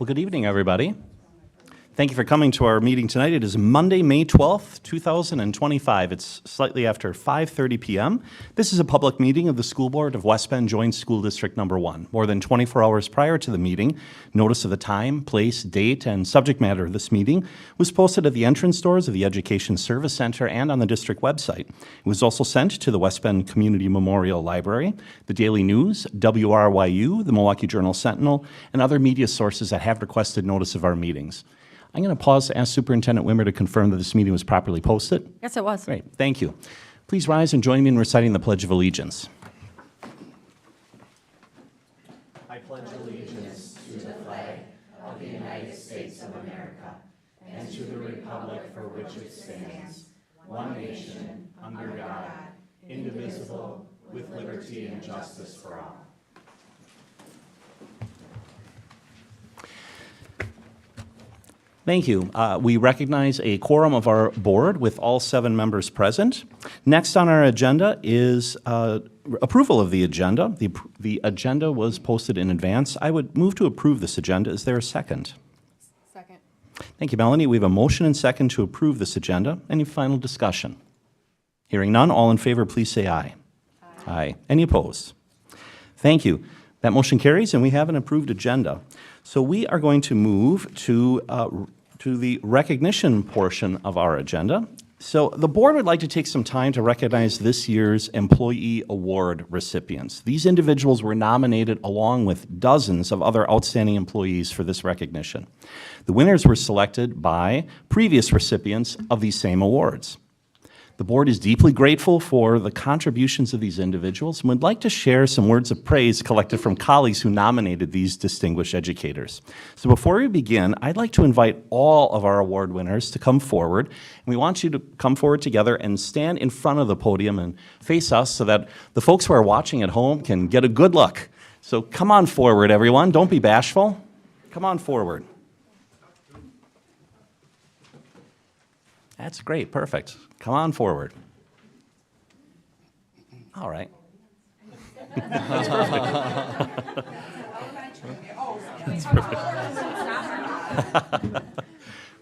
Well, good evening, everybody. Thank you for coming to our meeting tonight. It is Monday, May 12th, 2025. It's slightly after 5:30 p.m. This is a public meeting of the School Board of West Bend Joint School District Number 1. More than 24 hours prior to the meeting, notice of the time, place, date, and subject matter of this meeting was posted at the entrance doors of the Education Service Center and on the district website. It was also sent to the West Bend Community Memorial Library, the Daily News, WRYU, the Milwaukee Journal Sentinel, and other media sources that have requested notice of our meetings. I'm going to pause to ask Superintendent Wimmer to confirm that this meeting was properly posted. Yes, it was. Great, thank you. Please rise and join me in reciting the Pledge of Allegiance. I pledge allegiance to the flag of the United States of America and to the republic for which it stands, one nation, under God, indivisible, with liberty and justice for all. Thank you. We recognize a quorum of our board with all 7 members present. Next on our agenda is approval of the agenda. The agenda was posted in advance. I would move to approve this agenda. Is there a second? Second. Thank you, Melanie. We have a motion and second to approve this agenda. Any final discussion? Hearing none, all in favor, please say aye. Aye. Aye. Any opposed? Thank you. That motion carries, and we have an approved agenda. So we are going to move to the recognition portion of our agenda. So the board would like to take some time to recognize this year's Employee Award recipients. These individuals were nominated along with dozens of other outstanding employees for this recognition. The winners were selected by previous recipients of these same awards. The board is deeply grateful for the contributions of these individuals and would like to share some words of praise collected from colleagues who nominated these distinguished educators. So before we begin, I'd like to invite all of our award winners to come forward. And we want you to come forward together and stand in front of the podium and face us so that the folks who are watching at home can get a good look. So come on forward, everyone. Don't be bashful. Come on forward. That's great, perfect. Come on forward. All right. That's perfect. That's perfect.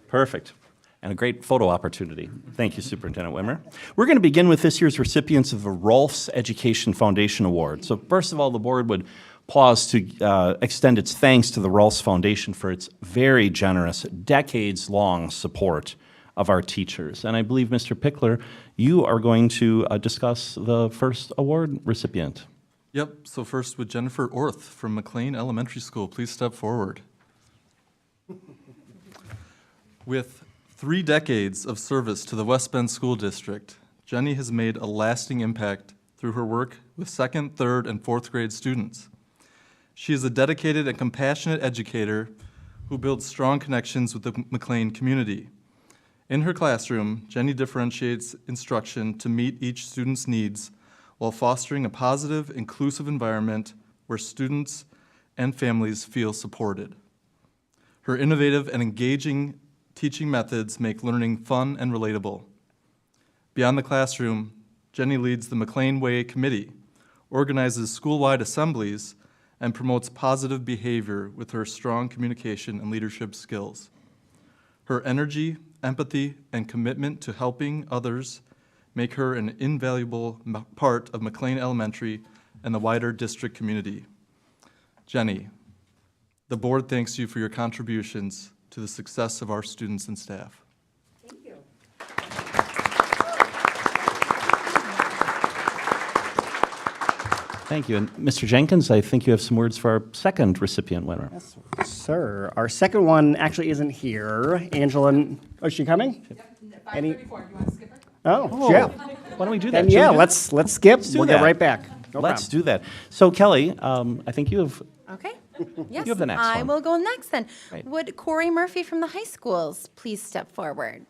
Perfect. And a great photo opportunity. Thank you, Superintendent Wimmer. We're going to begin with this year's recipients of the Rolfs Education Foundation Award. So first of all, the board would pause to extend its thanks to the Rolfs Foundation for its very generous, decades-long support of our teachers. And I believe, Mr. Pickler, you are going to discuss the first award recipient. Yep, so first with Jennifer Orth from McLean Elementary School. Please step forward. With 3 decades of service to the West Bend School District, Jenny has made a lasting impact through her work with 2nd, 3rd, and 4th grade students. She is a dedicated and compassionate educator who builds strong connections with the McLean community. In her classroom, Jenny differentiates instruction to meet each student's needs while fostering a positive, inclusive environment where students and families feel supported. Her innovative and engaging teaching methods make learning fun and relatable. Beyond the classroom, Jenny leads the McLean Way Committee, organizes school-wide assemblies, and promotes positive behavior with her strong communication and leadership skills. Her energy, empathy, and commitment to helping others make her an invaluable part of McLean Elementary and the wider district community. Jenny, the board thanks you for your contributions to the success of our students and staff. Thank you. Thank you. And Mr. Jenkins, I think you have some words for our second recipient winner. Yes, sir. Our second one actually isn't here. Angela, oh, is she coming? Yep, 5:34. You want to skip her? Oh, yeah. Why don't we do that? Then, Should yeah, we do- let's skip. do We'll that. get right back. No Let's problem. do that. So Kelly, I think you have, Okay. Yes, have the next I one. will go next then. Right. Would Corey Murphy from the high schools please step forward?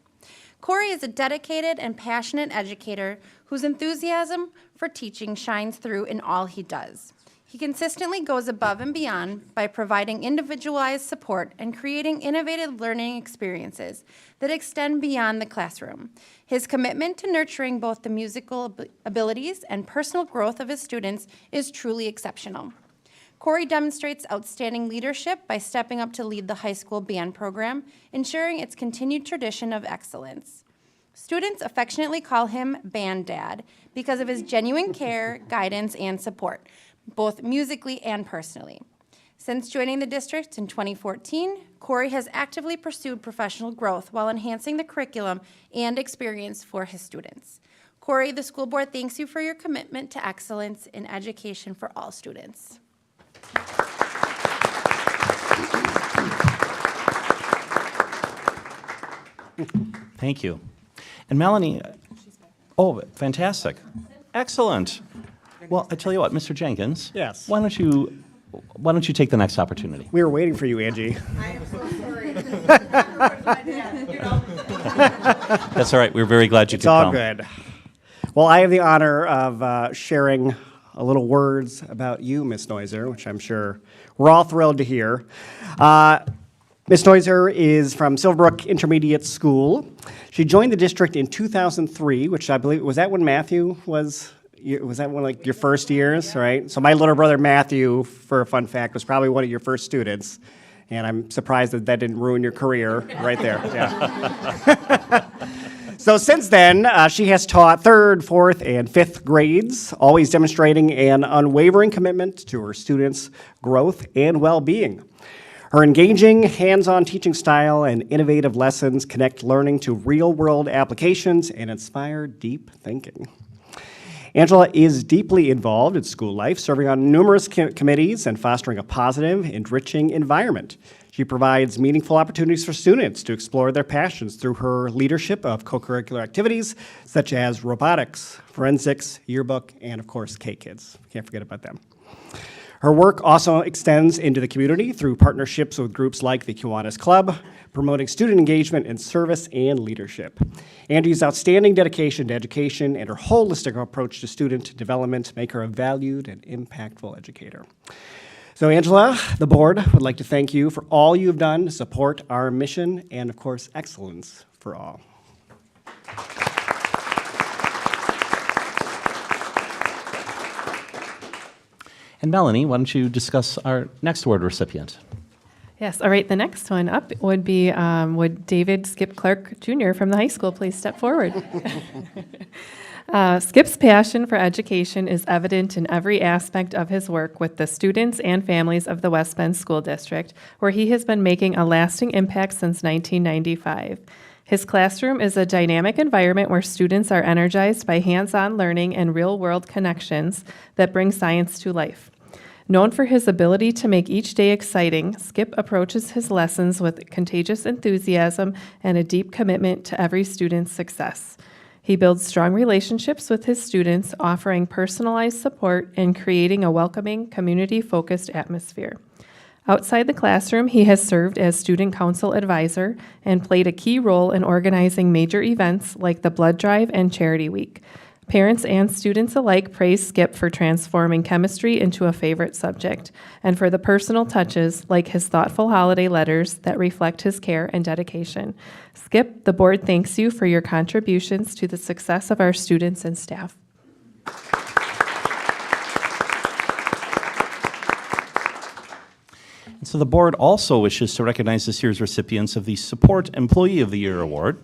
Corey is a dedicated and passionate educator whose enthusiasm for teaching shines through in all he does. He consistently goes above and beyond by providing individualized support and creating innovative learning experiences that extend beyond the classroom. His commitment to nurturing both the musical abilities and personal growth of his students is truly exceptional. Corey demonstrates outstanding leadership by stepping up to lead the high school band program, ensuring its continued tradition of excellence. Students affectionately call him Band Dad because of his genuine care, guidance, and support, both musically and personally. Since joining the district in 2014, Corey has actively pursued professional growth while enhancing the curriculum and experience for his students. Corey, the school board thanks you for your commitment to excellence in education for all students. Thank you. And Melanie, oh, fantastic. Excellent. Well, I tell you what, Mr. Jenkins. Yes. Why don't you take the next opportunity? We were waiting for you, Angie. I am so sorry. That's all right. We're very glad you It's could all come. good. Well, I have the honor of sharing a little words about you, Miss Neuser, which I'm sure we're all thrilled to hear. Miss Neuser is from Silverbrook Intermediate School. She joined the district in 2003, which I believe, was that when Matthew was that one like your first years, right? So my little brother Matthew, for a fun fact, was probably one of your first students. And I'm surprised that didn't ruin your career right there. Yeah. So since then, she has taught 3rd, 4th, and 5th grades, always demonstrating an unwavering commitment to her students' growth and well-being. Her engaging, hands-on teaching style and innovative lessons connect learning to real-world applications and inspire deep thinking. Angela is deeply involved in school life, serving on numerous committees and fostering a positive, enriching environment. She provides meaningful opportunities for students to explore their passions through her leadership of co-curricular activities such as robotics, forensics, yearbook, and of course, K-Kids. Can't forget about them. Her work also extends into the community through partnerships with groups like the Kiwanis Club, promoting student engagement in service and leadership. Angie's outstanding dedication to education and her holistic approach to student development make her a valued and impactful educator. So Angela, the board would like to thank you for all you've done to support our mission and, of course, excellence for all. And Melanie, why don't you discuss our next award recipient? Yes, all right, the next one up would be, would David Skip Clark Jr. from the high school please step forward? Skip's passion for education is evident in every aspect of his work with the students and families of the West Bend School District, where he has been making a lasting impact since 1995. His classroom is a dynamic environment where students are energized by hands-on learning and real-world connections that bring science to life. Known for his ability to make each day exciting, Skip approaches his lessons with contagious enthusiasm and a deep commitment to every student's success. He builds strong relationships with his students, offering personalized support and creating a welcoming, community-focused atmosphere. Outside the classroom, he has served as student council advisor and played a key role in organizing major events like the Blood Drive and Charity Week. Parents and students alike praise Skip for transforming chemistry into a favorite subject, and for the personal touches like his thoughtful holiday letters that reflect his care and dedication. Skip, the board thanks you for your contributions to the success of our students and staff. And so the board also wishes to recognize this year's recipients of the Support Employee of the Year Award.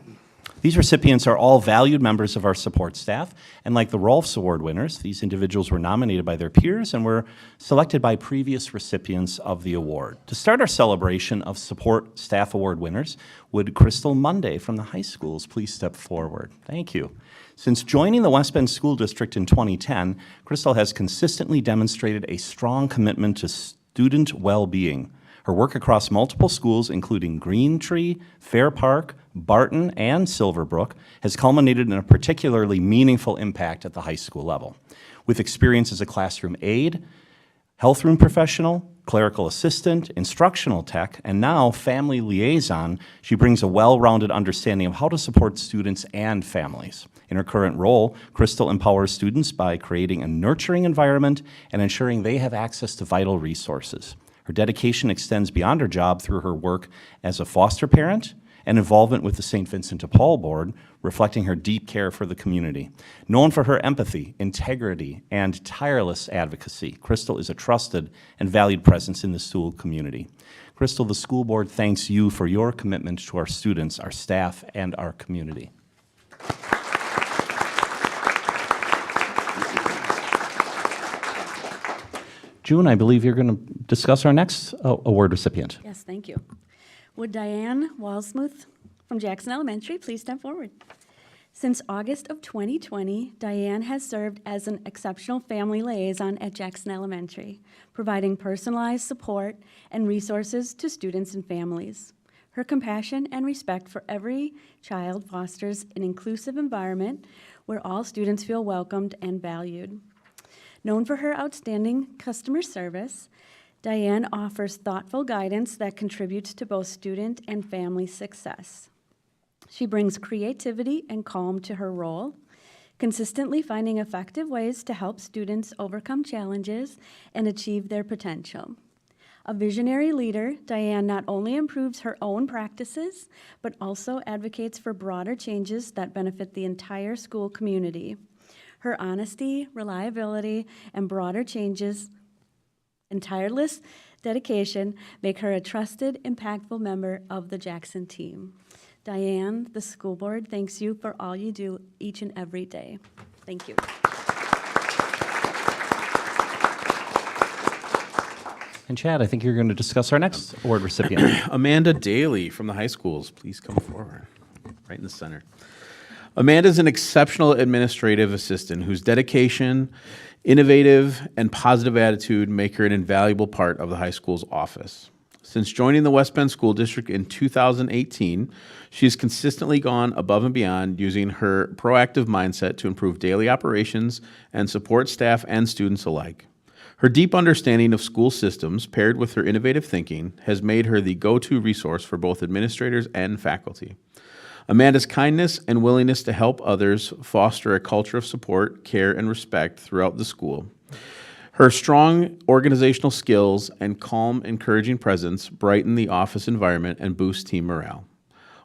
These recipients are all valued members of our support staff, and like the Rolfs Award winners, these individuals were nominated by their peers and were selected by previous recipients of the award. To start our celebration of Support Staff Award winners, would Crystal Monday from the high schools please step forward? Thank you. Since joining the West Bend School District in 2010, Crystal has consistently demonstrated a strong commitment to student well-being. Her work across multiple schools, including Green Tree, Fair Park, Barton, and Silverbrook, has culminated in a particularly meaningful impact at the high school level. With experience as a classroom aide, health room professional, clerical assistant, instructional tech, and now family liaison, she brings a well-rounded understanding of how to support students and families. In her current role, Crystal empowers students by creating a nurturing environment and ensuring they have access to vital resources. Her dedication extends beyond her job through her work as a foster parent and involvement with the St. Vincent de Paul Board, reflecting her deep care for the community. Known for her empathy, integrity, and tireless advocacy, Crystal is a trusted and valued presence in the school community. Crystal, the school board thanks you for your commitment to our students, our staff, and our community. June, I believe you're going to discuss our next award recipient. Yes, thank you. Would Diane Walsmuth from Jackson Elementary please step forward? Since August of 2020, Diane has served as an exceptional family liaison at Jackson Elementary, providing personalized support and resources to students and families. Her compassion and respect for every child fosters an inclusive environment where all students feel welcomed and valued. Known for her outstanding customer service, Diane offers thoughtful guidance that contributes to both student and family success. She brings creativity and calm to her role, consistently finding effective ways to help students overcome challenges and achieve their potential. A visionary leader, Diane not only improves her own practices, but also advocates for broader changes that benefit the entire school community. Her honesty, reliability, and broader changes and tireless dedication make her a trusted, impactful member of the Jackson team. Diane, the school board thanks you for all you do each and every day. Thank you. And Chad, I think you're going to discuss our next award recipient. Amanda Daly from the high schools, please come forward, right in the center. Amanda is an exceptional administrative assistant whose dedication, innovative, and positive attitude make her an invaluable part of the high school's office. Since joining the West Bend School District in 2018, she has consistently gone above and beyond using her proactive mindset to improve daily operations and support staff and students alike. Her deep understanding of school systems, paired with her innovative thinking, has made her the go-to resource for both administrators and faculty. Amanda's kindness and willingness to help others foster a culture of support, care, and respect throughout the school. Her strong organizational skills and calm, encouraging presence brighten the office environment and boost team morale.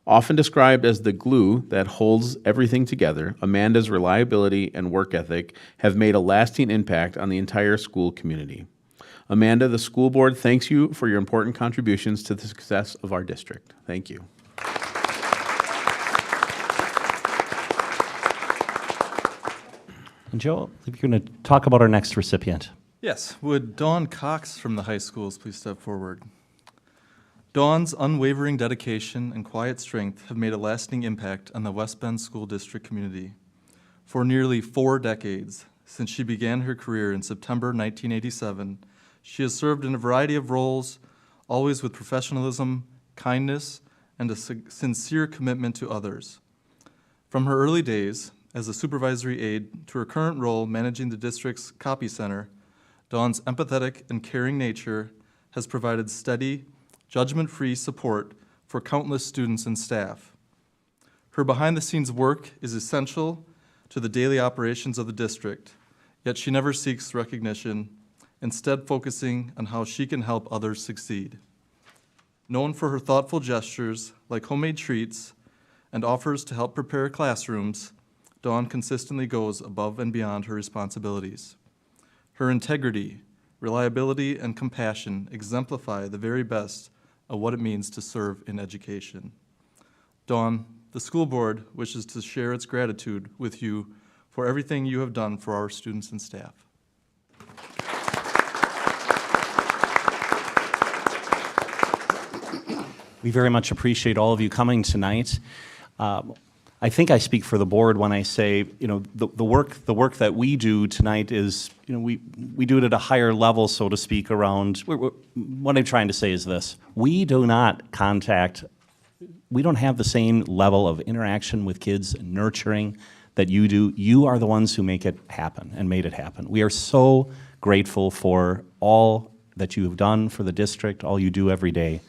Often described as the glue that holds everything together, Amanda's reliability and work ethic have made a lasting impact on the entire school community. Amanda, the school board thanks you for your important contributions to the success of our district. Thank you. And Joe, I think you're going to talk about our next recipient. Yes, would Dawn Cox from the high schools please step forward? Dawn's unwavering dedication and quiet strength have made a lasting impact on the West Bend School District community. For nearly 4 decades, since she began her career in September 1987, she has served in a variety of roles, always with professionalism, kindness, and a sincere commitment to others. From her early days as a supervisory aide to her current role managing the district's copy center, Dawn's empathetic and caring nature has provided steady, judgment-free support for countless students and staff. Her behind-the-scenes work is essential to the daily operations of the district, yet she never seeks recognition, instead focusing on how she can help others succeed. Known for her thoughtful gestures like homemade treats and offers to help prepare classrooms, Dawn consistently goes above and beyond her responsibilities. Her integrity, reliability, and compassion exemplify the very best of what it means to serve in education. Dawn, the school board wishes to share its gratitude with you for everything you have done for our students and staff. We very much appreciate all of you coming tonight. I think I speak for the board when I say, the work that we do tonight is, we do it at a higher level, so to speak, around, what I'm trying to say is this. We don't have the same level of interaction with kids and nurturing that you do. You are the ones who make it happen and made it happen. We are so grateful for all that you have done for the district, all you do every day.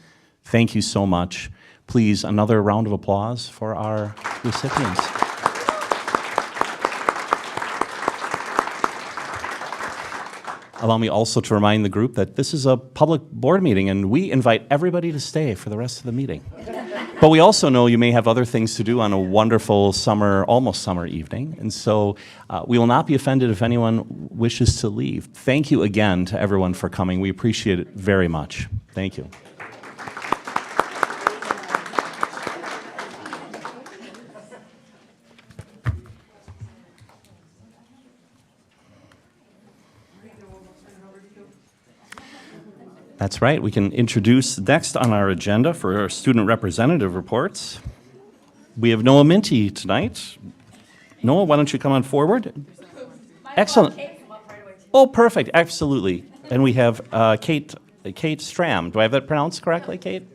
Thank you so much. Please, another round of applause for our recipients. Allow me also to remind the group that this is a public board meeting, and we invite everybody to stay for the rest of the meeting. But we also know you may have other things to do on a wonderful summer, almost summer evening. And so we will not be offended if anyone wishes to leave. Thank you again to everyone for coming. We appreciate it very much. Thank you. That's right. We can introduce next on our agenda for our student representative reports. We have Noah Minty tonight. Noah, why don't you come on forward? Excellent. Oh, perfect. Absolutely. And we have Kate Stram. Do I have that pronounced correctly, Kate?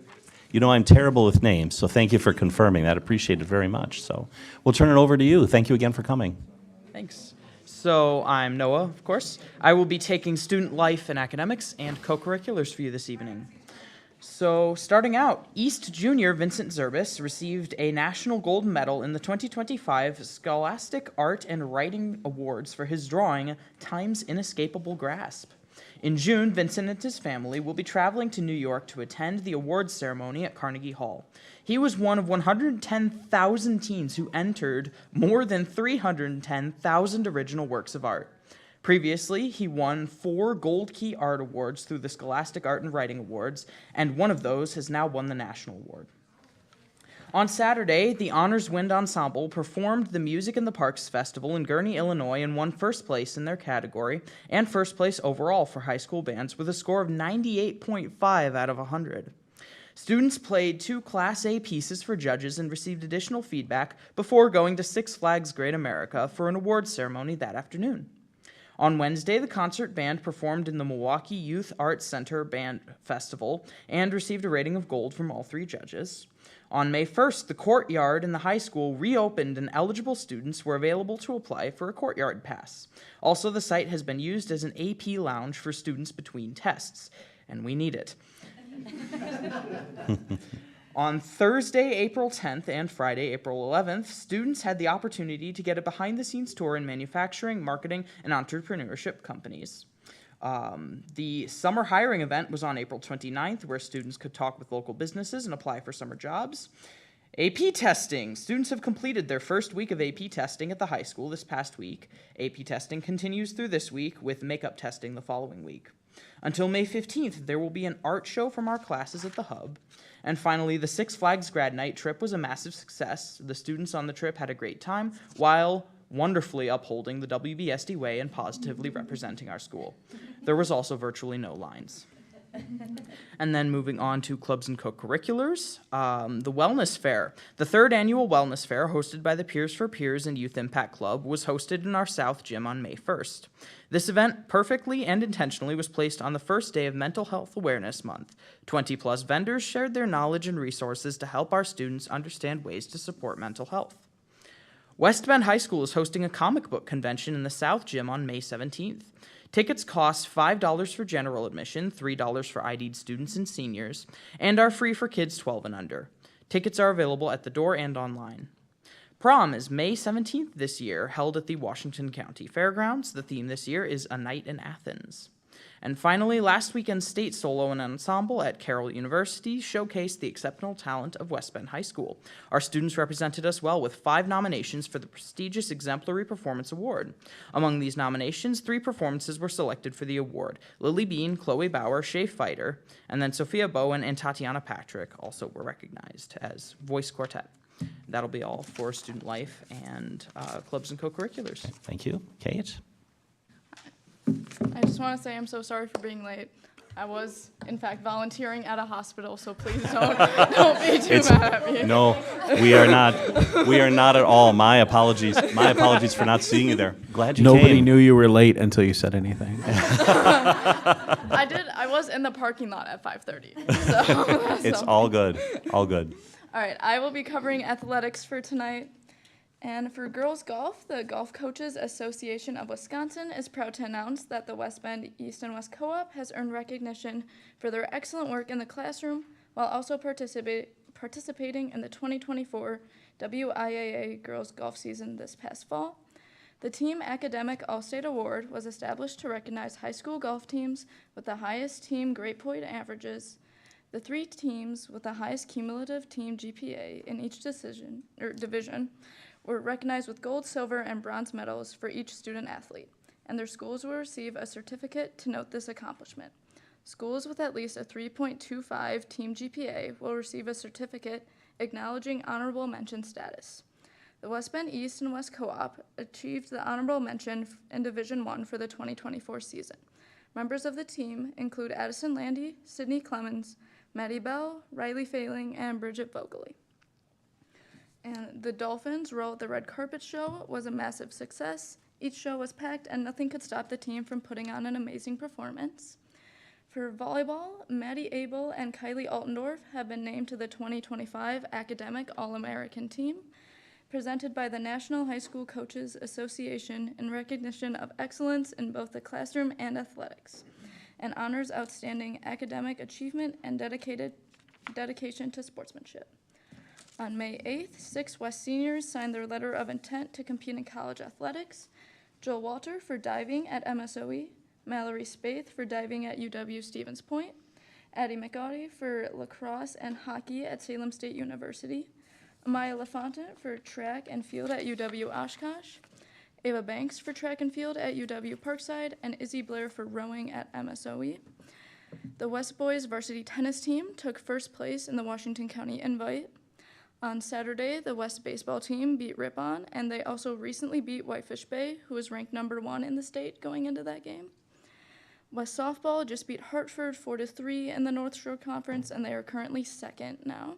You know I'm terrible with names, so thank you for confirming that. Appreciate it very much. So we'll turn it over to you. Thank you again for coming. Thanks. So I'm Noah, of course. I will be taking student life and academics and co-curriculars for you this evening. So starting out, East Junior Vincent Zerbis received a National Gold Medal in the 2025 Scholastic Art and Writing Awards for his drawing, Time's Inescapable Grasp. In June, Vincent and his family will be traveling to New York to attend the awards ceremony at Carnegie Hall. He was one of 110,000 teens who entered more than 310,000 original works of art. Previously, he won 4 Gold Key Art Awards through the Scholastic Art and Writing Awards, and one of those has now won the National Award. On Saturday, the Honors Wind Ensemble performed the Music in the Parks Festival in Gurnee, Illinois, and won first place in their category and first place overall for high school bands with a score of 98.5 out of 100. Students played 2 Class A pieces for judges and received additional feedback before going to Six Flags Great America for an awards ceremony that afternoon. On Wednesday, the concert band performed in the Milwaukee Youth Arts Center Band Festival and received a rating of gold from all 3 judges. On May 1st, the courtyard in the high school reopened and eligible students were available to apply for a courtyard pass. Also, the site has been used as an AP lounge for students between tests, and we need it. On Thursday, April 10th and Friday, April 11th, students had the opportunity to get a behind-the-scenes tour in manufacturing, marketing, and entrepreneurship companies. The summer hiring event was on April 29th, where students could talk with local businesses and apply for summer jobs. AP testing. Students have completed their first week of AP testing at the high school this past week. AP testing continues through this week, with makeup testing the following week. Until May 15th, there will be an art show from our classes at the Hub. And finally, the Six Flags Grad Night trip was a massive success. The students on the trip had a great time while wonderfully upholding the WBSD way and positively representing our school. There was also virtually no lines. And then moving on to clubs and co-curriculars, the Wellness Fair. The 3rd annual Wellness Fair, hosted by the Peers for Peers and Youth Impact Club, was hosted in our South Gym on May 1st. This event, perfectly and intentionally, was placed on the first day of Mental Health Awareness Month. 20-plus vendors shared their knowledge and resources to help our students understand ways to support mental health. West Bend High School is hosting a comic book convention in the South Gym on May 17th. Tickets cost $5 for general admission, $3 for ID'd students and seniors, and are free for kids 12 and under. Tickets are available at the door and online. Prom is May 17th this year, held at the Washington County Fairgrounds. The theme this year is A Night in Athens. And finally, last weekend's state solo and ensemble at Carroll University showcased the exceptional talent of West Bend High School. Our students represented us well with 5 nominations for the prestigious Exemplary Performance Award. Among these nominations, 3 performances were selected for the award. Lily Bean, Chloe Bauer, Shay Fighter, and then Sophia Bowen and Tatiana Patrick also were recognized as voice quartet. That'll be all for student life and clubs and co-curriculars. Thank you. Kate? I just want to say I'm so sorry for being late. I was, in fact, volunteering at a hospital, so please don't be too mad at me. No, we are not. We are not at all. My apologies. My apologies for not seeing you there. Glad you Nobody came. knew you were late until you said anything. I was in the parking lot at 5:30. So It's all good. All good. All right, I will be covering athletics for tonight. And for girls golf, the Golf Coaches Association of Wisconsin is proud to announce that the West Bend East and West Co-op has earned recognition for their excellent work in the classroom while also participating in the 2024 WIAA girls golf season this past fall. The Team Academic All-State Award was established to recognize high school golf teams with the highest team grade point averages. The 3 teams with the highest cumulative team GPA in each division were recognized with gold, silver, and bronze medals for each student athlete, and their schools will receive a certificate to note this accomplishment. Schools with at least a 3.25 team GPA will receive a certificate acknowledging honorable mention status. The West Bend East and West Co-op achieved the honorable mention in Division I for the 2024 season. Members of the team include Addison Landy, Sydney Clemens, Maddie Bell, Riley Failing, and Bridget Vogeley. And the Dolphins' role at the Red Carpet Show was a massive success. Each show was packed, and nothing could stop the team from putting on an amazing performance. For volleyball, Maddie Abel and Kylie Altendorf have been named to the 2025 Academic All-American Team, presented by the National High School Coaches Association in recognition of excellence in both the classroom and athletics, and honors outstanding academic achievement and dedication to sportsmanship. On May 8th, 6 West seniors signed their letter of intent to compete in college athletics. Joel Walter for diving at MSOE, Mallory Spaeth for diving at UW Stevens Point, Addie McGaughty for lacrosse and hockey at Salem State University, Amaya LaFontaine for track and field at UW Oshkosh, Ava Banks for track and field at UW Parkside, and Izzy Blair for rowing at MSOE. The West Boys varsity tennis team took first place in the Washington County Invite. On Saturday, the West baseball team beat Ripon, and they also recently beat Whitefish Bay, who was ranked #1 in the state going into that game. West softball just beat Hartford 4-3 in the North Shore Conference, and they are currently second now.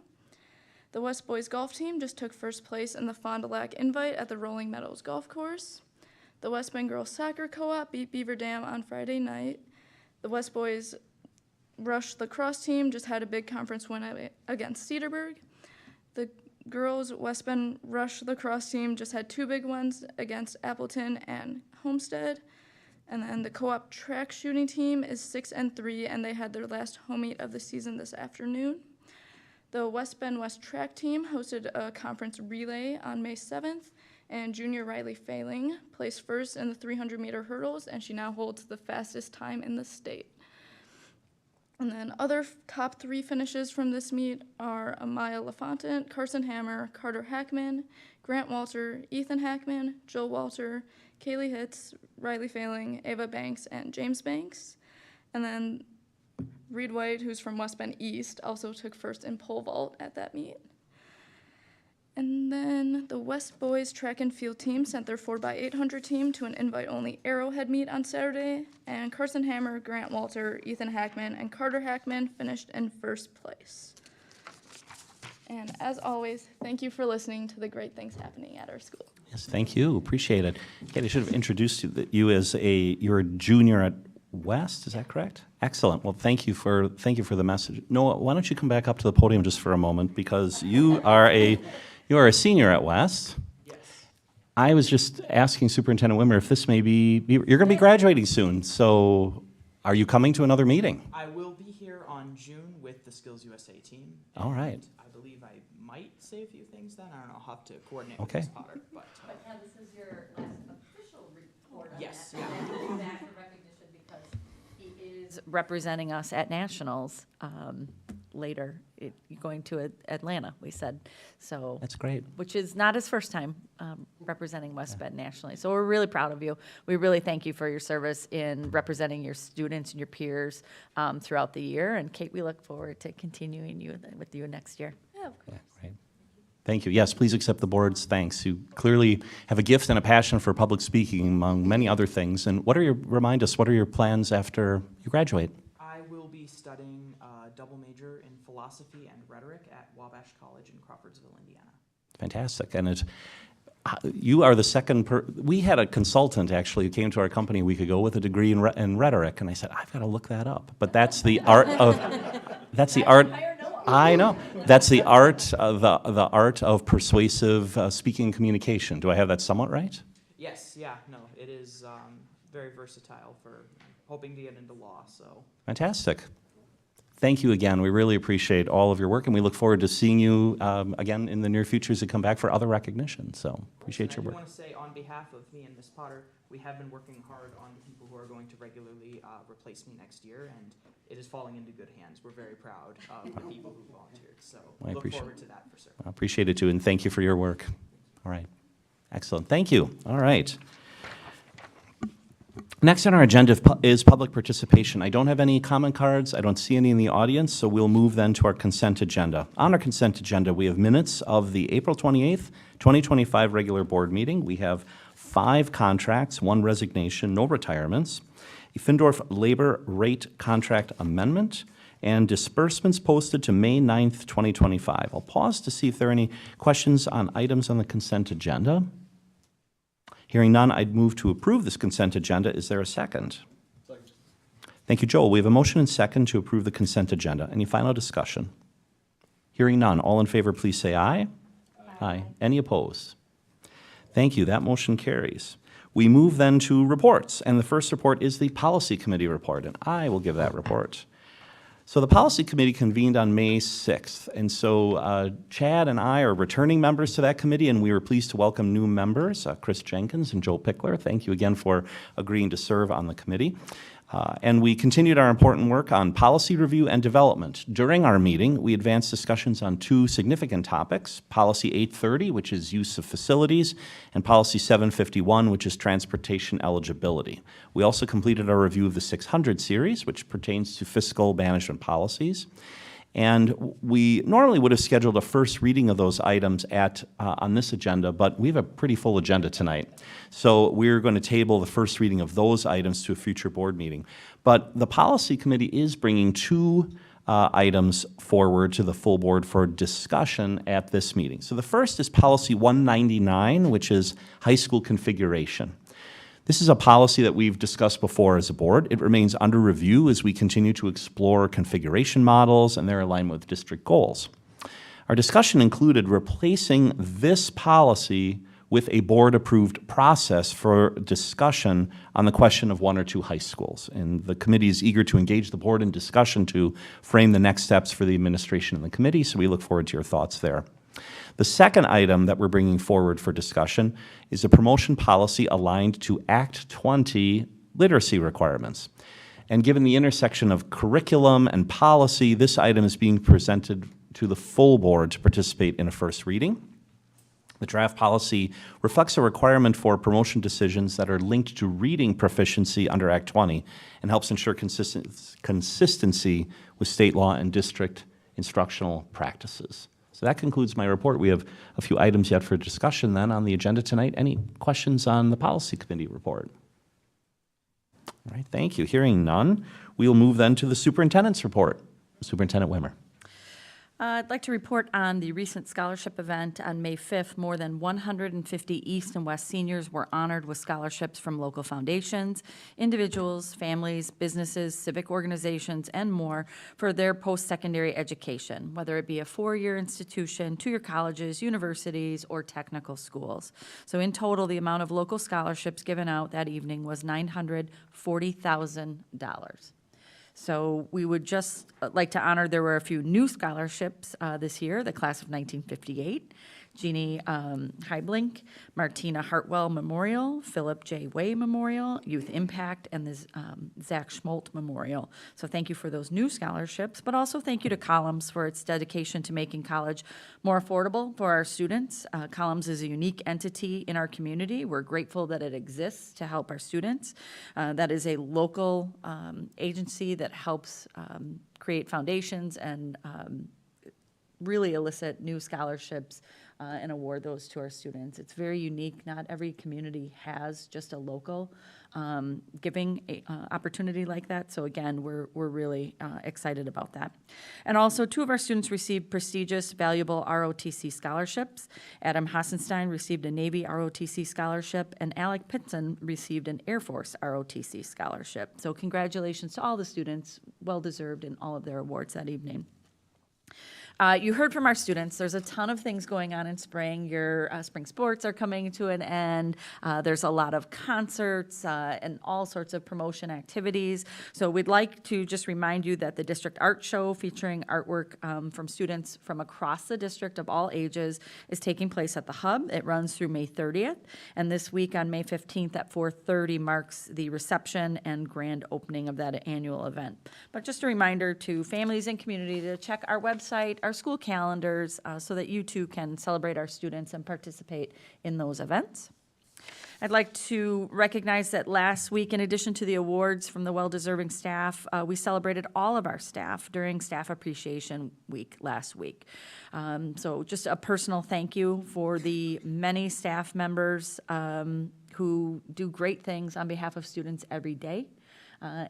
The West boys golf team just took first place in the Fond du Lac Invite at the Rolling Meadows Golf Course. The West Bend girls soccer co-op beat Beaver Dam on Friday night. The West boys rush lacrosse team just had a big conference win against Cedarburg. The girls West Bend rush lacrosse team just had 2 big wins against Appleton and Homestead. And then the co-op track shooting team is 6-3, and they had their last home meet of the season this afternoon. The West Bend West track team hosted a conference relay on May 7th, and junior Riley Failing placed first in the 300-meter hurdles, and she now holds the fastest time in the state. And then other top 3 finishes from this meet are Amaya LaFontaine, Carson Hammer, Carter Hackman, Grant Walter, Ethan Hackman, Joel Walter, Kaylee Hitz, Riley Failing, Ava Banks, and James Banks. And then Reed White, who's from West Bend East, also took first in pole vault at that meet. And then the West boys track and field team sent their 4x800 team to an invite-only Arrowhead meet on Saturday, and Carson Hammer, Grant Walter, Ethan Hackman, and Carter Hackman finished in first place. And as always, thank you for listening to the great things happening at our school. Yes, thank you. Appreciate it. Kate, I should have introduced you as you're a junior at West, is that correct? Excellent. Well, thank you for the message. Noah, why don't you come back up to the podium just for a moment, because you are a senior at West. Yes. I was just asking Superintendent Wimmer if this may be you're going to be graduating soon, so are you coming to another meeting? I will be here on June with the Skills USA team. All right. and I believe I might say a few things then. I don't know. I'll have to coordinate Okay. with Ms. Potter. But This is your last official report on Yes, that. yeah. And we'll be back for recognition because he is representing us at nationals later, going to Atlanta, we said. So, That's great. which is not his first time representing West Bend nationally. So we're really proud of you. We really thank you for your service in representing your students and your peers throughout the year. And Kate, we look forward to continuing with you next year. Yeah, of course. Yeah, great. Thank you. Yes, please accept the board's thanks. You clearly have a gift and a passion for public speaking, among many other things. And remind us, what are your plans after you graduate? I will be studying a double major in philosophy and rhetoric at Wabash College in Crawfordsville, Indiana. Fantastic. And you are the second we had a consultant actually who came to our company a week ago with a degree in rhetoric, and I said, I've got to look that up. But that's the art of I know. That's the art the art of persuasive speaking communication. Do I have that somewhat right? Yes, yeah, no, it is very versatile for hoping to get into law, so. Fantastic. Thank you again. We really appreciate all of your work, and we look forward to seeing you again in the near future as you come back for other recognition. So appreciate your I work. want to say on behalf of me and Ms. Potter, we have been working hard on the people who are going to regularly replace me next year, and it is falling into good hands. We're very proud of the people who volunteered, so I look appreciate forward to that for certain. I appreciate it too, and thank you for your work. All right. Excellent. Thank you. All right. Next on our agenda is public participation. I don't have any comment cards. I don't see any in the audience, so we'll move then to our consent agenda. On our consent agenda, we have minutes of the April 28th, 2025 regular board meeting. We have 5 contracts, 1 resignation, no retirements, a Findorf labor rate contract amendment, and disbursements posted to May 9th, 2025. I'll pause to see if there are any questions on items on the consent agenda. Hearing none, I'd move to approve this consent agenda. Is there a second? Second. Thank you, Joel. We have a motion and second to approve the consent agenda. Any final discussion? Hearing none. All in favor, please say aye. Aye. Any opposed? Thank you. That motion carries. We move then to reports, and the first report is the Policy Committee report, and I will give that report. So the Policy Committee convened on May 6th, and so Chad and I are returning members to that committee, and we were pleased to welcome new members, Chris Jenkins and Joel Pickler. Thank you again for agreeing to serve on the committee. And we continued our important work on policy review and development. During our meeting, we advanced discussions on 2 significant topics, Policy 830, which is use of facilities, and Policy 751, which is transportation eligibility. We also completed our review of the 600 series, which pertains to fiscal management policies. And we normally would have scheduled a first reading of those items on this agenda, but we have a pretty full agenda tonight. So we're going to table the first reading of those items to a future board meeting. But the Policy Committee is bringing 2 items forward to the full board for discussion at this meeting. So the first is Policy 199, which is high school configuration. This is a policy that we've discussed before as a board. It remains under review as we continue to explore configuration models and their alignment with district goals. Our discussion included replacing this policy with a board-approved process for discussion on the question of 1 or 2 high schools. And the committee is eager to engage the board in discussion to frame the next steps for the administration and the committee, so we look forward to your thoughts there. The second item that we're bringing forward for discussion is a promotion policy aligned to Act 20 literacy requirements. And given the intersection of curriculum and policy, this item is being presented to the full board to participate in a first reading. The draft policy reflects a requirement for promotion decisions that are linked to reading proficiency under Act 20 and helps ensure consistency with state law and district instructional practices. So that concludes my report. We have a few items yet for discussion then on the agenda tonight. Any questions on the Policy Committee report? All right, thank you. Hearing none, we will move then to the Superintendent's report. Superintendent Wimmer. I'd like to report on the recent scholarship event on May 5th. More than 150 East and West seniors were honored with scholarships from local foundations, individuals, families, businesses, civic organizations, and more for their post-secondary education, whether it be a 4-year institution, 2-year colleges, universities, or technical schools. So in total, the amount of local scholarships given out that evening was $940,000. So we would just like to honor, there were a few new scholarships this year, the class of 1958, Jeannie Heiblink, Martina Hartwell Memorial, Philip J. Way Memorial, Youth Impact, and the Zach Schmolt Memorial. So thank you for those new scholarships, but also thank you to Columns for its dedication to making college more affordable for our students. Columns is a unique entity in our community. We're grateful that it exists to help our students. That is a local agency that helps create foundations and really elicit new scholarships and award those to our students. It's very unique. Not every community has just a local giving opportunity like that. So again, we're really excited about that. And also, 2 of our students received prestigious, valuable ROTC scholarships. Adam Hassenstein received a Navy ROTC scholarship, and Alec Pitson received an Air Force ROTC scholarship. So congratulations to all the students, well-deserved in all of their awards that evening. You heard from our students, there's a ton of things going on in spring. Your spring sports are coming to an end. There's a lot of concerts and all sorts of promotion activities. So we'd like to just remind you that the District Art Show featuring artwork from students from across the district of all ages is taking place at the Hub. It runs through May 30th. And this week on May 15th at 4:30 marks the reception and grand opening of that annual event. But just a reminder to families and community to check our website, our school calendars, so that you too can celebrate our students and participate in those events. I'd like to recognize that last week, in addition to the awards from the well-deserving staff, we celebrated all of our staff during Staff Appreciation Week last week. So just a personal thank you for the many staff members who do great things on behalf of students every day.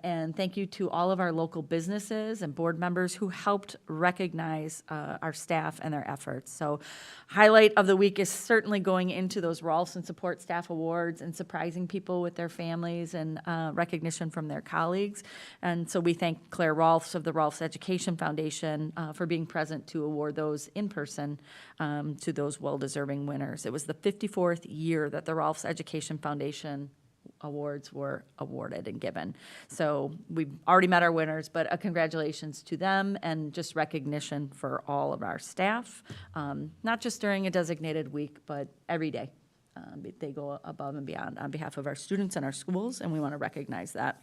And thank you to all of our local businesses and board members who helped recognize our staff and their efforts. So highlight of the week is certainly going into those Rolfson Support Staff Awards and surprising people with their families and recognition from their colleagues. And so we thank Claire Rolfs of the Rolfs Education Foundation for being present to award those in person to those well-deserving winners. It was the 54th year that the Rolfs Education Foundation awards were awarded and given. So we've already met our winners, but a congratulations to them and just recognition for all of our staff, not just during a designated week, but every day. They go above and beyond on behalf of our students and our schools, and we want to recognize that.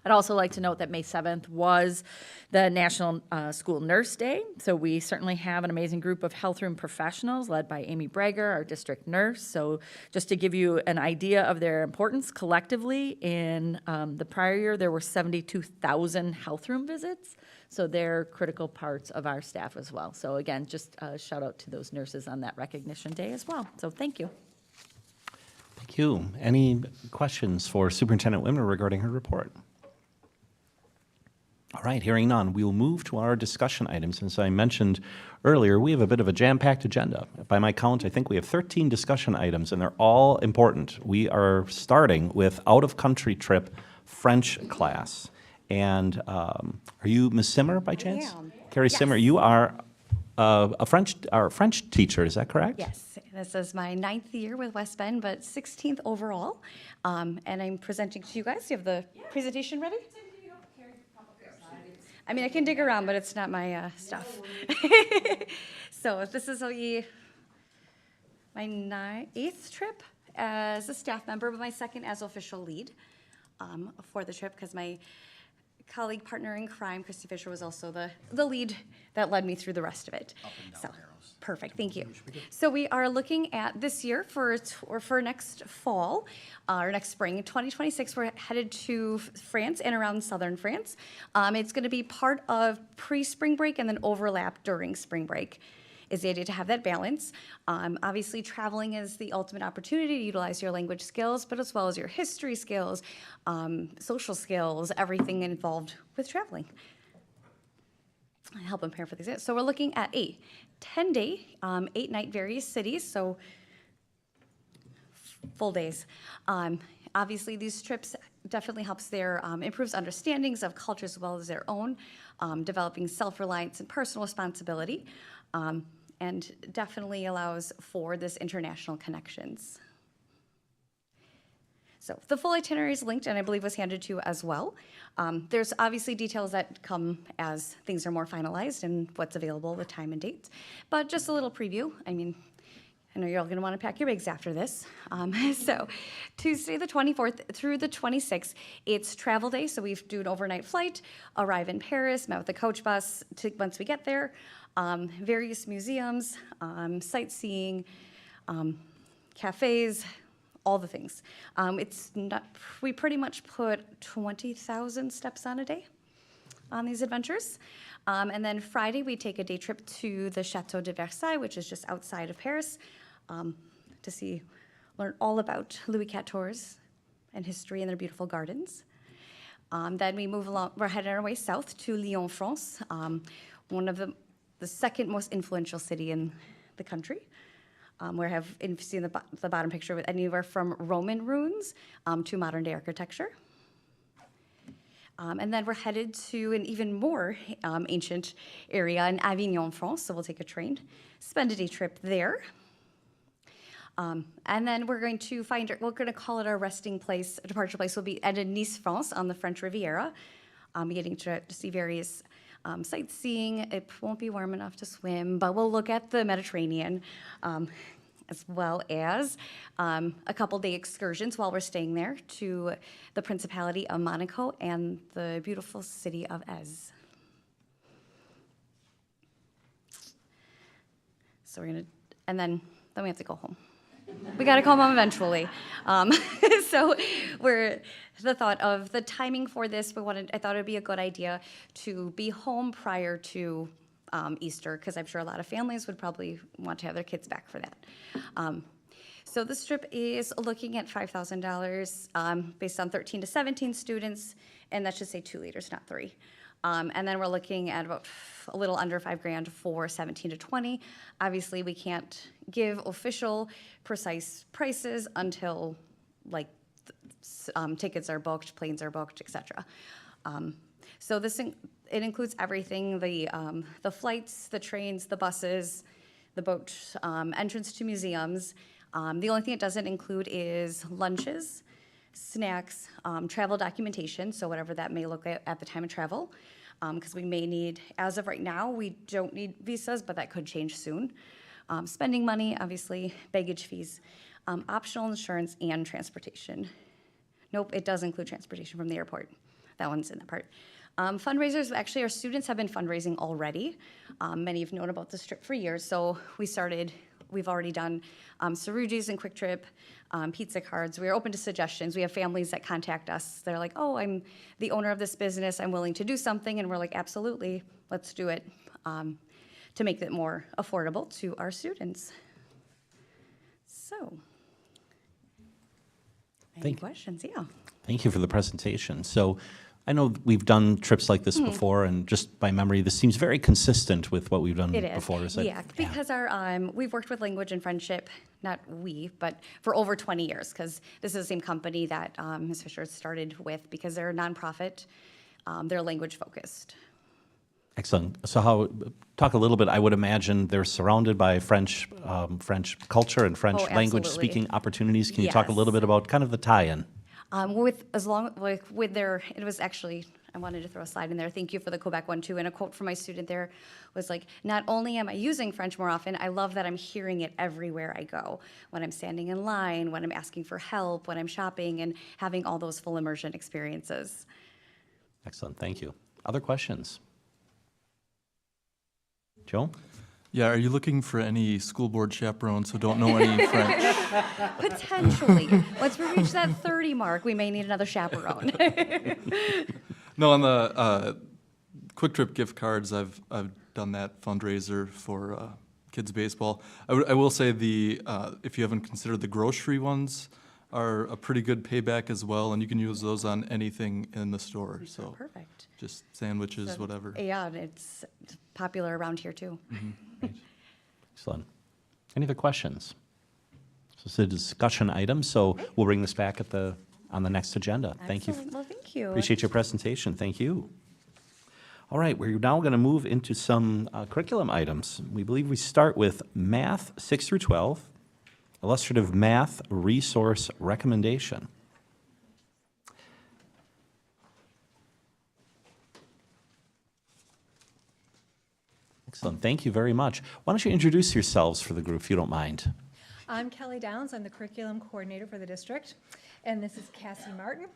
I'd also like to note that May 7th was the National School Nurse Day. So we certainly have an amazing group of health room professionals led by Amy Brager, our district nurse. So just to give you an idea of their importance collectively, in the prior year, there were 72,000 health room visits. So they're critical parts of our staff as well. So again, just a shout out to those nurses on that recognition day as well. So thank you. Thank you. Any questions for Superintendent Wimmer regarding her report? All right, hearing none, we will move to our discussion items. As I mentioned earlier, we have a bit of a jam-packed agenda. By my count, I think we have 13 discussion items, and they're all important. We are starting with out-of-country trip French class. And are you Ms. Simmer by chance? am. Carrie Yes. Simmer, you are a French teacher, is that correct? Yes, this is my 9th year with West Bend, but 16th overall. And I'm presenting to you guys. Do you have the presentation ready? I mean, I can dig around, but it's not my stuff. So this is my 8th trip as a staff member, but my 2nd as official lead for the trip, because my colleague partner in crime, Christy Fisher, was also the lead that led me through the rest of it. So, perfect, thank you. So we are looking at this year for next fall, or next spring, 2026, we're headed to France and around southern France. It's gonna be part of pre-spring break and then overlap during spring break. Is the idea to have that balance. Obviously, traveling is the ultimate opportunity to utilize your language skills, but as well as your history skills, social skills, everything involved with traveling. I help prepare for these. So we're looking at a 10-day, 8-night various cities, so full days. Obviously, these trips definitely helps their, improves understandings of cultures as well as their own, developing self-reliance and personal responsibility. And definitely allows for this international connections. So the full itinerary is linked and I believe was handed to you as well. There's obviously details that come as things are more finalized and what's available, the time and dates. But just a little preview. I mean, I know you're all gonna wanna pack your bags after this. So Tuesday the 24th through the 26th, it's travel day. So we do an overnight flight, arrive in Paris, met with the coach bus once we get there. Various museums, sightseeing, cafes, all the things. We pretty much put 20,000 steps on a day on these adventures. And then Friday, we take a day trip to the Chateau de Versailles, which is just outside of Paris, to learn all about Louis XIV and history and their beautiful gardens. Then we move along, we're heading our way south to Lyon, France, one of the second most influential city in the country. Where you see in the bottom picture, with anywhere from Roman ruins to modern day architecture. And then we're headed to an even more ancient area in Avignon, France. So we'll take a train, spend a day trip there. And then we're going to we're going to call it our resting place, departure place will be at Nice, France, on the French Riviera. Getting to see various sightseeing. It won't be warm enough to swim, but we'll look at the Mediterranean, as well as a couple day excursions while we're staying there to the Principality of Monaco and the beautiful city of Aix. So we're gonna, and then we have to go home. We gotta come home eventually. So the thought of the timing for this, I thought it'd be a good idea to be home prior to Easter, because I'm sure a lot of families would probably want to have their kids back for that. So this trip is looking at $5,000 based on 13 to 17 students, and that should say 2 liters, not 3. And then we're looking at about a little under $5,000 for 17 to 20. Obviously, we can't give official, precise prices until tickets are booked, planes are booked, etc. So it includes everything: the flights, the trains, the buses, the boat, entrance to museums. The only thing it doesn't include is lunches, snacks, travel documentation, so whatever that may look at the time of travel, because we may need, as of right now, we don't need visas, but that could change soon. Spending money, obviously, baggage fees, optional insurance, and transportation. Nope, it does include transportation from the airport. That one's in that part. Fundraisers, actually, our students have been fundraising already. Many have known about this trip for years, so we've already done Cerugis and Quick Trip, pizza cards. We are open to suggestions. We have families that contact us. They're like, oh, I'm the owner of this business. I'm willing to do something. And we're like, absolutely, let's do it to make it more affordable to our students. So, any questions? Yeah. Thank you for the presentation. So I know we've done trips like this before, and just by memory, this seems very consistent with what we've done It is. before. Is it? Yeah, because we've worked with Language and Friendship, not we, but for over 20 years, because this is the same company that Ms. Fisher started with, because they're a nonprofit, they're language focused. Excellent. So talk a little bit, I would imagine they're surrounded by French culture and French language absolutely. speaking opportunities. Can you talk a Yes. little bit about kind of the tie-in? It was actually, I wanted to throw a slide in there. Thank you for the Quebec one too. And a quote from my student there was like, not only am I using French more often, I love that I'm hearing it everywhere I go. When I'm standing in line, when I'm asking for help, when I'm shopping, and having all those full immersion experiences. Excellent, thank you. Other questions? Joe? Yeah, are you looking for any school board chaperones who don't know any French? Potentially. Once we reach that 30 mark, we may need another chaperone. No, on the Quick Trip gift cards, I've done that fundraiser for kids baseball. I will say if you haven't considered, the grocery ones are a pretty good payback as well, and you can use those on anything in the store. So Perfect. just sandwiches, So, whatever. Yeah, and it's popular around here too. Excellent. Any other questions? So it's a discussion item, so we'll bring this back on the next agenda. Thank you. Excellent. Well, thank you. Appreciate your presentation. Thank you. All right, we're now going to move into some curriculum items. We believe we start with Math 6 through 12, Illustrative Math Resource Recommendation. Excellent. Thank you very much. Why don't you introduce yourselves for the group, if you don't mind? I'm Kelly Downs. I'm the curriculum coordinator for the district. And this is Cassie Martin,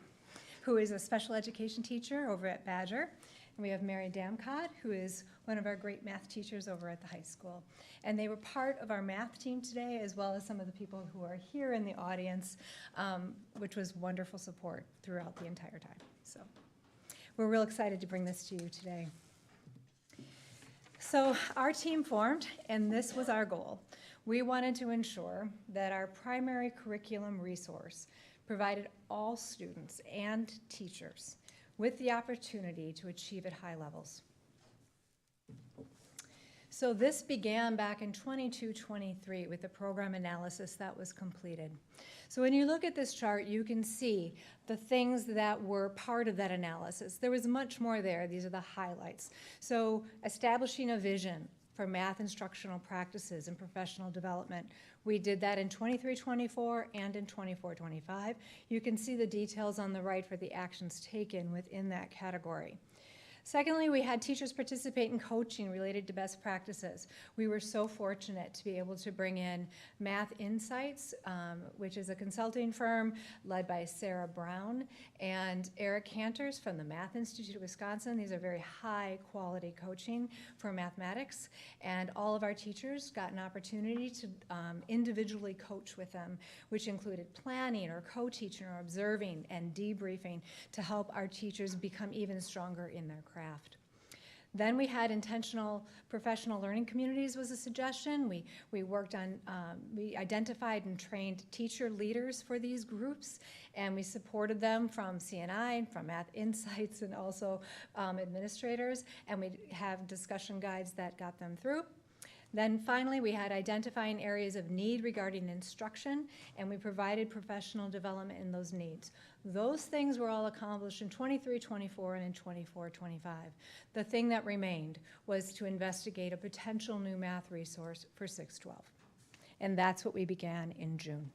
who is a special education teacher over at Badger. And we have Mary Damcott, who is one of our great math teachers over at the high school. And they were part of our math team today, as well as some of the people who are here in the audience, which was wonderful support throughout the entire time. So we're real excited to bring this to you today. So our team formed, and this was our goal. We wanted to ensure that our primary curriculum resource provided all students and teachers with the opportunity to achieve at high levels. So this began back in 22-23 with the program analysis that was completed. So when you look at this chart, you can see the things that were part of that analysis. There was much more there. These are the highlights. So establishing a vision for math instructional practices and professional development. We did that in 23-24 and in 24-25. You can see the details on the right for the actions taken within that category. Secondly, we had teachers participate in coaching related to best practices. We were so fortunate to be able to bring in Math Insights, which is a consulting firm led by Sarah Brown, and Eric Cantors from the Math Institute of Wisconsin. These are very high quality coaching for mathematics, and all of our teachers got an opportunity to individually coach with them, which included planning or co-teaching or observing and debriefing to help our teachers become even stronger in their craft. Then we had intentional professional learning communities was a suggestion. We worked on, we identified and trained teacher leaders for these groups, and we supported them from CNI, from Math Insights, and also administrators, and we have discussion guides that got them through. Then finally, we had identifying areas of need regarding instruction, and we provided professional development in those needs. Those things were all accomplished in 23-24 and in 24-25. The thing that remained was to investigate a potential new math resource for 6-12. And that's what we began in June.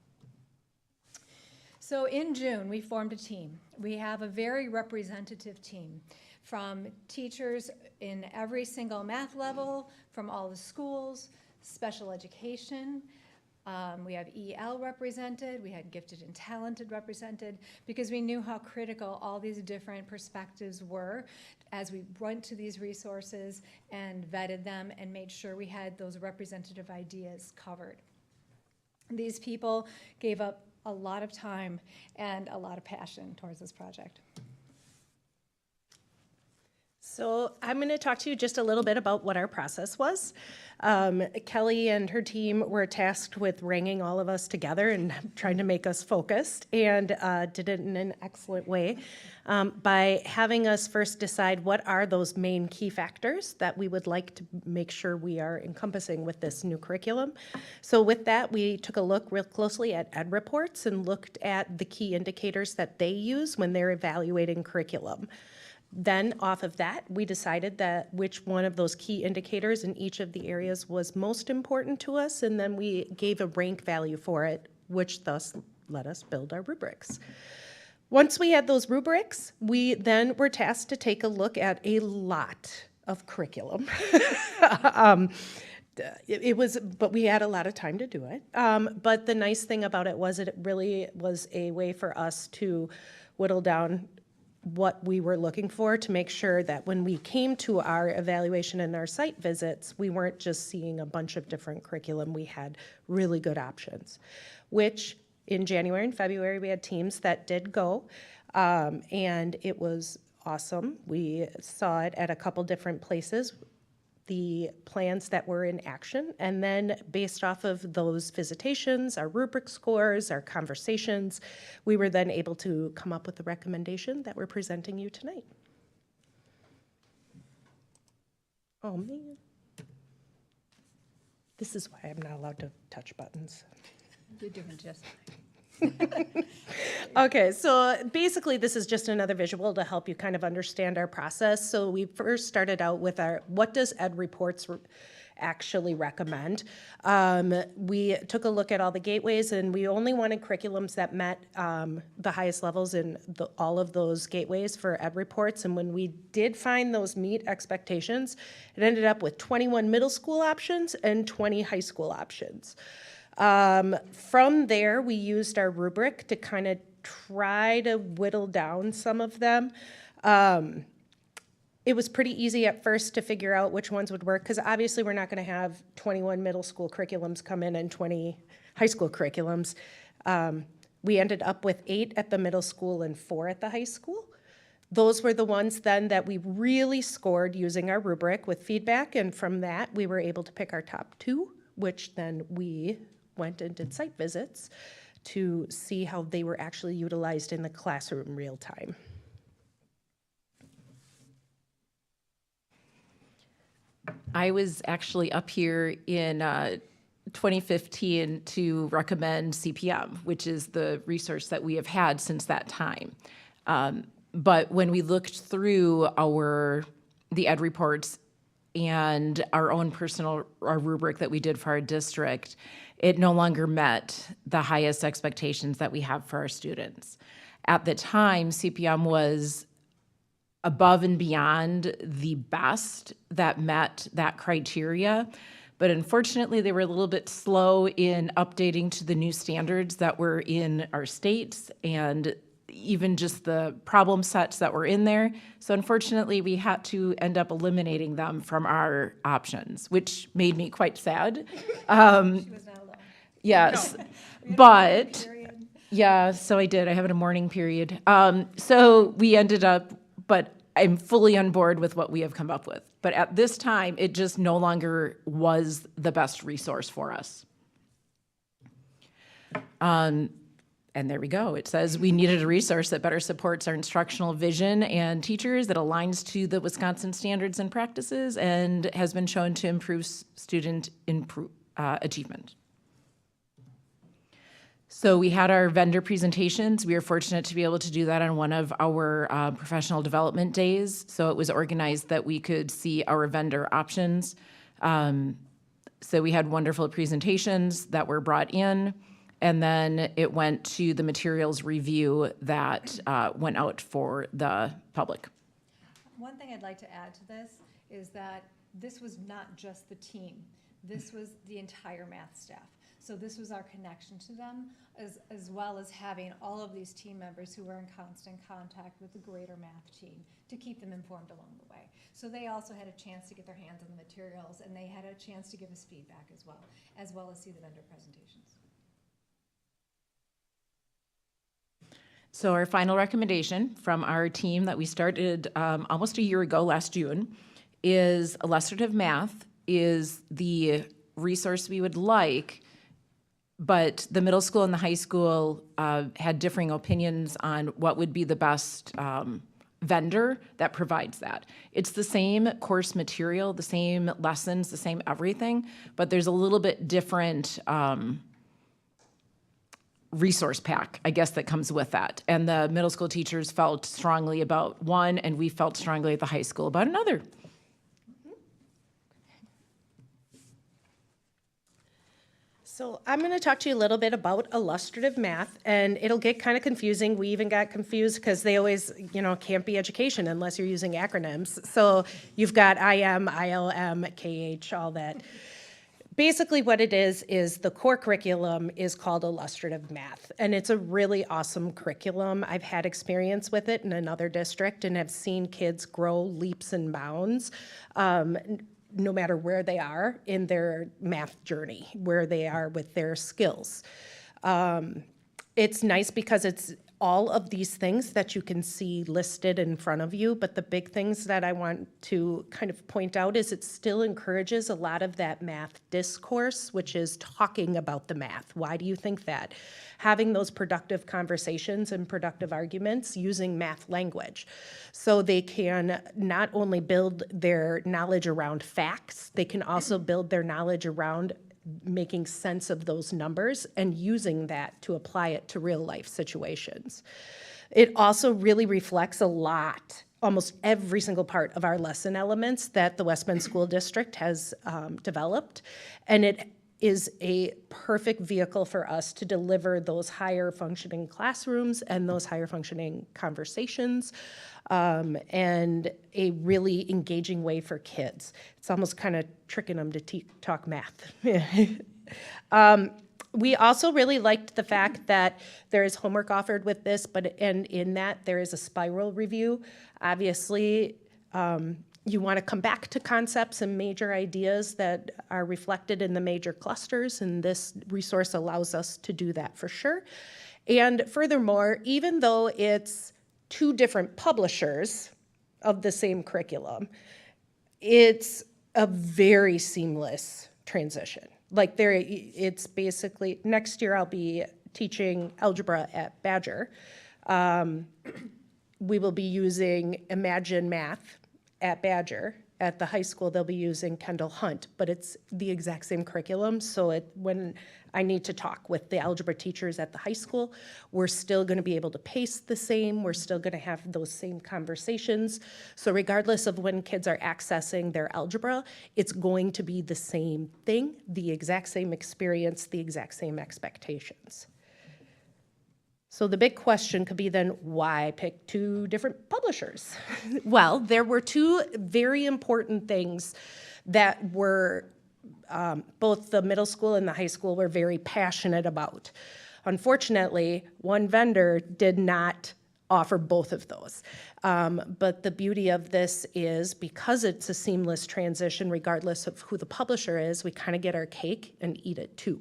So in June, we formed a team. We have a very representative team from teachers in every single math level, from all the schools, special education. We have EL represented, we had gifted and talented represented, because we knew how critical all these different perspectives were as we went to these resources and vetted them and made sure we had those representative ideas covered. These people gave up a lot of time and a lot of passion towards this project. So I'm going to talk to you just a little bit about what our process was. Kelly and her team were tasked with wringing all of us together and trying to make us focused, and did it in an excellent way by having us first decide what are those main key factors that we would like to make sure we are encompassing with this new curriculum. So with that, we took a look real closely at Ed Reports and looked at the key indicators that they use when they're evaluating curriculum. Then off of that, we decided that which one of those key indicators in each of the areas was most important to us, and then we gave a rank value for it, which thus let us build our rubrics. Once we had those rubrics, we then were tasked to take a look at a lot of curriculum. But we had a lot of time to do it. But the nice thing about it was it really was a way for us to whittle down what we were looking for to make sure that when we came to our evaluation and our site visits, we weren't just seeing a bunch of different curriculum. We had really good options, which in January and February, we had teams that did go, and it was awesome. We saw it at a couple different places, the plans that were in action, and then based off of those visitations, our rubric scores, our conversations, we were then able to come up with a recommendation that we're presenting you tonight. Oh man. This is why I'm not allowed to touch buttons. You're doing just fine. Okay, so basically this is just another visual to help you kind of understand our process. So we first started out with our, what does Ed Reports actually recommend? We took a look at all the gateways, and we only wanted curriculums that met the highest levels in all of those gateways for Ed Reports. And when we did find those meet expectations, it ended up with 21 middle school options and 20 high school options. From there, we used our rubric to kind of try to whittle down some of them. It was pretty easy at first to figure out which ones would work, because obviously we're not going to have 21 middle school curriculums come in and 20 high school curriculums. We ended up with 8 at the middle school and 4 at the high school. Those were the ones then that we really scored using our rubric with feedback, and from that we were able to pick our top 2, which then we went and did site visits to see how they were actually utilized in the classroom real time. I was actually up here in 2015 to recommend CPM, which is the resource that we have had since that time. But when we looked through the ed reports and our own our rubric that we did for our district, it no longer met the highest expectations that we have for our students. At the time, CPM was above and beyond the best that met that criteria. But unfortunately, they were a little bit slow in updating to the new standards that were in our states and even just the problem sets that were in there. So unfortunately, we had to end up eliminating them from our options, which made me quite sad. Yes, but yeah, so I did. I have a mourning period. So we ended up, but I'm fully on board with what we have come up with. But at this time, it just no longer was the best resource for us. And there we go. It says we needed a resource that better supports our instructional vision and teachers, that aligns to the Wisconsin standards and practices, and has been shown to improve student achievement. So we had our vendor presentations. We were fortunate to be able to do that on one of our professional development days. So it was organized that we could see our vendor options. So we had wonderful presentations that were brought in, and then it went to the materials review that went out for the public. One thing I'd like to add to this is that this was not just the team. This was the entire math staff. So this was our connection to them, as well as having all of these team members who were in constant contact with the greater math team to keep them informed along the way. So they also had a chance to get their hands on the materials, and they had a chance to give us feedback as well as see the vendor presentations. So our final recommendation from our team that we started almost a year ago, last June, is illustrative math is the resource we would like, but the middle school and the high school had differing opinions on what would be the best vendor that provides that. It's the same course material, the same lessons, the same everything, but there's a little bit different resource pack, I guess, that comes with that. And the middle school teachers felt strongly about one, and we felt strongly at the high school about another. So I'm going to talk to you a little bit about illustrative math, and it'll get kind of confusing. We even got confused because they always, can't be education unless you're using acronyms. So you've got IM, ILM, KH, all that. Basically what it is the core curriculum is called illustrative math, and it's a really awesome curriculum. I've had experience with it in another district and have seen kids grow leaps and bounds, no matter where they are in their math journey, where they are with their skills. It's nice because it's all of these things that you can see listed in front of you, but the big things that I want to kind of point out is it still encourages a lot of that math discourse, which is talking about the math. Why do you think that? Having those productive conversations and productive arguments using math language. So they can not only build their knowledge around facts, they can also build their knowledge around making sense of those numbers and using that to apply it to real life situations. It also really reflects a lot, almost every single part of our lesson elements that the West Bend School District has developed, and it is a perfect vehicle for us to deliver those higher functioning classrooms and those higher functioning conversations, and a really engaging way for kids. It's almost kind of tricking them to talk math. We also really liked the fact that there is homework offered with this, and in that there is a spiral review. Obviously, you want to come back to concepts and major ideas that are reflected in the major clusters, and this resource allows us to do that for sure. And furthermore, even though it's two different publishers of the same curriculum, it's a very seamless transition. It's basically, next year I'll be teaching algebra at Badger. We will be using Imagine Math at Badger, at the high school, they'll be using Kendall Hunt, but it's the exact same curriculum. So when I need to talk with the algebra teachers at the high school, we're still going to be able to pace the same. We're still going to have those same conversations. So regardless of when kids are accessing their algebra, it's going to be the same thing, the exact same experience, the exact same expectations. So the big question could be then, why pick two different publishers? Well, there were two very important things that were both the middle school and the high school were very passionate about. Unfortunately, one vendor did not offer both of those. But the beauty of this is because it's a seamless transition, regardless of who the publisher is, we kind of get our cake and eat it too.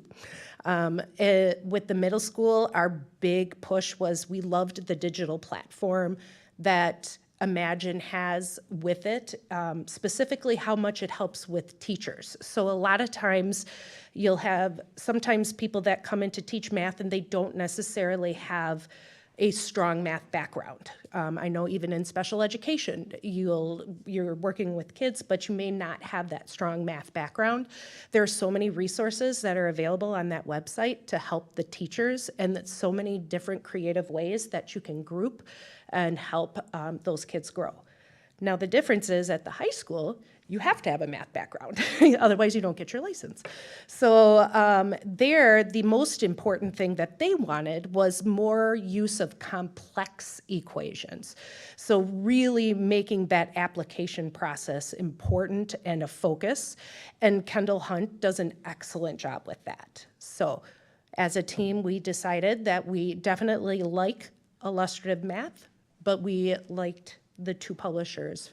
With the middle school, our big push was we loved the digital platform that Imagine has with it, specifically how much it helps with teachers. So a lot of times you'll have sometimes people that come in to teach math and they don't necessarily have a strong math background. I know even in special education, you're working with kids, but you may not have that strong math background. There are so many resources that are available on that website to help the teachers, and that's so many different creative ways that you can group and help those kids grow. Now, the difference is at the high school, you have to have a math background. Otherwise, you don't get your license. So there, the most important thing that they wanted was more use of complex equations. So really making that application process important and a focus. And Kendall Hunt does an excellent job with that. So as a team, we decided that we definitely like illustrative math, but we liked the two publishers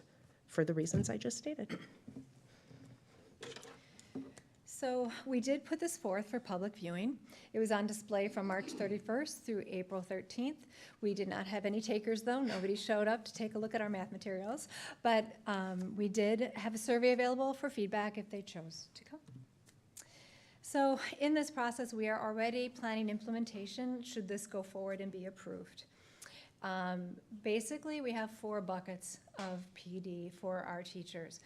for the reasons I just stated. So we did put this forth for public viewing. It was on display from March 31st through April 13th. We did not have any takers though. Nobody showed up to take a look at our math materials, but we did have a survey available for feedback if they chose to come. So in this process, we are already planning implementation should this go forward and be approved. Basically, we have 4 buckets of PD for our teachers.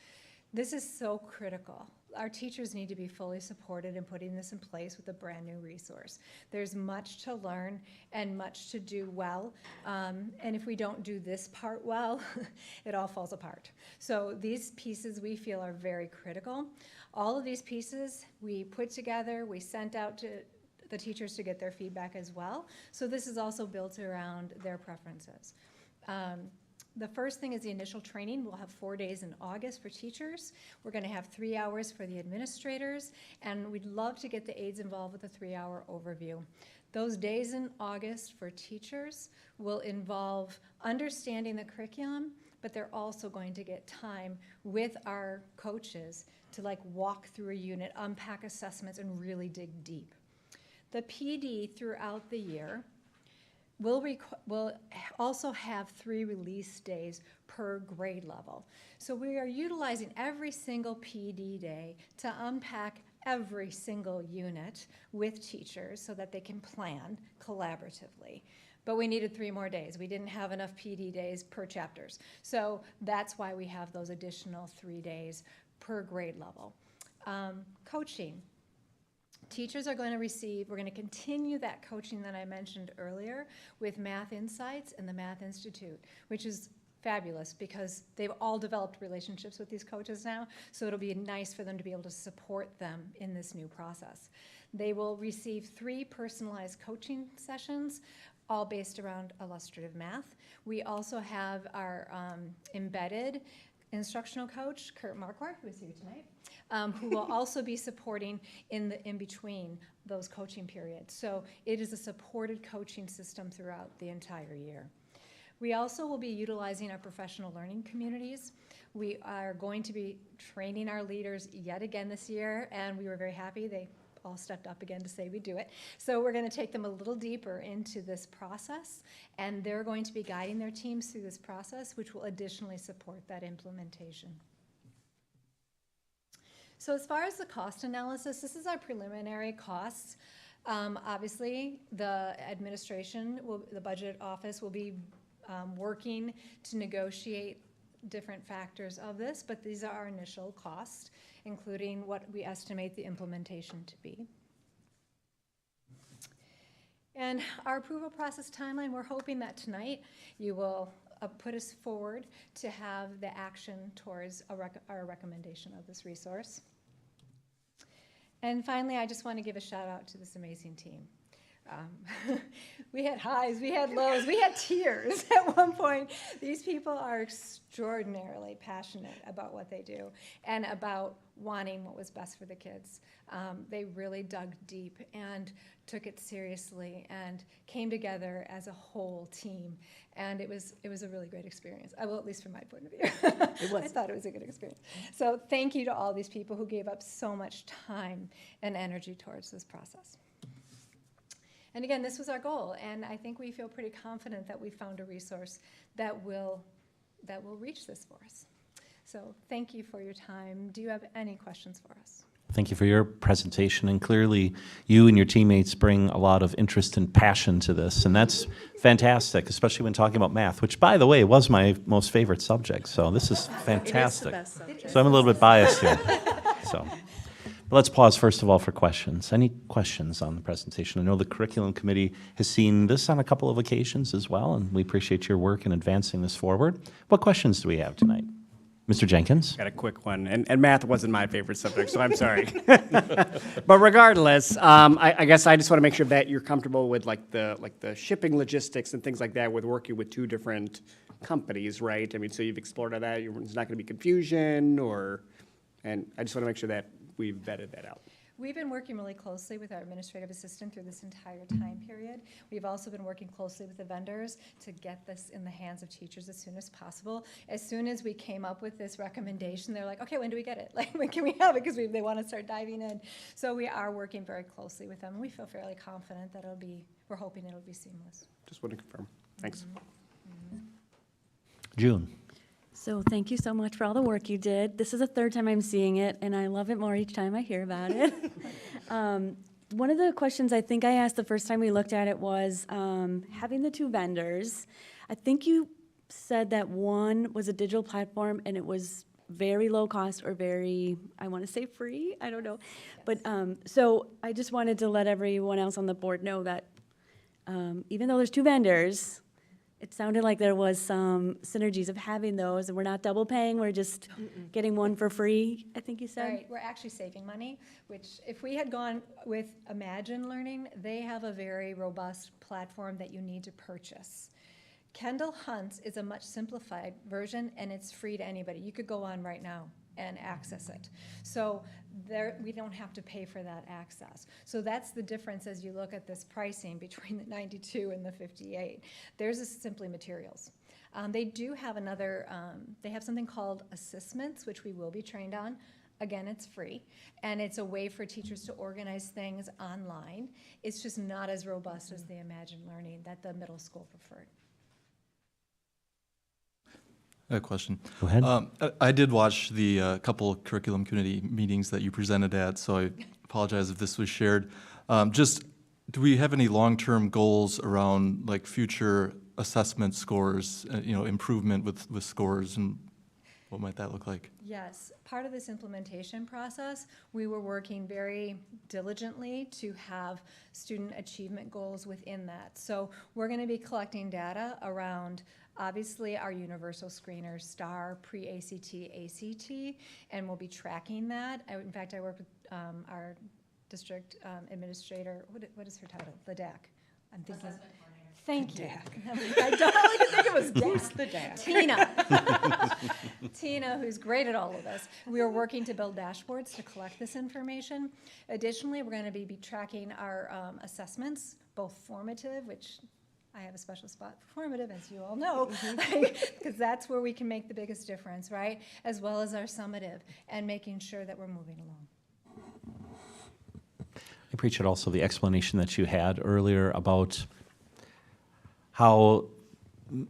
This is so critical. Our teachers need to be fully supported in putting this in place with a brand new resource. There's much to learn and much to do well. And if we don't do this part well, it all falls apart. So these pieces we feel are very critical. All of these pieces we put together, we sent out to the teachers to get their feedback as well. So this is also built around their preferences. The first thing is the initial training. We'll have 4 days in August for teachers. We're going to have 3 hours for the administrators, and we'd love to get the aides involved with a 3-hour overview. Those days in August for teachers will involve understanding the curriculum, but they're also going to get time with our coaches to walk through a unit, unpack assessments, and really dig deep. The PD throughout the year will also have 3 release days per grade level. So we are utilizing every single PD day to unpack every single unit with teachers so that they can plan collaboratively. But we needed 3 more days. We didn't have enough PD days per chapters. So that's why we have those additional 3 days per grade level. Coaching. Teachers are going to receive, we're going to continue that coaching that I mentioned earlier with Math Insights and the Math Institute, which is fabulous because they've all developed relationships with these coaches now, so it'll be nice for them to be able to support them in this new process. They will receive 3 personalized coaching sessions, all based around illustrative math. We also have our embedded instructional coach, Kurt Marquardt, who is here tonight, who will also be supporting in between those coaching periods. So it is a supported coaching system throughout the entire year. We also will be utilizing our professional learning communities. We are going to be training our leaders yet again this year, and we were very happy they all stepped up again to say we do it. So we're going to take them a little deeper into this process, and they're going to be guiding their teams through this process, which will additionally support that implementation. So as far as the cost analysis, this is our preliminary costs. Obviously, the administration, the budget office will be working to negotiate different factors of this, but these are our initial costs, including what we estimate the implementation to be. And our approval process timeline, we're hoping that tonight you will put us forward to have the action towards our recommendation of this resource. And finally, I just want to give a shout out to this amazing team. We had highs, we had lows, we had tears at one point. These people are extraordinarily passionate about what they do and about wanting what was best for the kids. They really dug deep and took it seriously and came together as a whole team. And it was a really great experience. Well, at least from my point of view. I thought it was a good experience. So thank you to all these people who gave up so much time and energy towards this process. And again, this was our goal, and I think we feel pretty confident that we found a resource that will reach this for us. So thank you for your time. Do you have any questions for us? Thank you for your presentation, and clearly you and your teammates bring a lot of interest and passion to this, and that's fantastic, especially when talking about math, which, by the way, was my most favorite subject, so this is fantastic. It is the best subject. So I'm a little bit biased here. But let's pause first of all for questions. Any questions on the presentation? I know the curriculum committee has seen this on a couple of occasions as well, and we appreciate your work in advancing this forward. What questions do we have tonight? Mr. Jenkins? Got a quick one, and math wasn't my favorite subject, so I'm sorry. But regardless, I guess I just want to make sure that you're comfortable with like the shipping logistics and things like that with working with two different companies, right? I mean, so you've explored that. There's not going to be confusion, and I just want to make sure that we've vetted that out. We've been working really closely with our administrative assistant through this entire time period. We've also been working closely with the vendors to get this in the hands of teachers as soon as possible. As soon as we came up with this recommendation, they're like, okay, when do we get it? Like, when can we have it? Because they want to start diving in. So we are working very closely with them. We feel fairly confident that we're hoping it'll be seamless. Just want to confirm. Thanks. June? So thank you so much for all the work you did. This is the third time I'm seeing it, and I love it more each time I hear about it. One of the questions I think I asked the first time we looked at it was having the two vendors. I think you said that one was a digital platform and it was very low cost or very, I want to say free, I don't know. But so I just wanted to let everyone else on the board know that even though there's two vendors, it sounded like there was some synergies of having those, and we're not double paying, we're just getting one for free, I think you said? Right, we're actually saving money, which if we had gone with Imagine Learning, they have a very robust platform that you need to purchase. Kendall Hunt's is a much simplified version, and it's free to anybody. You could go on right now and access it. So we don't have to pay for that access. So that's the difference as you look at this pricing between the 92 and the 58. Theirs is simply materials. They do have they have something called assessments, which we will be trained on. Again, it's free, and it's a way for teachers to organize things online. It's just not as robust as the Imagine Learning that the middle school preferred. I have a question. Go ahead. I did watch the couple curriculum committee meetings that you presented at, so I apologize if this was shared. Just, do we have any long-term goals around like future assessment scores, improvement with scores, and what might that look like? Yes, part of this implementation process, we were working very diligently to have student achievement goals within that. So we're going to be collecting data around obviously our universal screener, STAR, pre-ACT, ACT, and we'll be tracking that. In fact, I work with our district administrator, what is her title? The DAC. I'm thinking. Thank you. I don't really think it was Who's the DAC? Tina. Tina, who's great at all of this. We are working to build dashboards to collect this information. Additionally, we're going to be tracking our assessments, both formative, which I have a special spot for formative, as you all know, because that's where we can make the biggest difference, right? As well as our summative, and making sure that we're moving along. I appreciate also the explanation that you had earlier about how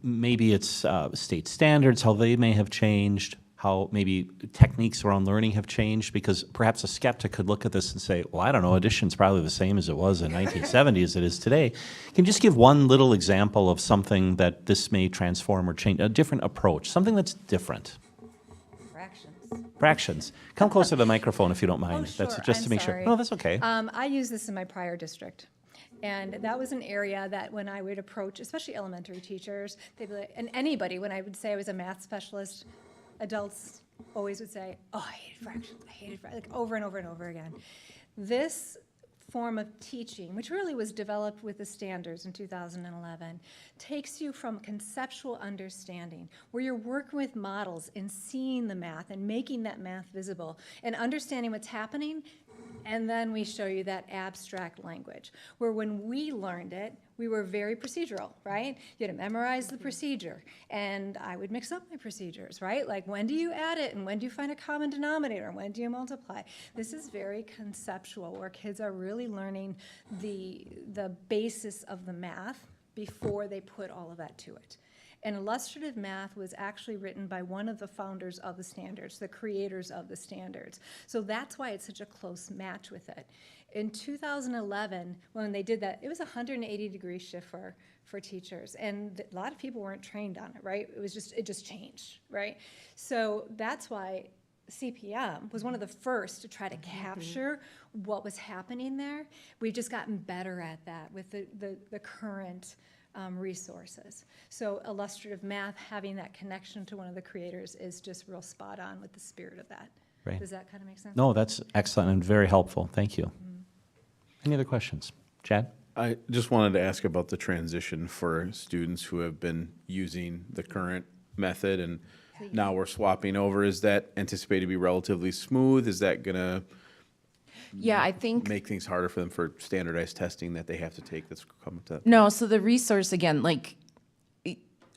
maybe it's state standards, how they may have changed, how maybe techniques around learning have changed? Because perhaps a skeptic could look at this and say, well, I don't know, addition's probably the same as it was in 1970 as it is today. Can you just give one little example of something that this may transform or change, a different approach, something that's different? Fractions. Come closer to the microphone if you don't mind. Oh, sure. That's just to I'm make sorry. sure. No, that's okay. I used this in my prior district. And that was an area that when I would approach, especially elementary teachers, they'd be like, and anybody, when I would say I was a math specialist, adults always would say, oh, I hated fractions, like over and over and over again. This form of teaching, which really was developed with the standards in 2011, takes you from conceptual understanding, where you're working with models and seeing the math and making that math visible and understanding what's happening, and then we show you that abstract language, where when we learned it, we were very procedural, right? You had to memorize the procedure, and I would mix up my procedures, right? Like, when do you add it, and when do you find a common denominator, and when do you multiply? This is very conceptual, where kids are really learning the basis of the math before they put all of that to it. And illustrative math was actually written by one of the founders of the standards, the creators of the standards. So that's why it's such a close match with it. In 2011, when they did that, it was a 180-degree shift for teachers. And a lot of people weren't trained on it, right? It just changed, right? So that's why CPM was one of the first to try to capture what was happening there. We've just gotten better at that with the current resources. So illustrative math, having that connection to one of the creators, is just real spot on with the spirit of that. Right. Does that kind of make sense? No, that's excellent and very helpful. Thank you. Any other questions? Chad? I just wanted to ask about the transition for students who have been using the current method and now we're swapping over. Is that anticipated to be relatively smooth? Is that going to Yeah, I think. make things harder for them for standardized testing that they have to take that's coming to? No, so the resource, again, like,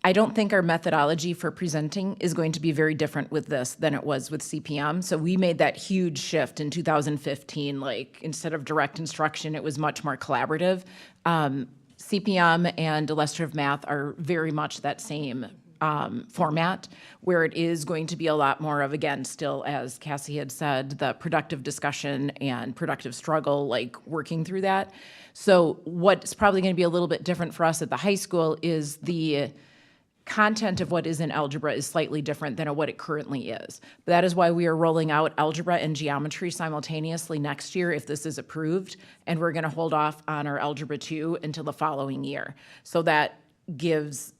I don't think our methodology for presenting is going to be very different with this than it was with CPM. So we made that huge shift in 2015, like, instead of direct instruction, it was much more collaborative. CPM and illustrative math are very much that same format, where it is going to be a lot more of, again, still, as Cassie had said, the productive discussion and productive struggle, like working through that. So what's probably going to be a little bit different for us at the high school is the content of what is in algebra is slightly different than what it currently is. But that is why we are rolling out algebra and geometry simultaneously next year if this is approved, and we're going to hold off on our algebra 2 until the following year. So that gives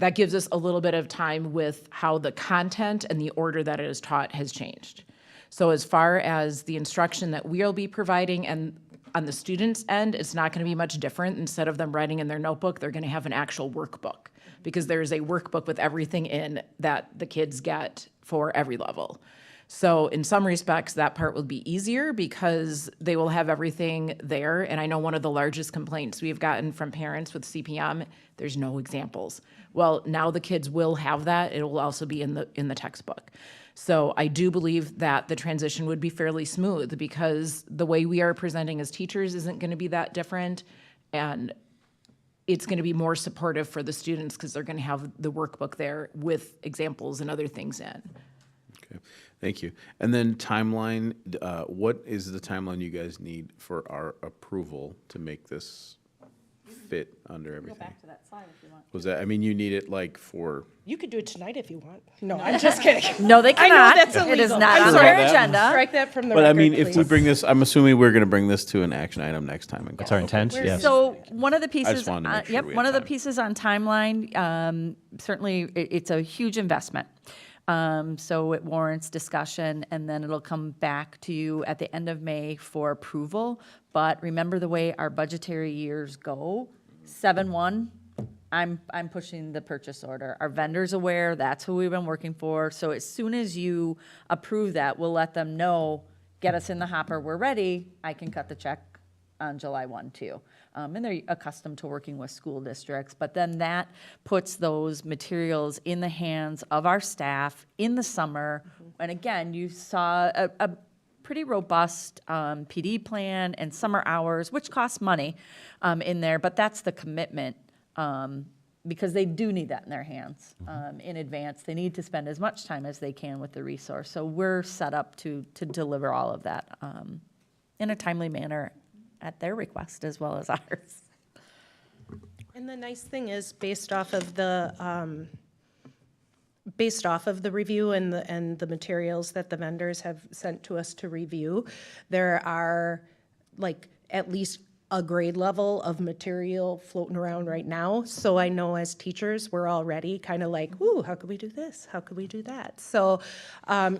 us a little bit of time with how the content and the order that it is taught has changed. So as far as the instruction that we'll be providing, and on the students' end, it's not going to be much different. Instead of them writing in their notebook, they're going to have an actual workbook, because there's a workbook with everything in that the kids get for every level. So in some respects, that part will be easier because they will have everything there. And I know one of the largest complaints we've gotten from parents with CPM, there's no examples. Well, now the kids will have that. It will also be in the textbook. So I do believe that the transition would be fairly smooth, because the way we are presenting as teachers isn't going to be that different. And it's going to be more supportive for the students because they're going to have the workbook there with examples and other things in. Okay, thank you. And then timeline, what is the timeline you guys need for our approval to make this fit under everything? Go back to that slide if you want. Was that, I mean, you need it like for, You could do it tonight if you want. No, I'm just kidding. No, they I know cannot. that's It is illegal. not I'm on sorry. their agenda. Strike that from the but I record, mean, if we please. bring this, I'm assuming we're going to bring this to an action item next time. That's our intent, yes. So one of the pieces, wanted to make sure yep, we had one of the time. pieces on timeline, certainly it's a huge investment. So it warrants discussion, and then it'll come back to you at the end of May for approval. But remember the way our budgetary years go, 7/1, I'm pushing the purchase order. Our vendor's aware, that's who we've been working for. So as soon as you approve that, we'll let them know, get us in the hopper, we're ready, I can cut the check on July 1 too. And they're accustomed to working with school districts, but then that puts those materials in the hands of our staff in the summer. And again, you saw a pretty robust PD plan and summer hours, which costs money in there, but that's the commitment because they do need that in their hands in advance. They need to spend as much time as they can with the resource. So we're set up to deliver all of that in a timely manner at their request as well as ours. And the nice thing is, based off of the review and the materials that the vendors have sent to us to review, there are like at least a grade level of material floating around right now. So I know as teachers, we're already kind of like, ooh, how could we do this? How could we do that? So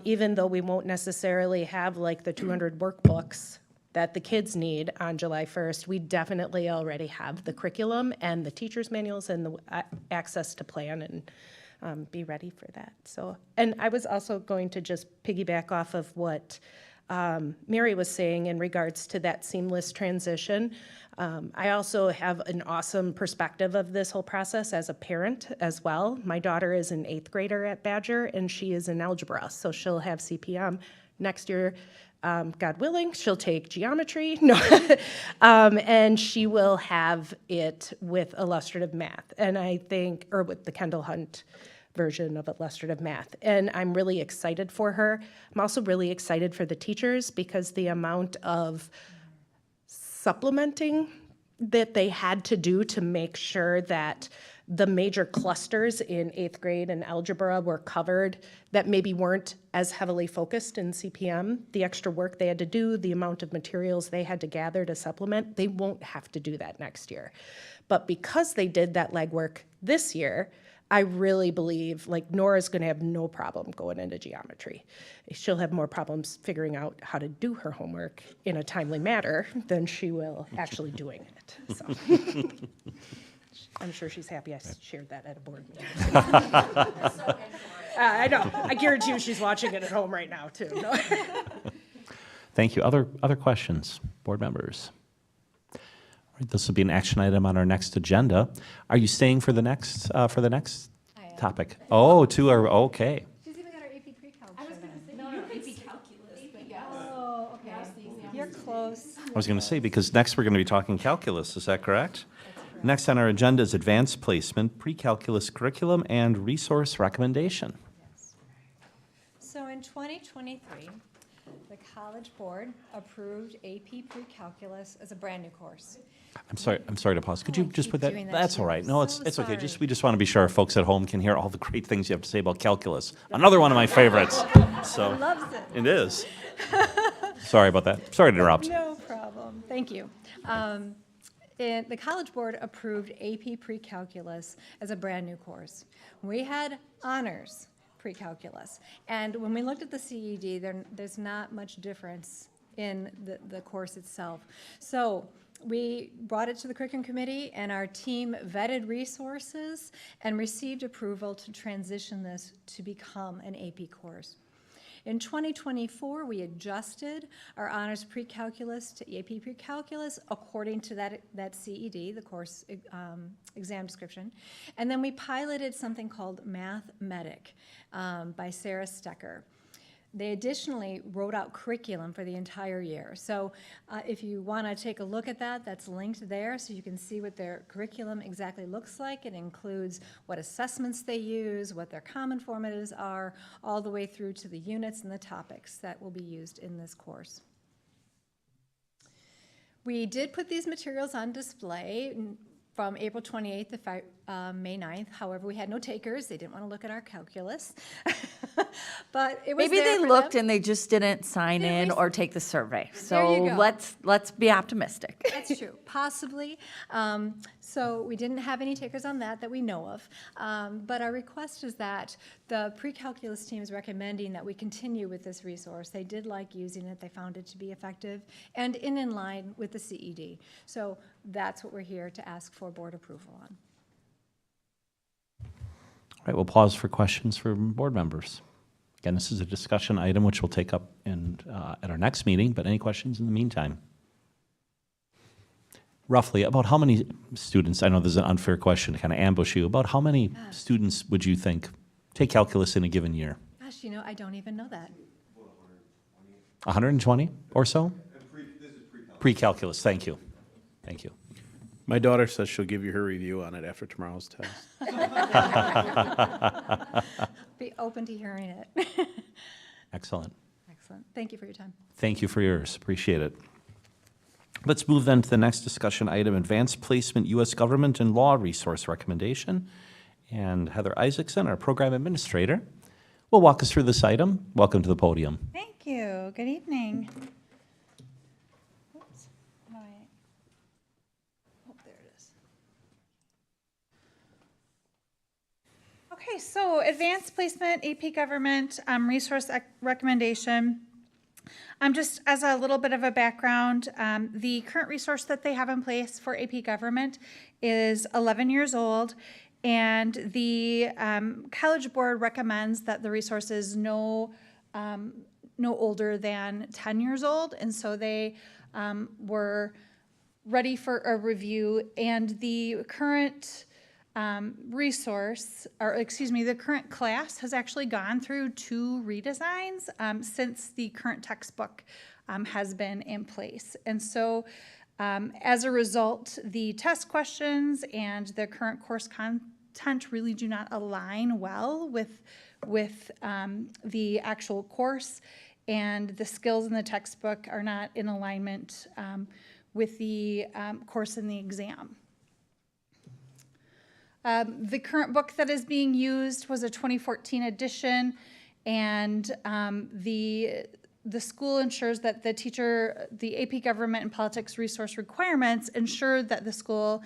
even though we won't necessarily have like the 200 workbooks that the kids need on July 1st, we definitely already have the curriculum and the teacher's manuals and the access to plan and be ready for that. So, and I was also going to just piggyback off of what Mary was saying in regards to that seamless transition. I also have an awesome perspective of this whole process as a parent as well. My daughter is an 8th grader at Badger, and she is in algebra, so she'll have CPM. Next year, God willing, she'll take geometry. No, and she will have it with illustrative math, and I think, or with the Kendall Hunt version of illustrative math. And I'm really excited for her. I'm also really excited for the teachers because the amount of supplementing that they had to do to make sure that the major clusters in 8th grade and algebra were covered that maybe weren't as heavily focused in CPM, the extra work they had to do, the amount of materials they had to gather to supplement, they won't have to do that next year. But because they did that legwork this year, I really believe like Nora's going to have no problem going into geometry. She'll have more problems figuring out how to do her homework in a timely manner than she will actually doing it. So. I'm sure she's happy I shared that at a board meeting. I know. I guarantee you she's watching it at home right now, too. No? Thank you. Other questions, board members? All right, this will be an action item on our next agenda. Are you staying for the next topic? Oh, two are okay. She's even got her AP pre-calc. I was going to say, no, AP calculus. Oh, okay. You're close. I was going to say, because next we're going to be talking calculus, is that correct? Next on our agenda is advanced placement, pre-calculus curriculum, and resource recommendation. So in 2023, the College Board approved AP Pre-Calculus as a brand-new course. I'm sorry to pause. Could you just put that? doing that That's to all you. right. No, So it's okay. sorry. We just want to be sure our folks at home can hear all the great things you have to say about calculus. Another one of my favorites. So Loves it. it is. Sorry about that. Sorry to interrupt. No problem. Thank you. The College Board approved AP Pre-Calculus as a brand-new course. We had honors pre-calculus. And when we looked at the CED, there's not much difference in the course itself. So we brought it to the curriculum committee, and our team vetted resources and received approval to transition this to become an AP course. In 2024, we adjusted our honors pre-calculus to AP pre-calculus according to that CED, the course exam description. And then we piloted something called Math Medic by Sarah Stecker. They additionally wrote out curriculum for the entire year. So if you want to take a look at that, that's linked there so you can see what their curriculum exactly looks like. It includes what assessments they use, what their common formatives are, all the way through to the units and the topics that will be used in this course. We did put these materials on display from April 28th to May 9th. However, we had no takers. They didn't want to look at our calculus. But it was Maybe there they for looked them. and they just didn't sign At in least- or take the survey. There So you go. let's be optimistic. That's true, possibly. So we didn't have any takers on that we know of. But our request is that the pre-calculus team is recommending that we continue with this resource. They did like using it. They found it to be effective and in line with the CED. So that's what we're here to ask for board approval on. All right, we'll pause for questions from board members. Again, this is a discussion item which we'll take up at our next meeting, but any questions in the meantime? Roughly, about how many students, I know this is an unfair question to kind of ambush you, about how many students would you think take calculus in a given year? Gosh, I don't even know that. 120 or so? Pre-calculus, thank you. Thank you. My daughter says she'll give you her review on it after tomorrow's test. Be open to hearing it. Excellent. Excellent. Thank you for your time. Thank you for yours. Appreciate it. Let's move then to the next discussion item, Advanced Placement U.S. Government and Law Resource Recommendation. And Heather Isaacson, our program administrator, will walk us through this item. Welcome to the podium. Thank you. Good evening. Oops. How do oh, there it is. Okay, so Advanced Placement AP Government Resource Recommendation. Just as a little bit of a background, the current resource that they have in place for AP Government is 11 years old, and the College Board recommends that the resource is no older than 10 years old, and so they were ready for a review, and the current the current class has actually gone through 2 redesigns since the current textbook has been in place. And so as a result, the test questions and the current course content really do not align well with the actual course, and the skills in the textbook are not in alignment with the course in the exam. The current book that is being used was a 2014 edition, and the school ensures that the AP Government and Politics resource requirements ensure that the school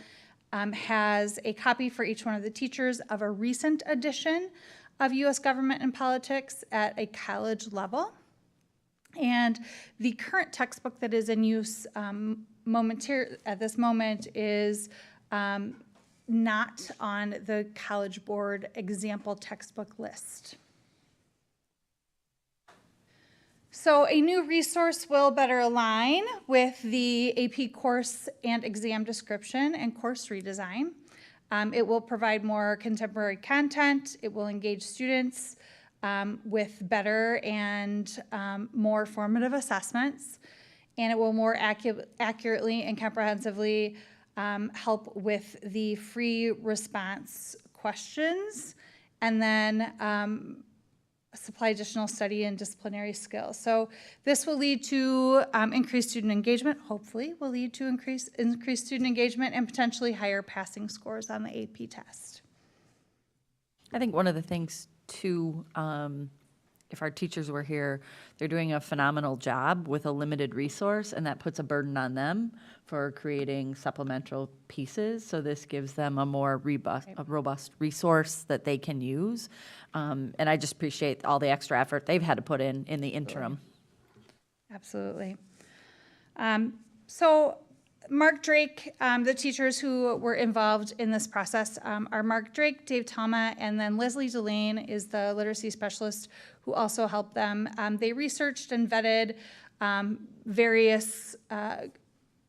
has a copy for each one of the teachers of a recent edition of U.S. Government and Politics at a college level. And the current textbook that is in use at this moment is not on the College Board example textbook list. So a new resource will better align with the AP course and exam description and course redesign. It will provide more contemporary content. It will engage students with better and more formative assessments, and it will more accurately and comprehensively help with the free response questions, and then supply additional study and disciplinary skills. So this will lead to increased student engagement, hopefully will lead to increased student engagement and potentially higher passing scores on the AP test. I think one of the things too, if our teachers were here, they're doing a phenomenal job with a limited resource, and that puts a burden on them for creating supplemental pieces. So this gives them a more robust resource that they can use. And I just appreciate all the extra effort they've had to put in the interim. Absolutely. So Mark Drake, the teachers who were involved in this process are Mark Drake, Dave Talma, and then Leslie Delane is the literacy specialist who also helped them. They researched and vetted various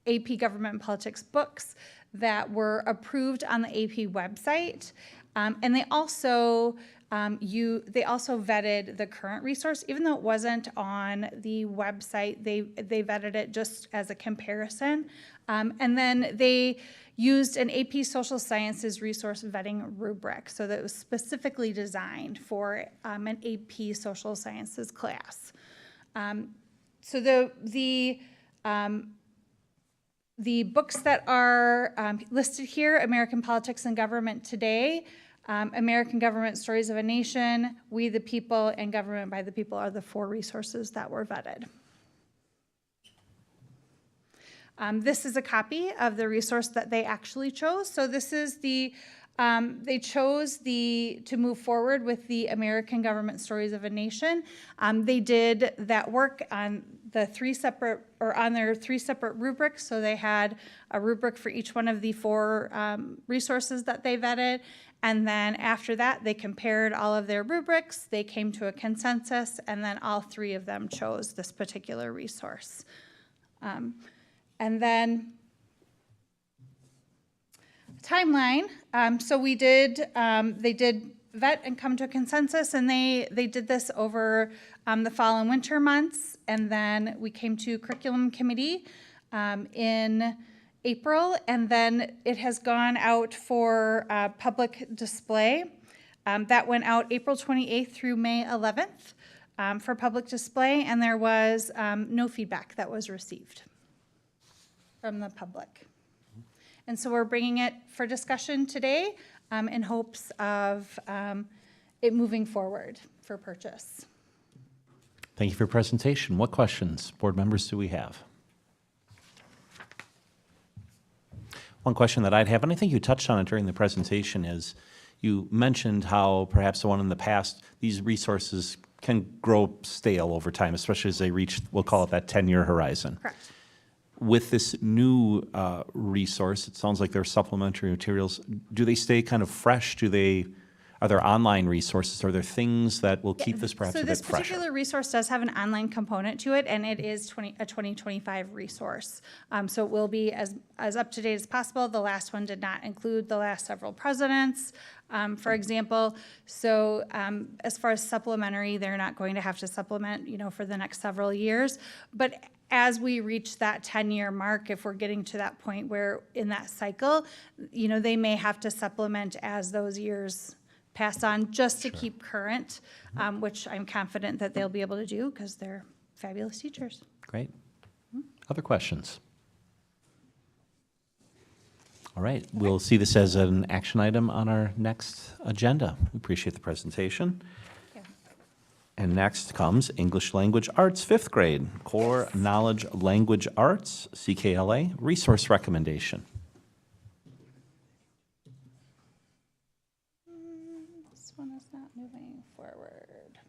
AP Government and Politics books that were approved on the AP website, and they also vetted the current resource, even though it wasn't on the website. They vetted it just as a comparison, and then they used an AP Social Sciences resource vetting rubric, so that it was specifically designed for an AP Social Sciences class. So the books that are listed here: American Politics and Government Today, American Government Stories of a Nation, We the People, and Government by the People are the 4 resources that were vetted. This is a copy of the resource that they actually chose. So this is they chose to move forward with the American Government Stories of a Nation. They did that work on their 3 separate rubrics. So they had a rubric for each one of the 4 resources that they vetted. And then after that, they compared all of their rubrics. They came to a consensus, and then all 3 of them chose this particular resource. And then timeline. So they did vet and come to a consensus, and they did this over the fall and winter months. And then we came to curriculum committee in April, and then it has gone out for public display. That went out April 28th through May 11th for public display, and there was no feedback that was received from the public. And so we're bringing it for discussion today in hopes of it moving forward for purchase. Thank you for your presentation. What questions, board members, do we have? One question that I'd have, and I think you touched on it during the presentation, is you mentioned how perhaps the one in the past, these resources can grow stale over time, especially as they reach, we'll call it that 10-year horizon. Correct. With this new resource, it sounds like they're supplementary materials. Do they stay kind of fresh? Are there online resources? Are there things that will keep this perhaps a So bit this fresher? particular resource does have an online component to it, and it is a 2025 resource. So it will be as up to date as possible. The last one did not include the last several presidents, for example. So as far as supplementary, they're not going to have to supplement, for the next several years. But as we reach that 10-year mark, if we're getting to that point where in that cycle, they may have to supplement as those years pass on just to keep current, which I'm confident that they'll be able to do because they're fabulous teachers. Great. Other questions? All right, we'll see this as an action item on our next agenda. We appreciate the presentation. And next comes English Language Arts, 5th grade, Core Knowledge Language Arts, CKLA, resource recommendation. This one is not moving forward.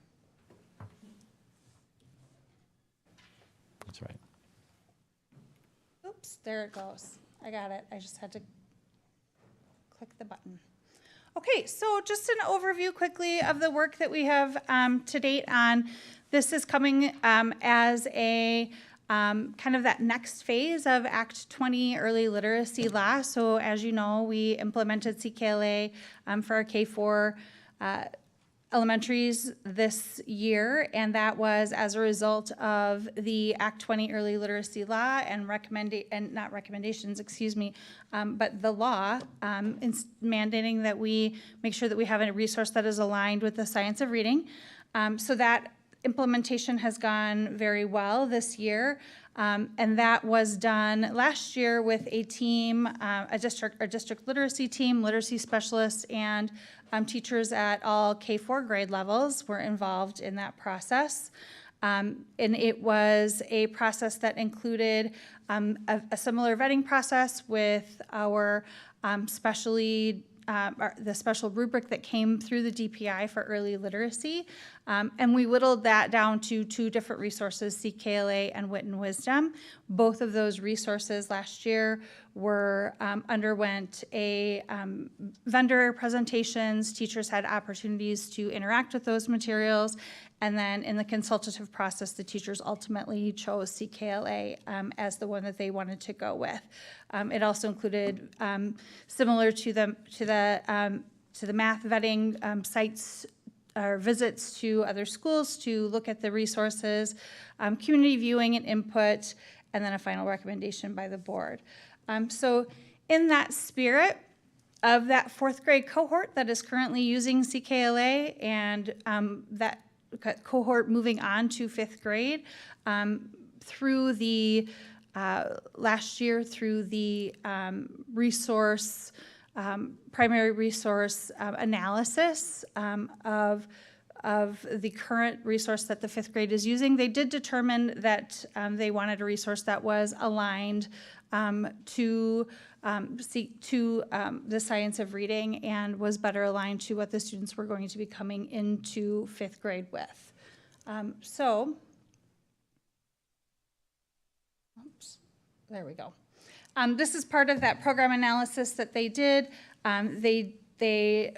That's right. Oops, there it goes. I got it. I just had to click the button. Okay, so just an overview quickly of the work that we have to date on. This is coming as a kind of that next phase of Act 20 early literacy law. So as you know, we implemented CKLA for our K-4 elementaries this year, and that was as a result of the Act 20 early literacy law and not recommendations, but the law mandating that we make sure that we have a resource that is aligned with the science of reading. So that implementation has gone very well this year, and that was done last year with a team, a district literacy team, literacy specialists, and teachers at all K-4 grade levels were involved in that process. And it was a process that included a similar vetting process with our the special rubric that came through the DPI for early literacy. And we whittled that down to 2 different resources, CKLA and Wit and Wisdom. Both of those resources last year underwent a vendor presentations. Teachers had opportunities to interact with those materials. And then in the consultative process, the teachers ultimately chose CKLA as the one that they wanted to go with. It also included, similar to the math vetting, sites or visits to other schools to look at the resources, community viewing and input, and then a final recommendation by the board. So in that spirit of that 4th grade cohort that is currently using CKLA and that cohort moving on to 5th grade, through the last year through the primary resource analysis of the current resource that the 5th grade is using, they did determine that they wanted a resource that was aligned to the science of reading and was better aligned to what the students were going to be coming into 5th grade with. Oops, there we go. This is part of that program analysis that they did. They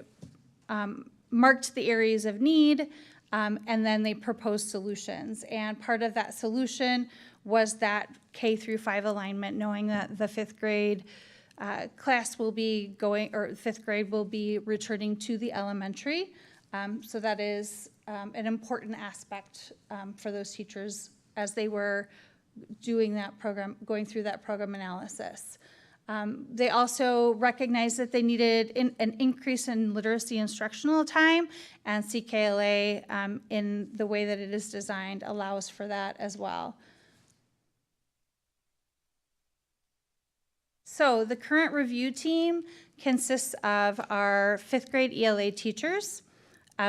marked the areas of need, and then they proposed solutions. And part of that solution was that K through 5 alignment, knowing that the 5th grade class will be going, or 5th grade will be returning to the elementary. So that is an important aspect for those teachers as they were doing that program, going through that program analysis. They also recognized that they needed an increase in literacy instructional time, and CKLA, in the way that it is designed, allows for that as well. So the current review team consists of our fifth grade ELA teachers,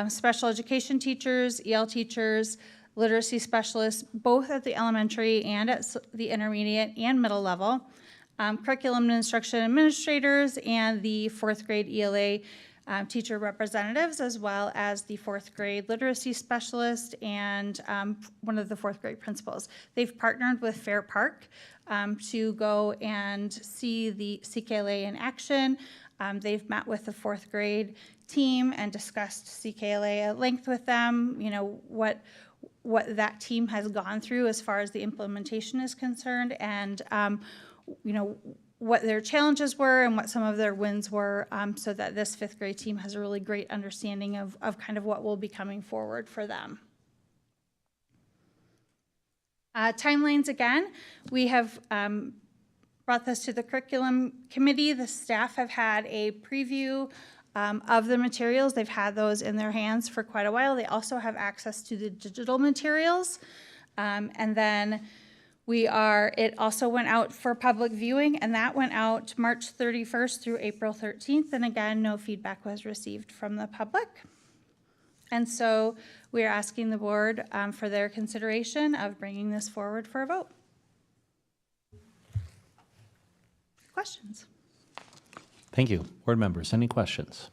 special education teachers, EL teachers, literacy specialists, both at the elementary and at the intermediate and middle level, curriculum and instruction administrators, and the fourth grade ELA teacher representatives, as well as the fourth grade literacy specialist and one of the fourth grade principals. They've partnered with Fair Park to go and see the CKLA in action. They've met with the fourth grade team and discussed CKLA at length with them, you know, what that team has gone through as far as the implementation is concerned, and you know, what their challenges were and what some of their wins were, so that this fifth grade team has a really great understanding of kind of what will be coming forward for them. Timelines again, we have brought this to the curriculum committee. The staff have had a preview of the materials. They've had those in their hands for quite a while. They also have access to the digital materials. And then it also went out for public viewing, and that went out March 31st through April 13th. And again, no feedback was received from the public. And so we are asking the board for their consideration of bringing this forward for a vote. Questions? Thank you. Board members, any questions?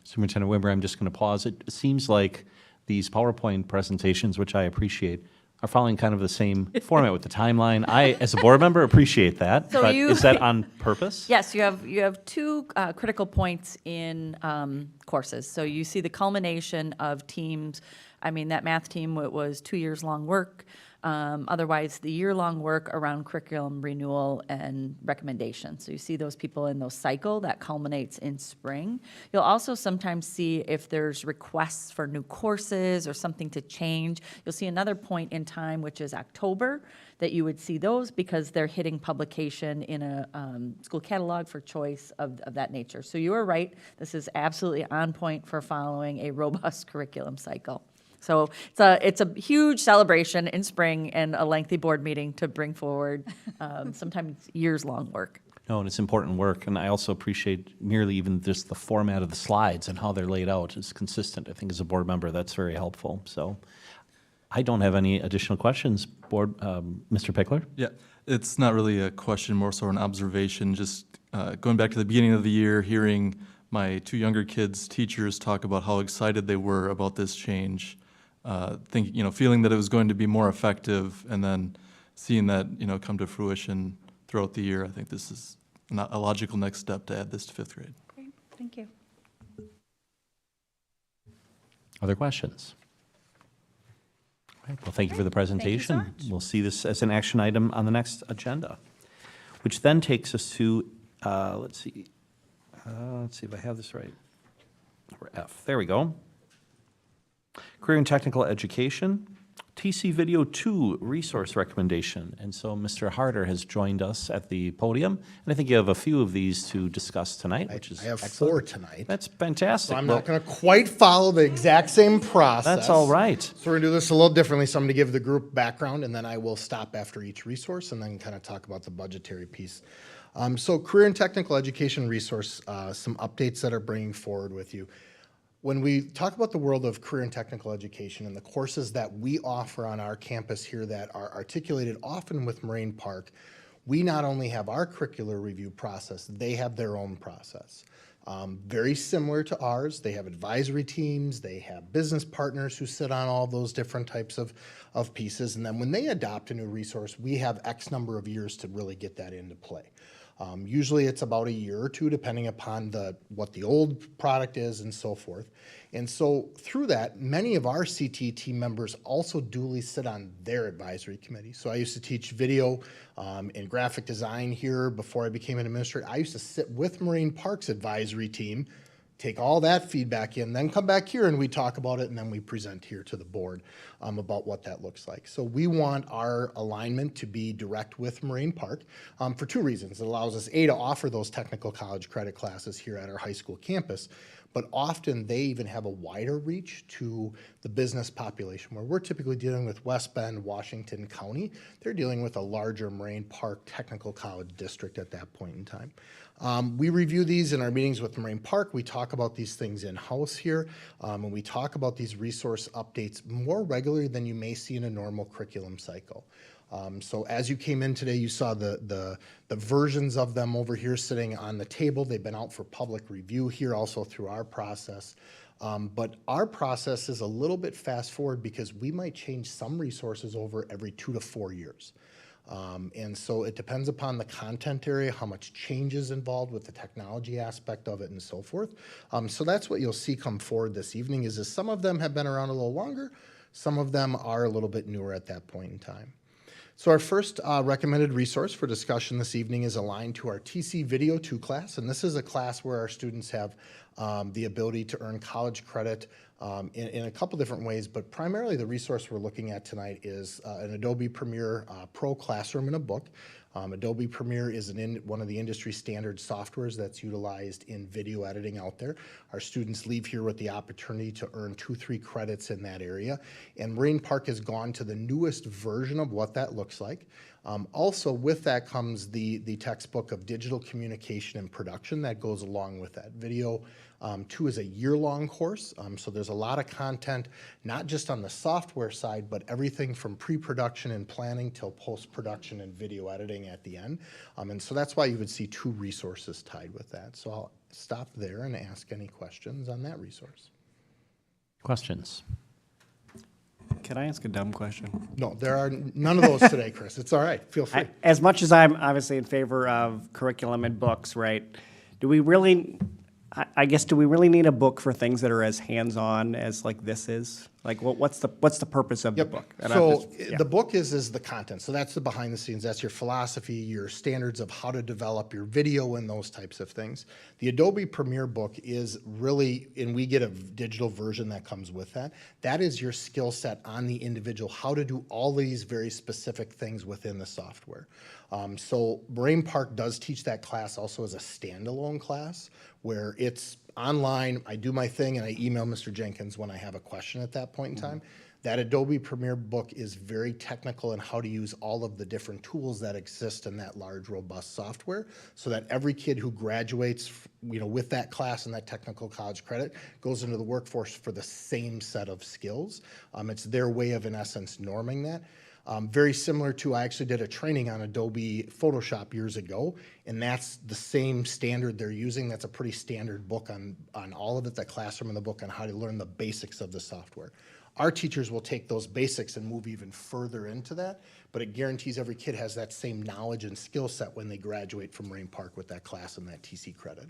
Superintendent Wimber, I'm just going to pause. It seems like these PowerPoint presentations, which I appreciate, are following kind of the same format with the timeline. I, as a board member, appreciate that, So but you- is that on purpose? Yes, you have two critical points in courses. So you see the culmination of teams. I mean, that math team was 2 years long work. Otherwise, the year-long work around curriculum renewal and recommendation. So you see those people in those cycle that culminates in spring. You'll also sometimes see if there's requests for new courses or something to change. You'll see another point in time, which is October, that you would see those because they're hitting publication in a school catalog for choice of that nature. So you are right. This is absolutely on point for following a robust curriculum cycle. So it's a huge celebration in spring and a lengthy board meeting to bring forward sometimes years-long work. No, and it's important work, and I also appreciate merely even just the format of the slides and how they're laid out is consistent. I think as a board member, that's very helpful. So I don't have any additional questions. Board, Mr. Pickler? Yeah, it's not really a question, more so an observation. Just going back to the beginning of the year, hearing my two younger kids' teachers talk about how excited they were about this change. Feeling that it was going to be more effective, and then seeing that, come to fruition throughout the year. I think this is a logical next step to add this to fifth grade. Great, thank you. Other questions? All right, well, thank you for the presentation. We'll see this as an action item on the next agenda, which then takes us to, let's see if I have this right. Number F, there we go. Career and Technical Education, TC Video 2 resource recommendation. And so Mr. Harder has joined us at the podium, and I think you have a few of these to discuss tonight, which is I have excellent. 4 tonight. That's fantastic. So I'm Well, not going to quite follow the exact same process. That's all right. So we're going to do this a little differently. So I'm going to give the group background, and then I will stop after each resource and then kind of talk about the budgetary piece. So Career and Technical Education resource, some updates that are bringing forward with you. When we talk about the world of career and technical education and the courses that we offer on our campus here that are articulated often with Moraine Park, we not only have our curricular review process, they have their own process. Very similar to ours. They have advisory teams, they have business partners who sit on all those different types of pieces. And then when they adopt a new resource, we have X number of years to really get that into play. Usually it's about a year or two, depending upon what the old product is and so forth. And so through that, many of our CT team members also duly sit on their advisory committee. So I used to teach video and graphic design here before I became an administrator. I used to sit with Moraine Park's advisory team take all that feedback in, then come back here and we talk about it, and then we present here to the board about what that looks like. So we want our alignment to be direct with Moraine Park for two reasons. It allows us, A, to offer those technical college credit classes here at our high school campus, but often they even have a wider reach to the business population, where we're typically dealing with West Bend, Washington County. They're dealing with a larger Moraine Park Technical College district at that point in time. We review these in our meetings with Moraine Park. We talk about these things in-house here, and we talk about these resource updates more regularly than you may see in a normal curriculum cycle. So as you came in today, you saw the versions of them over here sitting on the table. They've been out for public review here also through our process. But our process is a little bit fast forward because we might change some resources over every 2 to 4 years. And so it depends upon the content area, how much change is involved with the technology aspect of it and so forth. So that's what you'll see come forward this evening is some of them have been around a little longer, some of them are a little bit newer at that point in time. So our first recommended resource for discussion this evening is aligned to our TC Video 2 class, and this is a class where our students have the ability to earn college credit in a couple different ways, but primarily the resource we're looking at tonight is an Adobe Premiere Pro Classroom in a book. Adobe Premiere is one of the industry standard softwares that's utilized in video editing out there. Our students leave here with the opportunity to earn 2-3 credits in that area. And Moraine Park has gone to the newest version of what that looks like. Also with that comes the textbook of digital communication and production that goes along with that. Video 2 is a year-long course, so there's a lot of content, not just on the software side, but everything from pre-production and planning till post-production and video editing at the end. And so that's why you would see 2 resources tied with that. So I'll stop there and ask any questions on that resource. Questions? Can I ask a dumb question? No, there are none of those today, Chris. It's all right. Feel free. As much as I'm obviously in favor of curriculum and books, right? Do we really, I guess, do we really need a book for things that are as hands-on as like this is? Like, what's the purpose of the book? And So the book is the content. So that's the behind the scenes. That's your philosophy, your standards of how to develop your video and those types of things. The Adobe Premiere book is really, and we get a digital version that comes with that. That is your skill set on the individual, how to do all these very specific things within the software. So Moraine Park does teach that class also as a standalone class where it's online, I do my thing, and I email Mr. Jenkins when I have a question at that point in time. That Adobe Premiere book is very technical in how to use all of the different tools that exist in that large, robust software so that every kid who graduates with that class and that technical college credit goes into the workforce for the same set of skills. It's their way of, in essence, norming that. Very similar to, I actually did a training on Adobe Photoshop years ago, and that's the same standard they're using. That's a pretty standard book on all of it, that classroom in the book on how to learn the basics of the software. Our teachers will take those basics and move even further into that, but it guarantees every kid has that same knowledge and skill set when they graduate from Moraine Park with that class and that TC credit.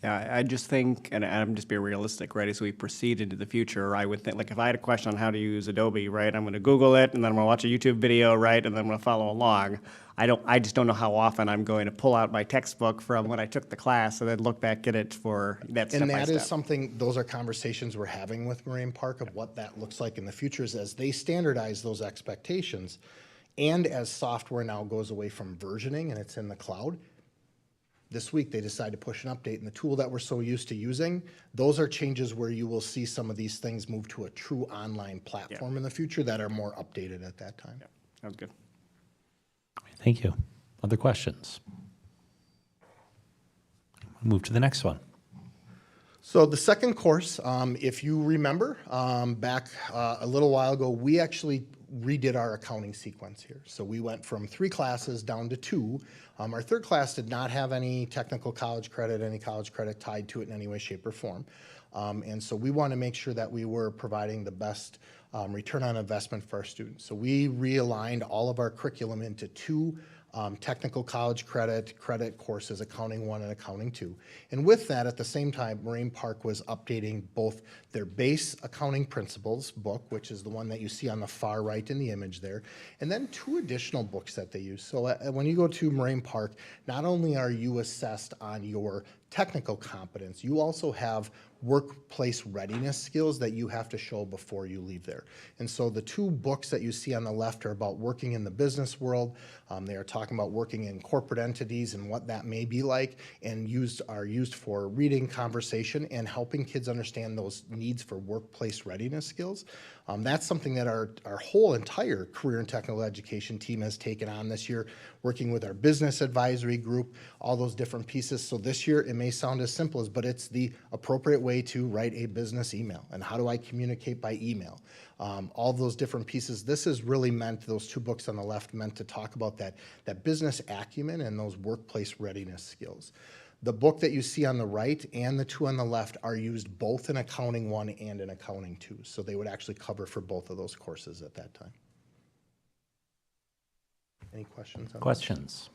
Yeah, I just think, and I'm just being realistic, right, as we proceed into the future, I would think, like, if I had a question on how to use Adobe, right, I'm going to Google it, and then I'm going to watch a YouTube video, right, and then I'm going to follow along. I just don't know how often I'm going to pull out my textbook from when I took the class and then look back at it for that step by step. And that is something, those are conversations we're having with Moraine Park of what that looks like in the future is as they standardize those expectations, and as software now goes away from versioning and it's in the cloud. This week, they decided to push an update, and the tool that we're so used to using, those are changes where you will see some of these things move to a true online platform in the future that are more updated at that time. Yeah, sounds good. Thank you. Other questions? Move to the next one. So the second course, if you remember, back a little while ago, we actually redid our accounting sequence here. So we went from 3 classes down to 2. Our third class did not have any technical college credit, any college credit tied to it in any way, shape, or form. And so we want to make sure that we were providing the best return on investment for our students. So we realigned all of our curriculum into 2 technical college credit, credit courses, Accounting 1 and Accounting 2. And with that, at the same time, Moraine Park was updating both their base accounting principles book, which is the one that you see on the far right in the image there, and then 2 additional books that they use. So when you go to Moraine Park, not only are you assessed on your technical competence, you also have workplace readiness skills that you have to show before you leave there. And so the 2 books that you see on the left are about working in the business world. They are talking about working in corporate entities and what that may be like, and are used for reading, conversation, and helping kids understand those needs for workplace readiness skills. That's something that our whole entire career and technical education team has taken on this year, working with our business advisory group, all those different pieces. So this year, it may sound as simple as, but it's the appropriate way to write a business email, and how do I communicate by email? All those different pieces. This is really meant, those 2 books on the left, meant to talk about that business acumen and those workplace readiness skills. The book that you see on the right and the 2 on the left are used both in Accounting 1 and in Accounting 2. So they would actually cover for both of those courses at that time. Any questions? Questions?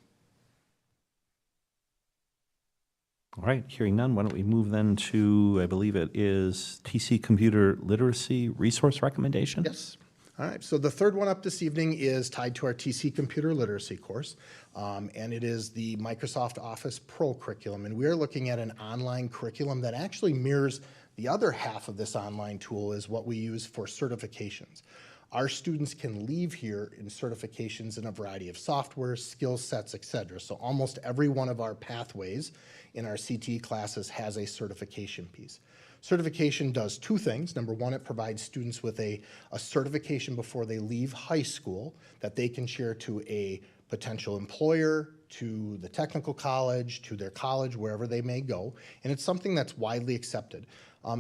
All right, hearing none, why don't we move then to, I believe it is TC Computer Literacy Resource Recommendation? Yes. All right, so the third one up this evening is tied to our TC Computer Literacy course, and it is the Microsoft Office Pro curriculum. And we are looking at an online curriculum that actually mirrors the other half of this online tool, is what we use for certifications. Our students can leave here in certifications in a variety of software, skill sets, et cetera. So almost every one of our pathways in our CTE classes has a certification piece. Certification does 2 things. Number one, it provides students with a certification before they leave high school that they can share to a potential employer, to the technical college, to their college, wherever they may go. And it's something that's widely accepted.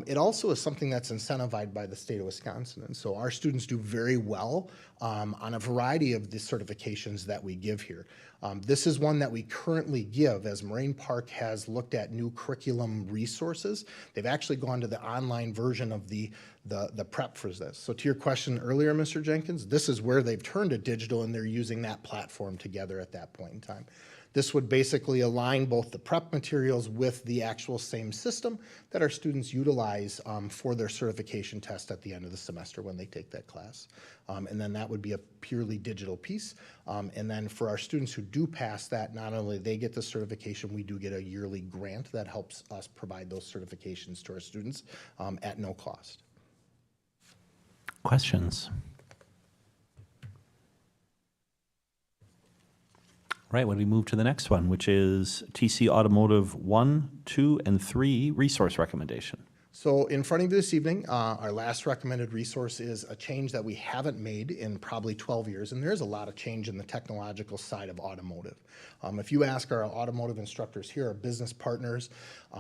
It also is something that's incentivized by the state of Wisconsin. And so our students do very well on a variety of the certifications that we give here. This is one that we currently give as Moraine Park has looked at new curriculum resources. They've actually gone to the online version of the prep for this. So to your question earlier, Mr. Jenkins, this is where they've turned to digital, and they're using that platform together at that point in time. This would basically align both the prep materials with the actual same system that our students utilize for their certification test at the end of the semester when they take that class. And then that would be a purely digital piece. And then for our students who do pass that, not only they get the certification, we do get a yearly grant that helps us provide those certifications to our students at no cost. Questions? Right, when we move to the next one, which is TC Automotive 1, 2, and 3 resource recommendation. So in front of you this evening, our last recommended resource is a change that we haven't made in probably 12 years, and there's a lot of change in the technological side of automotive. If you ask our automotive instructors here, our business partners,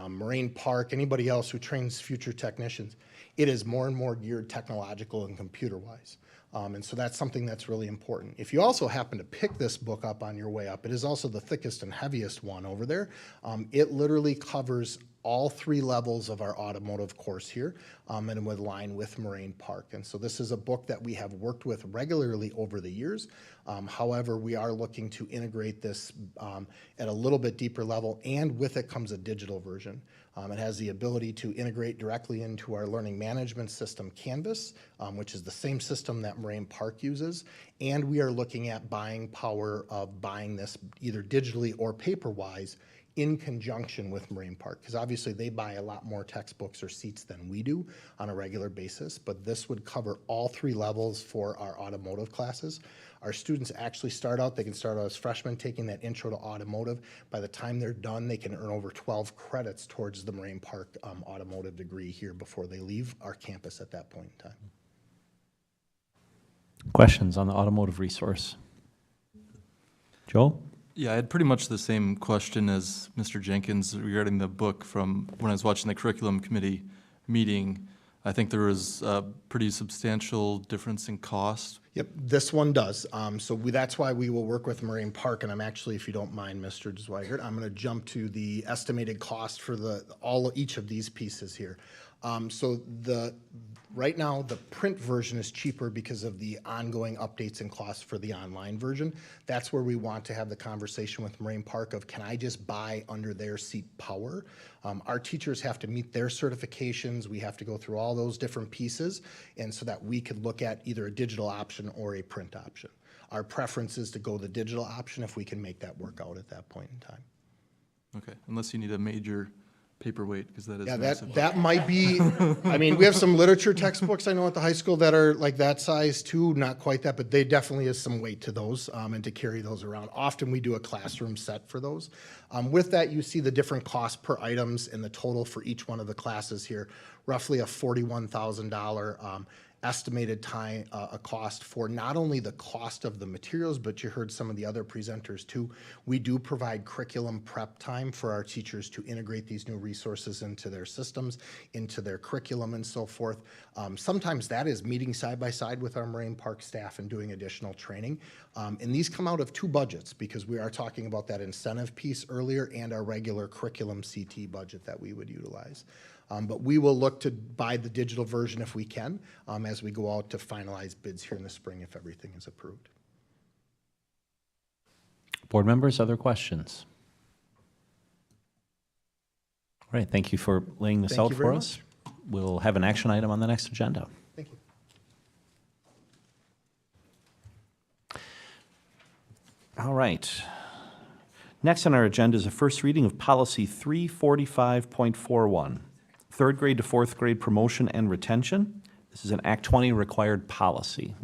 Moraine Park, anybody else who trains future technicians, it is more and more geared technological and computer-wise. And so that's something that's really important. If you also happen to pick this book up on your way up, it is also the thickest and heaviest one over there. It literally covers all 3 levels of our automotive course here, and would align with Moraine Park. And so this is a book that we have worked with regularly over the years. However, we are looking to integrate this at a little bit deeper level, and with it comes a digital version. It has the ability to integrate directly into our learning management system, Canvas, which is the same system that Moraine Park uses. And we are looking at buying power of buying this either digitally or paper-wise in conjunction with Moraine Park, because obviously they buy a lot more textbooks or seats than we do on a regular basis, but this would cover all 3 levels for our automotive classes. Our students actually start out, they can start out as freshmen taking that intro to automotive. By the time they're done, they can earn over 12 credits towards the Moraine Park automotive degree here before they leave our campus at that point in time. Questions on the automotive resource? Joe? Yeah, I had pretty much the same question as Mr. Jenkins regarding the book from when I was watching the curriculum committee meeting. I think there was a pretty substantial difference in cost Yep, this one does. That's why we will work with Moraine Park, and I'm actually, if you don't mind, Mr. Zweigert, I'm going to jump to the estimated cost for each of these pieces here. Right now, the print version is cheaper because of the ongoing updates and costs for the online version. That's where we want to have the conversation with Moraine Park of, can I just buy under their seat power? Our teachers have to meet their certifications. We have to go through all those different pieces, and so that we could look at either a digital option or a print option. Our preference is to go the digital option if we can make that work out at that point in time. Okay, unless you need a major paperweight, because that is Yeah, massive. that might be, I mean, we have some literature textbooks I know at the high school that are like that size too, not quite that, but they definitely is some weight to those and to carry those around. Often we do a classroom set for those. With that, you see the different costs per items and the total for each one of the classes here, roughly a $41,000 estimated time, a cost for not only the cost of the materials, but you heard some of the other presenters too. We do provide curriculum prep time for our teachers to integrate these new resources into their systems, into their curriculum and so forth. Sometimes that is meeting side by side with our Moraine Park staff and doing additional training. And these come out of two budgets, because we are talking about that incentive piece earlier and our regular curriculum CT budget that we would utilize. But we will look to buy the digital version if we can, as we go out to finalize bids here in the spring if everything is approved. Board members, other questions? All right, thank you for laying this Thank out you for very us. We'll have an action item on the next agenda. Thank you. All right. Next on our agenda is a first reading of Policy 345.41, third grade to fourth grade promotion and retention. This is an Act 20 required policy.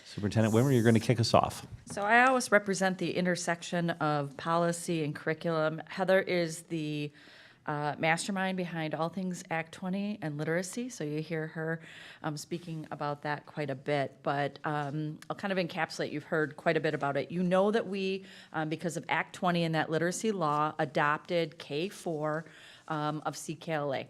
Superintendent Wimmer, you're going to kick us off. So I always represent the intersection of policy and curriculum. Heather is the mastermind behind all things Act 20 and literacy, so you hear her speaking about that quite a bit. But I'll kind of encapsulate, you've heard quite a bit about it. You know that we, because of Act 20 and that literacy law, adopted K4 of CKLA.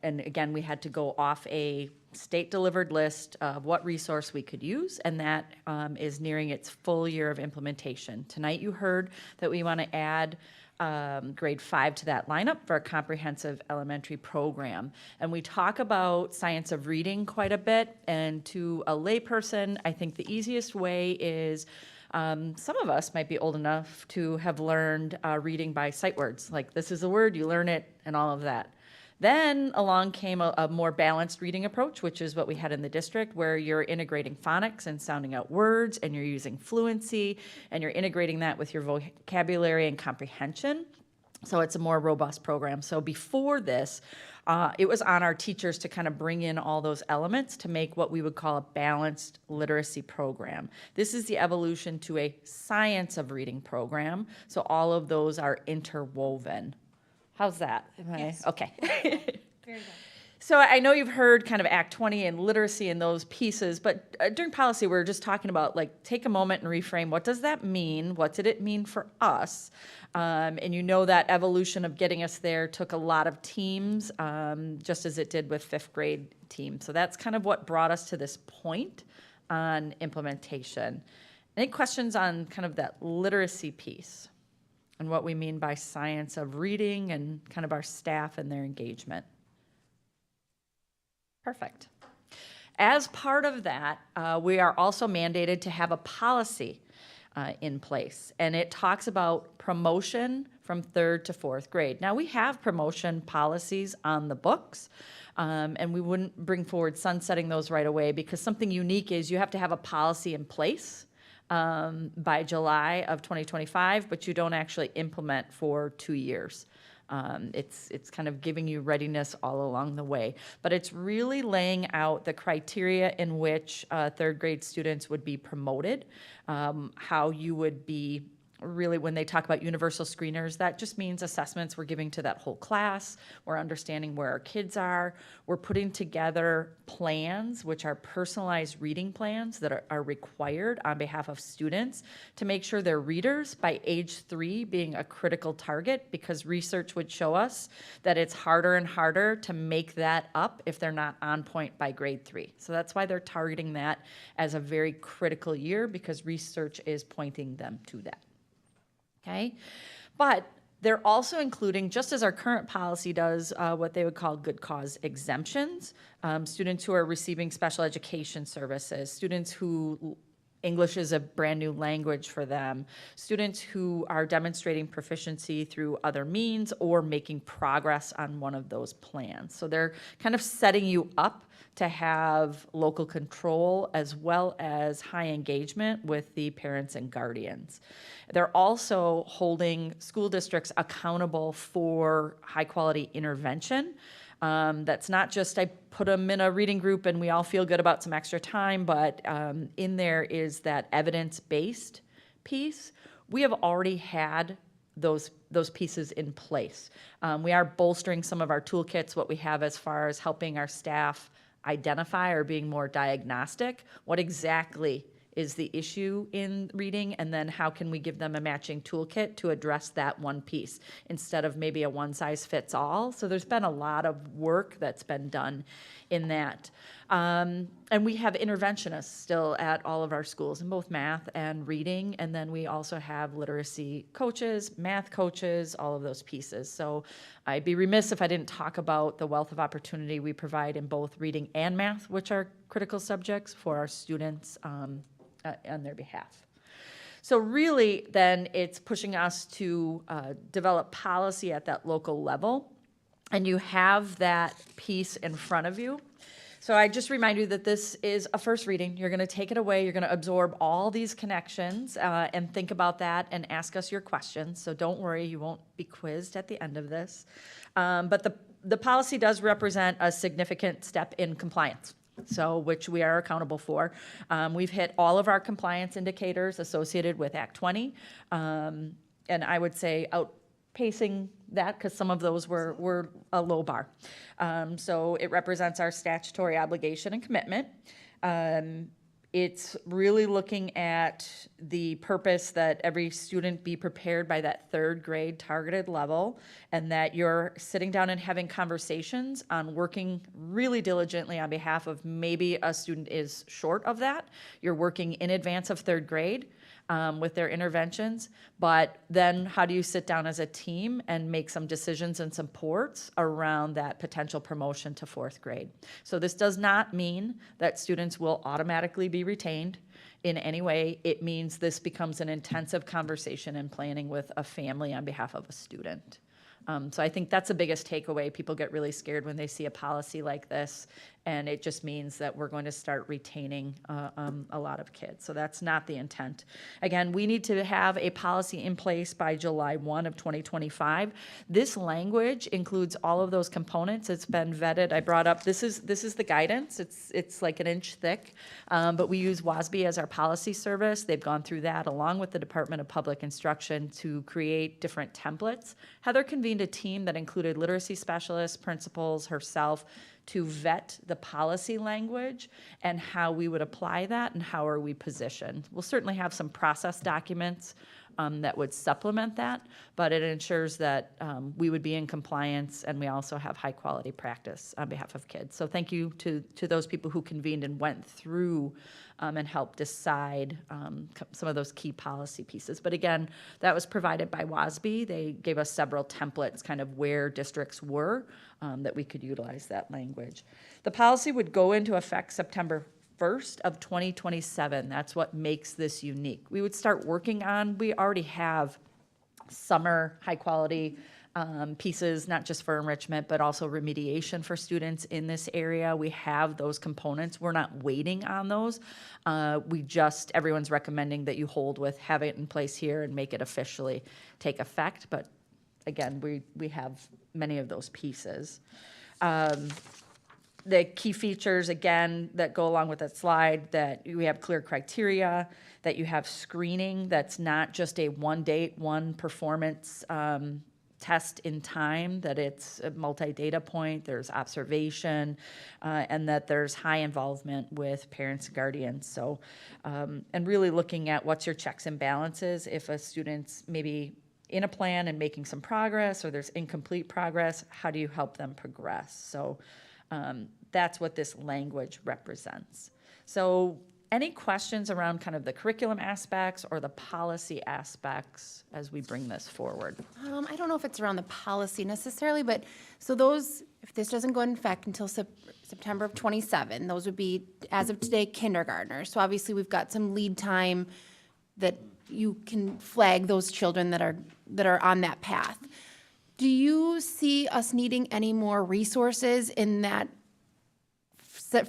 And again, we had to go off a state-delivered list of what resource we could use, and that is nearing its full year of implementation. Tonight you heard that we want to add grade 5 to that lineup for a comprehensive elementary program. And we talk about science of reading quite a bit, and to a layperson, I think the easiest way is some of us might be old enough to have learned reading by sight words, like this is a word, you learn it, and all of that. Then along came a more balanced reading approach, which is what we had in the district, where you're integrating phonics and sounding out words, and you're using fluency, and you're integrating that with your vocabulary and comprehension. So it's a more robust program. So before this, it was on our teachers to kind of bring in all those elements to make what we would call a balanced literacy program. This is the evolution to a science of reading program. So all of those are interwoven. How's that? Yes. Okay. Very good. So I know you've heard kind of Act 20 and literacy and those pieces, but during policy, we were just talking about, like, take a moment and reframe. What does that mean? What did it mean for us? And you know that evolution of getting us there took a lot of teams, just as it did with fifth grade teams. So that's kind of what brought us to this point on implementation. Any questions on kind of that literacy piece and what we mean by science of reading and kind of our staff and their engagement? Perfect. As part of that, we are also mandated to have a policy in place, and it talks about promotion from third to fourth grade. Now, we have promotion policies on the books, and we wouldn't bring forward sunsetting those right away, because something unique is you have to have a policy in place by July of 2025, but you don't actually implement for 2 years. It's kind of giving you readiness all along the way, but it's really laying out the criteria in which third grade students would be promoted, how you would be really, when they talk about universal screeners, that just means assessments we're giving to that whole class. We're understanding where our kids are. We're putting together plans, which are personalized reading plans that are required on behalf of students to make sure they're readers by age 3 being a critical target, because research would show us that it's harder and harder to make that up if they're not on point by grade 3. So that's why they're targeting that as a very critical year, because research is pointing them to that. Okay, but they're also including, just as our current policy does, what they would call good cause exemptions. Students who are receiving special education services, students who English is a brand new language for them, students who are demonstrating proficiency through other means or making progress on one of those plans. So they're kind of setting you up to have local control as well as high engagement with the parents and guardians. They're also holding school districts accountable for high quality intervention. That's not just I put them in a reading group and we all feel good about some extra time, but in there is that evidence-based piece. We have already had those pieces in place. We are bolstering some of our toolkits, what we have as far as helping our staff identify or being more diagnostic. What exactly is the issue in reading, and then how can we give them a matching toolkit to address that one piece instead of maybe a one-size-fits-all. So there's been a lot of work that's been done in that. And we have interventionists still at all of our schools in both math and reading, and then we also have literacy coaches, math coaches, all of those pieces. So I'd be remiss if I didn't talk about the wealth of opportunity we provide in both reading and math, which are critical subjects for our students on their behalf. So really, then, it's pushing us to develop policy at that local level, and you have that piece in front of you. So I just remind you that this is a first reading. You're going to take it away. You're going to absorb all these connections and think about that and ask us your questions. So don't worry, you won't be quizzed at the end of this. But the policy does represent a significant step in compliance, so which we are accountable for. We've hit all of our compliance indicators associated with Act 20, and I would say outpacing that because some of those were a low bar. So it represents our statutory obligation and commitment. It's really looking at the purpose that every student be prepared by that 3rd grade targeted level, and that you're sitting down and having conversations on working really diligently on behalf of maybe a student is short of that. You're working in advance of 3rd grade with their interventions, but then how do you sit down as a team and make some decisions and supports around that potential promotion to 4th grade? So this does not mean that students will automatically be retained in any way. It means this becomes an intensive conversation and planning with a family on behalf of a student. So I think that's the biggest takeaway. People get really scared when they see a policy like this, and it just means that we're going to start retaining a lot of kids. So that's not the intent. Again, we need to have a policy in place by July 1 of 2025. This language includes all of those components. It's been vetted. I brought up, this is the guidance. It's like an inch thick, but we use WASB as our policy service. They've gone through that along with the Department of Public Instruction to create different templates. Heather convened a team that included literacy specialists, principals, herself, to vet the policy language and how we would apply that and how are we positioned. We'll certainly have some process documents that would supplement that, but it ensures that we would be in compliance, and we also have high quality practice on behalf of kids. So thank you to those people who convened and went through and helped decide some of those key policy pieces. But again, that was provided by WASB. They gave us several templates, kind of where districts were, that we could utilize that language. The policy would go into effect September 1st of 2027. That's what makes this unique. We would start working on, we already have summer high quality pieces, not just for enrichment, but also remediation for students in this area. We have those components. We're not waiting on those. Everyone's recommending that you hold with, have it in place here and make it officially take effect. But again, we have many of those pieces. The key features, again, that go along with that slide, that we have clear criteria, that you have screening that's not just a one date, one performance test in time, that it's a multi-data point, there's observation, and that there's high involvement with parents and guardians. So, and really looking at what's your checks and balances if a student's maybe in a plan and making some progress, or there's incomplete progress, how do you help them progress? So that's what this language represents. So any questions around kind of the curriculum aspects or the policy aspects as we bring this forward? I don't know if it's around the policy necessarily, but so those, if this doesn't go into effect until September of 27, those would be, as of today, kindergartners. So obviously, we've got some lead time that you can flag those children that are on that path. Do you see us needing any more resources in that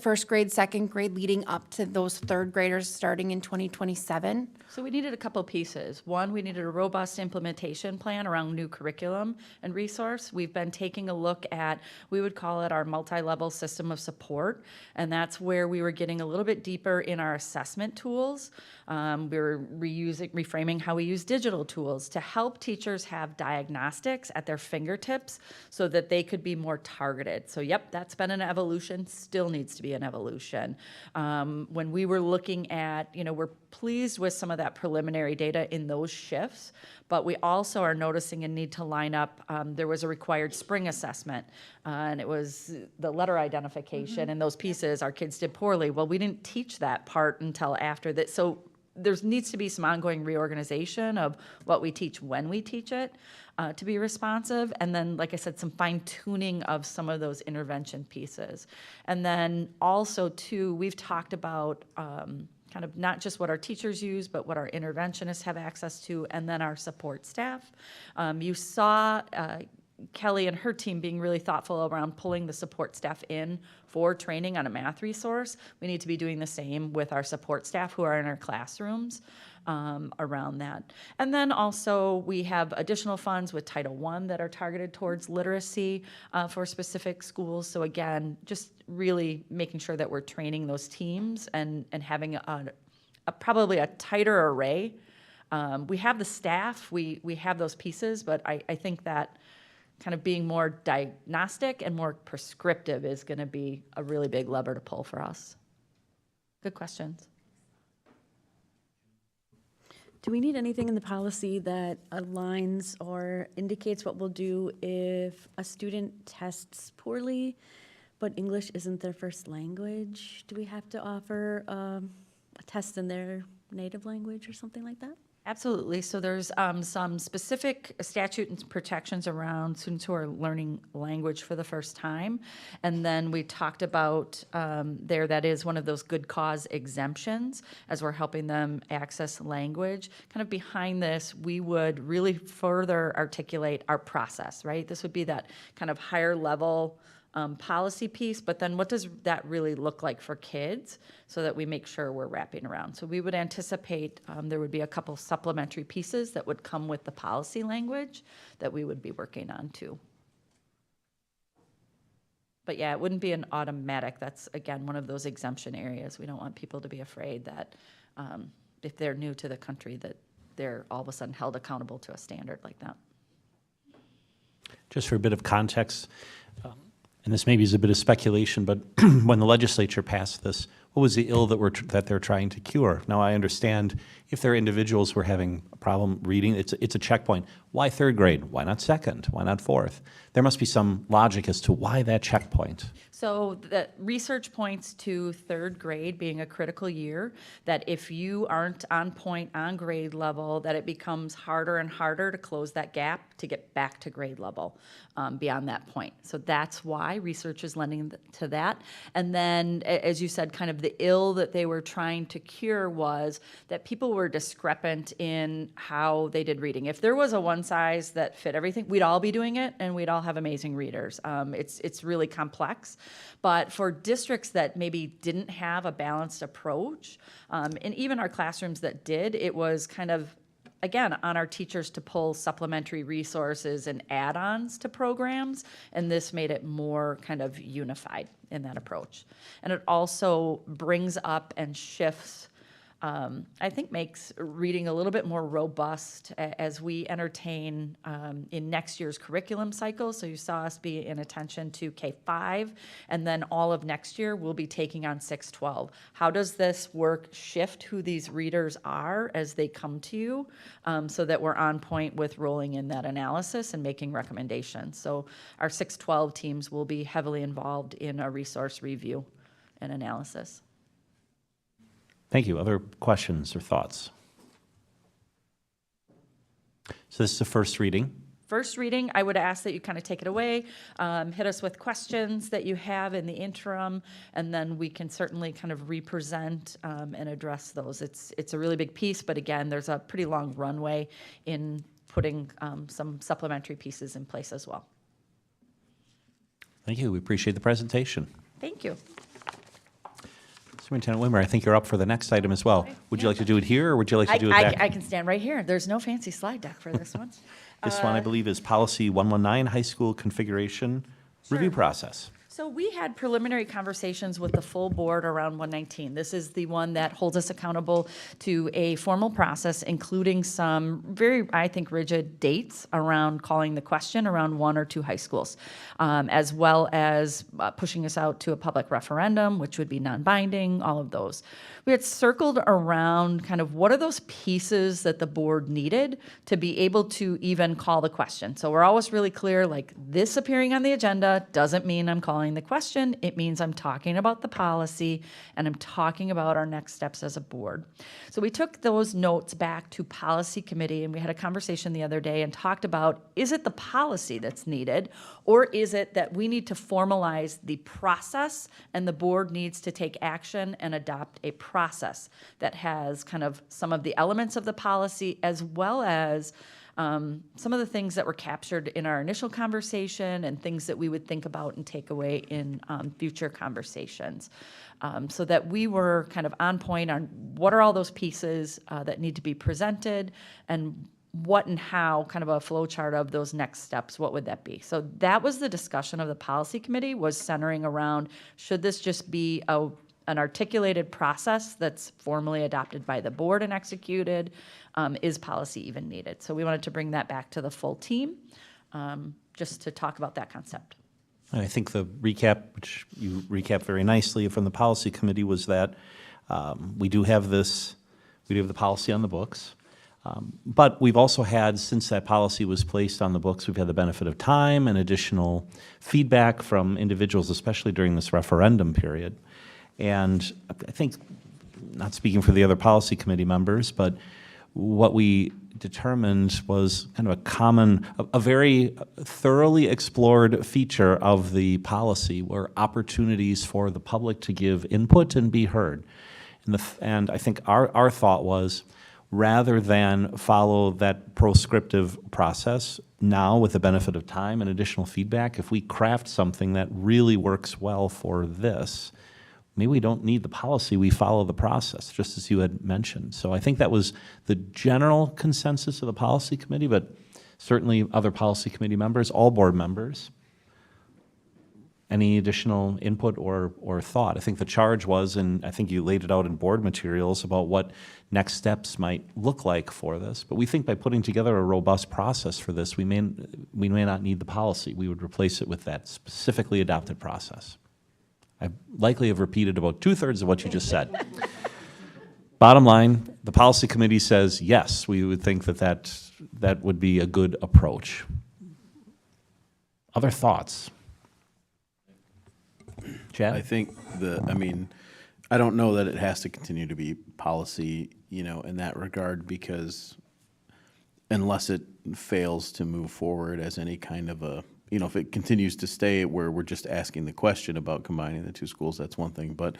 first grade, second grade, leading up to those third graders starting in 2027? So we needed a couple pieces. One, we needed a robust implementation plan around new curriculum and resource. We've been taking a look at, we would call it our multi-level system of support, and that's where we were getting a little bit deeper in our assessment tools. We were reframing how we use digital tools to help teachers have diagnostics at their fingertips so that they could be more targeted. So yep, that's been an evolution, still needs to be an evolution. When we were looking at, we're pleased with some of that preliminary data in those shifts, but we also are noticing a need to line up. There was a required spring assessment, and it was the letter identification and those pieces. Our kids did poorly. Well, we didn't teach that part until after that. So there needs to be some ongoing reorganization of what we teach when we teach it to be responsive. And then, like I said, some fine tuning of some of those intervention pieces. And then also too, we've talked about kind of not just what our teachers use, but what our interventionists have access to, and then our support staff. You saw Kelly and her team being really thoughtful around pulling the support staff in for training on a math resource. We need to be doing the same with our support staff who are in our classrooms around that. And then also we have additional funds with Title I that are targeted towards literacy for specific schools. So again, just really making sure that we're training those teams and having probably a tighter array. We have the staff, we have those pieces, but I think that kind of being more diagnostic and more prescriptive is going to be a really big lever to pull for us. Good questions. Do we need anything in the policy that aligns or indicates what we'll do if a student tests poorly, but English isn't their first language? Do we have to offer a test in their native language or something like that? Absolutely. So there's some specific statute and protections around students who are learning language for the first time. And then we talked about that is one of those good cause exemptions as we're helping them access language. Kind of behind this, we would really further articulate our process, right? This would be that kind of higher level policy piece, but then what does that really look like for kids so that we make sure we're wrapping around? So we would anticipate there would be a couple supplementary pieces that would come with the policy language that we would be working on too. But yeah, it wouldn't be an automatic. That's, again, one of those exemption areas. We don't want people to be afraid that if they're new to the country that they're all of a sudden held accountable to a standard like that. Just for a bit of context, and this maybe is a bit of speculation, but when the legislature passed this, what was the ill that they're trying to cure? Now, I understand if there are individuals who are having a problem reading, it's a checkpoint. Why third grade? Why not second? Why not fourth? There must be some logic as to why that checkpoint. So the research points to third grade being a critical year, that if you aren't on point on grade level, that it becomes harder and harder to close that gap to get back to grade level beyond that point. So that's why research is lending to that. And then, as you said, kind of the ill that they were trying to cure was that people were discrepant in how they did reading. If there was a one size that fit everything, we'd all be doing it and we'd all have amazing readers. It's really complex. But for districts that maybe didn't have a balanced approach, and even our classrooms that did, it was kind of again, on our teachers to pull supplementary resources and add-ons to programs, and this made it more kind of unified in that approach. And it also brings up and shifts, I think makes reading a little bit more robust as we entertain in next year's curriculum cycle. So you saw us be in attention to K-5, and then all of next year we'll be taking on 6-12. How does this work shift who these readers are as they come to you, so that we're on point with rolling in that analysis and making recommendations? So our 6-12 teams will be heavily involved in a resource review and analysis. Thank you. Other questions or thoughts? So this is a first reading. First reading, I would ask that you kind of take it away, hit us with questions that you have in the interim, and then we can certainly kind of represent and address those. It's a really big piece, but again, there's a pretty long runway in putting some supplementary pieces in place as well. Thank you. We appreciate the presentation. Thank you. Superintendent Wimmer, I think you're up for the next item as well. Would you like to do it here, or would you like to do it back? I can stand right here. There's no fancy slide deck for this one. This one, I believe, is Policy 119, High School Configuration Review Process. So we had preliminary conversations with the full board around 119. This is the one that holds us accountable to a formal process, including some very, I think, rigid dates around calling the question around 1 or 2 high schools, as well as pushing us out to a public referendum, which would be non-binding, all of those. We had circled around kind of what are those pieces that the board needed to be able to even call the question. So we're always really clear, like, this appearing on the agenda doesn't mean I'm calling the question. It means I'm talking about the policy and I'm talking about our next steps as a board. So we took those notes back to policy committee, and we had a conversation the other day and talked about, is it the policy that's needed, or is it that we need to formalize the process and the board needs to take action and adopt a process that has kind of some of the elements of the policy, as well as some of the things that were captured in our initial conversation and things that we would think about and take away in future conversations, so that we were kind of on point on what are all those pieces that need to be presented, and what and how, kind of a flow chart of those next steps, what would that be? So that was the discussion of the policy committee, was centering around, should this just be an articulated process that's formally adopted by the board and executed? Is policy even needed? So we wanted to bring that back to the full team, just to talk about that concept. And I think the recap, which you recapped very nicely from the policy committee, was that we do have this, we do have the policy on the books. But we've also had, since that policy was placed on the books, we've had the benefit of time and additional feedback from individuals, especially during this referendum period. And I think, not speaking for the other policy committee members, but what we determined was kind of a common, a very thoroughly explored feature of the policy were opportunities for the public to give input and be heard. And I think our thought was, rather than follow that proscriptive process, now with the benefit of time and additional feedback, if we craft something that really works well for this, maybe we don't need the policy, we follow the process, just as you had mentioned. So I think that was the general consensus of the policy committee, but certainly other policy committee members, all board members. Any additional input or thought? I think the charge was, and I think you laid it out in board materials, about what next steps might look like for this. But we think by putting together a robust process for this, we may not need the policy. We would replace it with that specifically adopted process. I likely have repeated about 2/3 of what you just said. Bottom line, the policy committee says, yes, we would think that would be a good approach. Other thoughts? Chad? I think I don't know that it has to continue to be policy, in that regard, because unless it fails to move forward as any kind of a, if it continues to stay where we're just asking the question about combining the two schools, that's one thing. But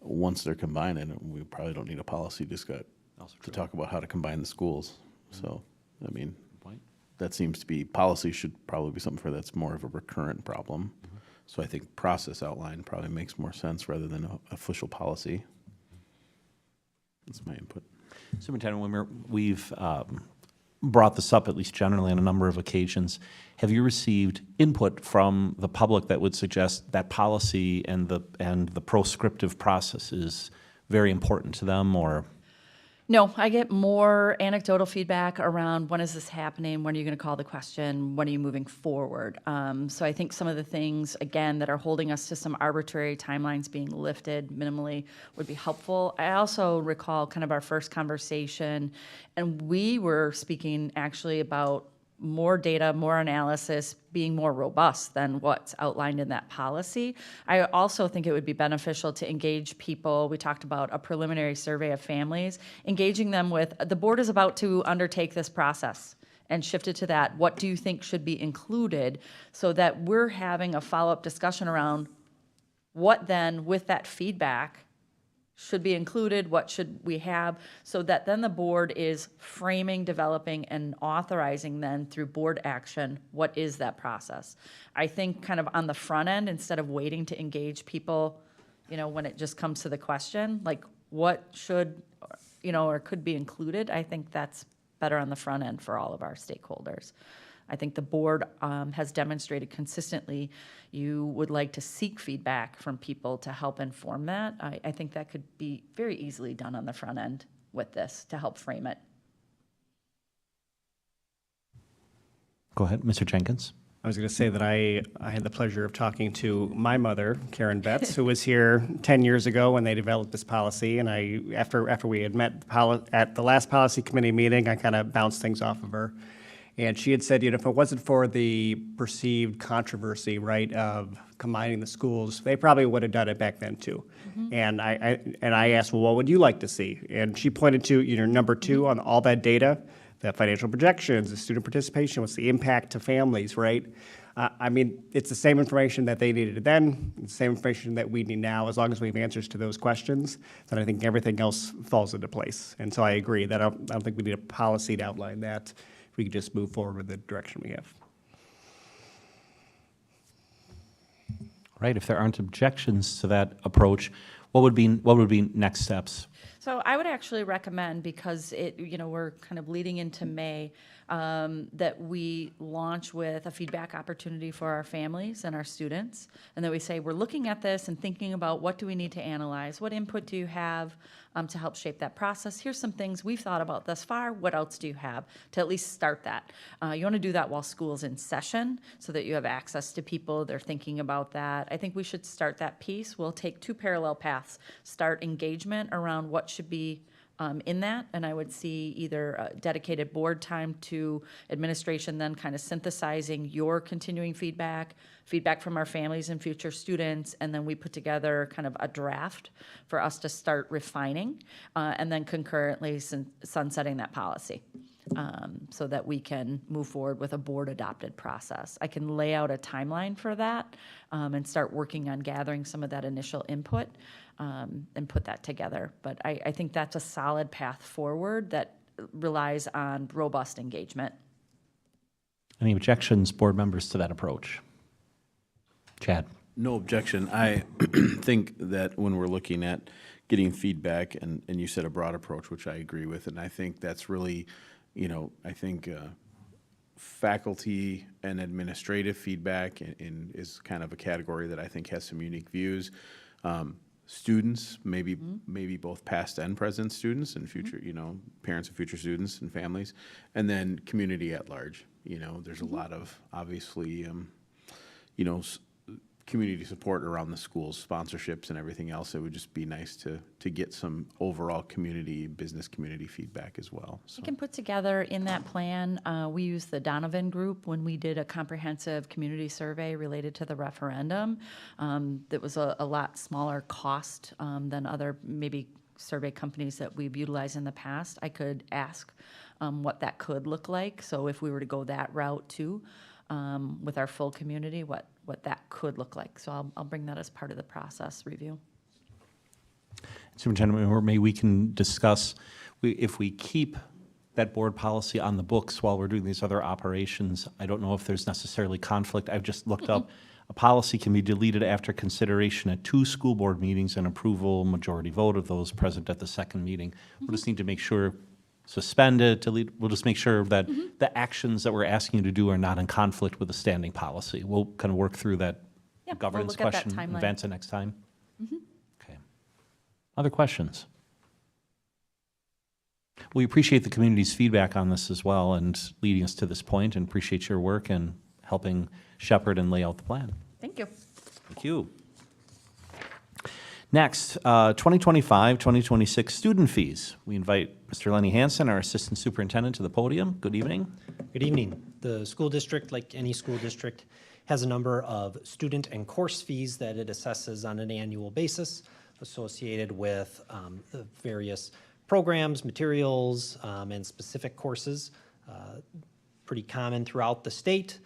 once they're combined, we probably don't need a policy to talk about how to combine the schools. So, that seems to be, policy should probably be something that's more of a recurrent problem. So I think process outline probably makes more sense rather than official policy. That's my input. Superintendent Wimmer, we've brought this up, at least generally, on a number of occasions. Have you received input from the public that would suggest that policy and the proscriptive process is very important to them, or? No, I get more anecdotal feedback around when is this happening, when are you going to call the question, when are you moving forward? So I think some of the things, again, that are holding us to some arbitrary timelines being lifted minimally would be helpful. I also recall kind of our first conversation, and we were speaking actually about more data, more analysis, being more robust than what's outlined in that policy. I also think it would be beneficial to engage people. We talked about a preliminary survey of families, engaging them with, the board is about to undertake this process, and shift it to that. What do you think should be included, so that we're having a follow-up discussion around what then, with that feedback, should be included, what should we have, so that then the board is framing, developing, and authorizing then through board action, what is that process? I think kind of on the front end, instead of waiting to engage people, when it just comes to the question, like what should, or could be included, I think that's better on the front end for all of our stakeholders. I think the board has demonstrated consistently you would like to seek feedback from people to help inform that. I think that could be very easily done on the front end with this to help frame it. Go ahead, Mr. Jenkins. I was going to say that I had the pleasure of talking to my mother, Karen Betts, who was here 10 years ago when they developed this policy. And after we had met at the last policy committee meeting, I kind of bounced things off of her. And she had said, if it wasn't for the perceived controversy, right, of combining the schools, they probably would have done it back then too. And I asked, well, what would you like to see? And she pointed to, number 2 on all that data, the financial projections, the student participation, what's the impact to families, right? It's the same information that they needed then, the same information that we need now. As long as we have answers to those questions, then I think everything else falls into place. And so I agree that I don't think we need a policy to outline that. We could just move forward with the direction we have. Right, if there aren't objections to that approach, what would be next steps? So I would actually recommend, because we're kind of leading into May, that we launch with a feedback opportunity for our families and our students, and that we say, we're looking at this and thinking about what do we need to analyze, what input do you have to help shape that process. Here's some things we've thought about thus far. What else do you have to at least start that? You want to do that while school's in session so that you have access to people. They're thinking about that. I think we should start that piece. We'll take 2 parallel paths. Start engagement around what should be in that, and I would see either dedicated board time to administration, then kind of synthesizing your continuing feedback from our families and future students, and then we put together kind of a draft for us to start refining, and then concurrently sunsetting that policy. So that we can move forward with a board-adopted process. I can lay out a timeline for that and start working on gathering some of that initial input and put that together. But I think that's a solid path forward that relies on robust engagement. Any objections, board members, to that approach? Chad? No objection. I think that when we're looking at getting feedback, and you said a broad approach, which I agree with, and I think that's really, I think faculty and administrative feedback is kind of a category that I think has some unique views. Students, maybe both past and present students and future, parents of future students and families, and then community at large. There's a lot of, obviously, community support around the schools, sponsorships and everything else. It would just be nice to get some overall business community feedback as well. So. We can put together in that plan, we used the Donovan Group when we did a comprehensive community survey related to the referendum. That was a lot smaller cost than other maybe survey companies that we've utilized in the past. I could ask what that could look like. So if we were to go that route too, with our full community, what that could look like. So I'll bring that as part of the process review. Superintendent, or maybe we can discuss, if we keep that board policy on the books while we're doing these other operations, I don't know if there's necessarily conflict. I've just looked up A policy can be deleted after consideration at 2 school board meetings and approval, majority vote of those present at the second meeting. We'll just need to make sure, suspend it, delete, we'll just make sure that the actions that we're asking you to do are not in conflict with the standing policy. We'll kind of work through that Yeah, we'll governance look at that question, timeline. advance it next time. Okay. Other questions? We appreciate the community's feedback on this as well and leading us to this point, and appreciate your work and helping shepherd and lay out the plan. Thank you. Thank you. Next, 2025-2026 student fees. We invite Mr. Lenny Hansen, our Assistant Superintendent, to the podium. Good evening. Good evening. The school district, like any school district, has a number of student and course fees that it assesses on an annual basis associated with the various programs, materials, and specific courses. Pretty common throughout the state.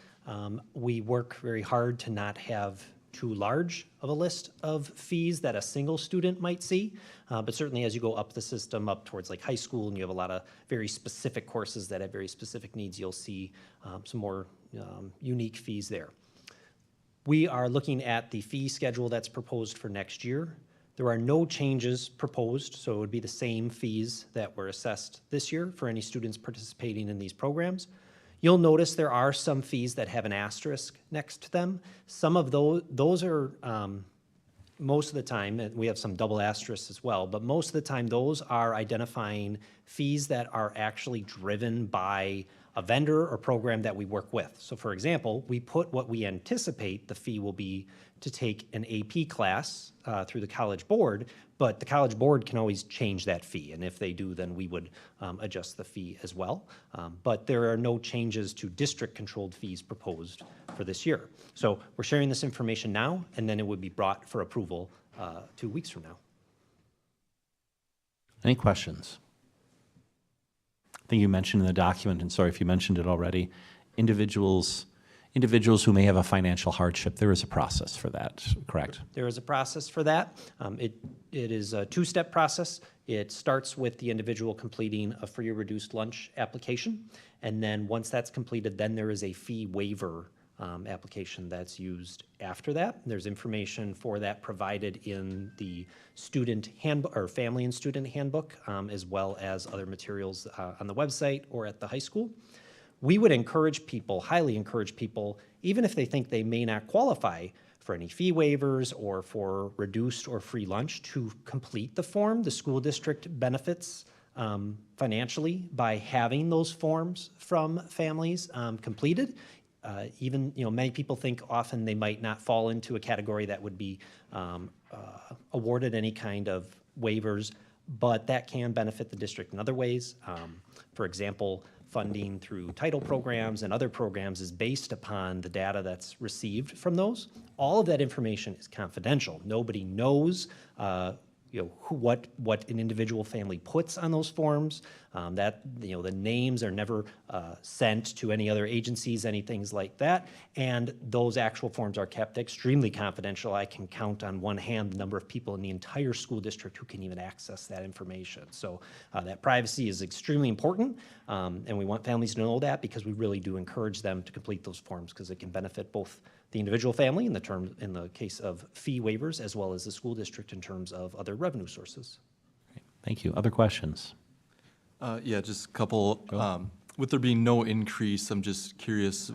We work very hard to not have too large of a list of fees that a single student might see. But certainly as you go up the system, up towards like high school, and you have a lot of very specific courses that have very specific needs, you'll see some more unique fees there. We are looking at the fee schedule that's proposed for next year. There are no changes proposed, so it would be the same fees that were assessed this year for any students participating in these programs. You'll notice there are some fees that have an asterisk next to them. Some of those are, most of the time, and we have some double asterisks as well, but most of the time those are identifying fees that are actually driven by a vendor or program that we work with. So for example, we put what we anticipate the fee will be to take an AP class through the College Board, but the College Board can always change that fee, and if they do, then we would adjust the fee as well. But there are no changes to district-controlled fees proposed for this year. So we're sharing this information now, and then it would be brought for approval 2 weeks from now. Any questions? I think you mentioned in the document, and sorry if you mentioned it already, individuals who may have a financial hardship, there is a process for that, correct? There is a process for that. It is a two-step process. It starts with the individual completing a free or reduced lunch application, and then once that's completed, then there is a fee waiver application that's used after that. There's information for that provided in the student handbook or family and student handbook, as well as other materials on the website or at the high school. We would encourage people, highly encourage people, even if they think they may not qualify for any fee waivers or for reduced or free lunch, to complete the form. The school district benefits financially by having those forms from families completed. Even, many people think often they might not fall into a category that would be awarded any kind of waivers, but that can benefit the district in other ways. For example, funding through title programs and other programs is based upon the data that's received from those. All of that information is confidential. Nobody knows what an individual family puts on those forms. The names are never sent to any other agencies, any things like that. And those actual forms are kept extremely confidential. I can count on one hand the number of people in the entire school district who can even access that information. So that privacy is extremely important, and we want families to know that because we really do encourage them to complete those forms because it can benefit both the individual family in the case of fee waivers, as well as the school district in terms of other revenue sources. Thank you. Other questions? Yeah, just a couple. With there being no increase, I'm just curious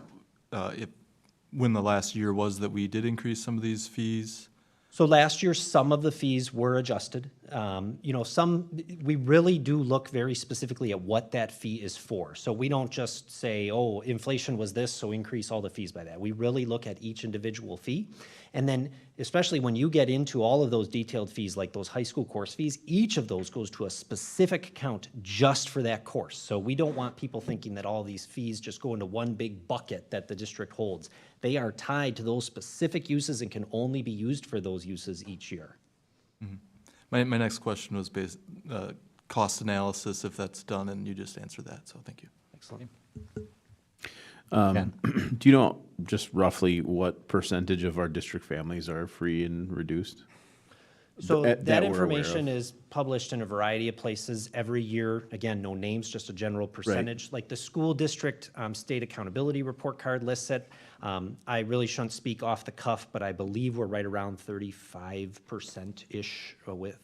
when the last year was that we did increase some of these fees. So last year, some of the fees were adjusted. We really do look very specifically at what that fee is for. So we don't just say, oh, inflation was this, so increase all the fees by that. We really look at each individual fee. And then, especially when you get into all of those detailed fees, like those high school course fees, each of those goes to a specific account just for that course. So we don't want people thinking that all these fees just go into one big bucket that the district holds. They are tied to those specific uses and can only be used for those uses each year. Mm-hmm. My next question was based cost analysis, if that's done, and you just answered that, so thank you. Excellent. Do you know just roughly what percentage of our district families are free and reduced? So That that we're aware of. information is published in a variety of places every year. Again, no names, just a general percentage. Like the school district state accountability report card lists it. I really shouldn't speak off the cuff, but I believe we're right around 35%-ish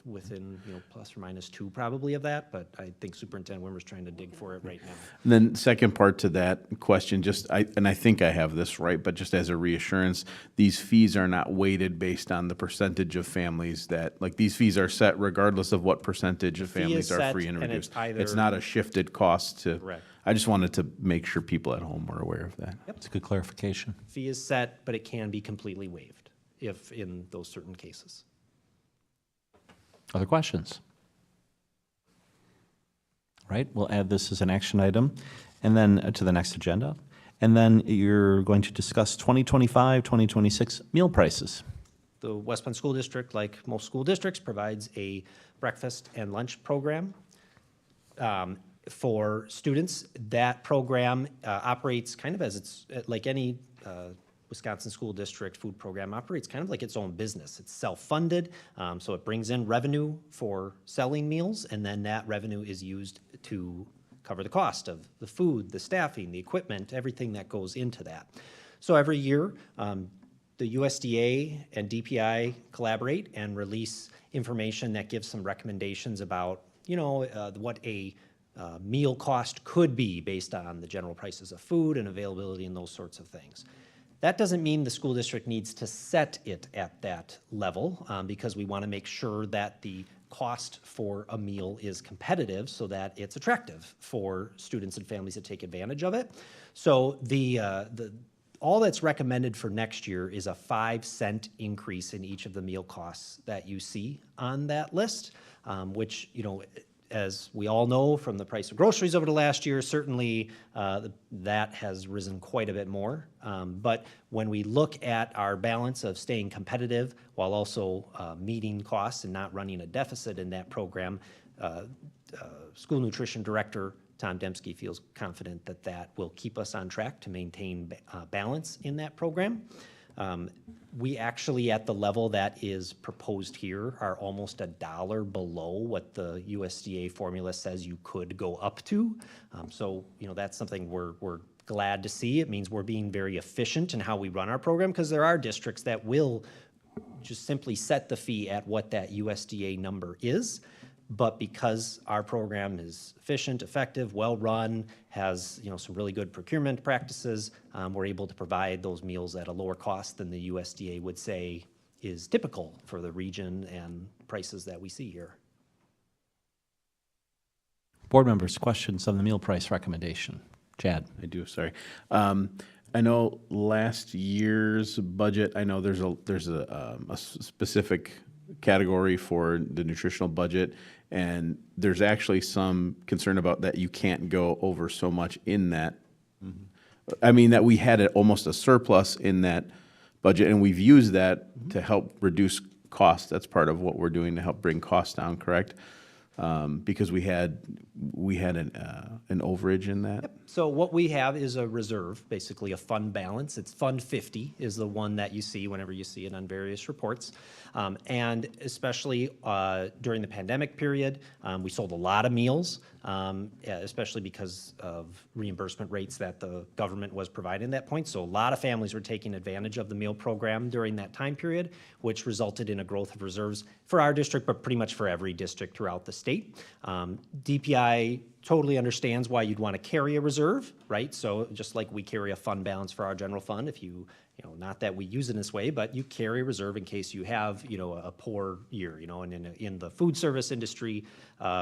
within, plus or minus 2 probably of that. But I think Superintendent Wimmer's trying to dig for it right now. And then second part to that question, and I think I have this right, but just as a reassurance, these fees are not weighted based on the percentage of families like these fees are set regardless of what percentage of fee is families are set, free and and it's reduced. It's either- not a shifted cost to. Correct. I just wanted to make sure people at home were aware of that. It's a good clarification. Fee is set, but it can be completely waived if in those certain cases. Other questions? Right, we'll add this as an action item, and then to the next agenda. And then you're going to discuss 2025, 2026 meal prices. The West Bend School District, like most school districts, provides a breakfast and lunch program for students. That program operates kind of as it's like any Wisconsin school district food program operates kind of like its own business. It's self-funded, so it brings in revenue for selling meals, and then that revenue is used to cover the cost of the food, the staffing, the equipment, everything that goes into that. So every year, the USDA and DPI collaborate and release information that gives some recommendations about, what a meal cost could be based on the general prices of food and availability and those sorts of things. That doesn't mean the school district needs to set it at that level because we want to make sure that the cost for a meal is competitive so that it's attractive for students and families that take advantage of it. So all that's recommended for next year is a 5-cent increase in each of the meal costs that you see on that list, which, as we all know from the price of groceries over the last year, certainly that has risen quite a bit more. But when we look at our balance of staying competitive while also meeting costs and not running a deficit in that program, School Nutrition Director Tom Dembski feels confident that that will keep us on track to maintain balance in that program. We actually, at the level that is proposed here, are almost $1 below what the USDA formula says you could go up to. So, that's something we're glad to see. It means we're being very efficient in how we run our program, because there are districts that will just simply set the fee at what that USDA number is. But because our program is efficient, effective, well-run, has some really good procurement practices, we're able to provide those meals at a lower cost than the USDA would say is typical for the region and prices that we see here. Board members, questions on the meal price recommendation? Chad? I do, sorry. I know last year's budget, I know there's a specific category for the nutritional budget, and there's actually some concern about that you can't go over so much in that. I mean, that we had almost a surplus in that budget, and we've used that to help reduce costs. That's part of what we're doing to help bring costs down, correct? Because we had an overage in that. Yep. So what we have is a reserve, basically a fund balance. It's Fund 50 is the one that you see whenever you see it on various reports. And especially during the pandemic period, we sold a lot of meals, especially because of reimbursement rates that the government was providing at that point. So a lot of families were taking advantage of the meal program during that time period, which resulted in a growth of reserves for our district, but pretty much for every district throughout the state. DPI totally understands why you'd want to carry a reserve, right? So just like we carry a fund balance for our general fund, if you not that we use it in this way, but you carry a reserve in case you have, a poor year, and in the food service industry,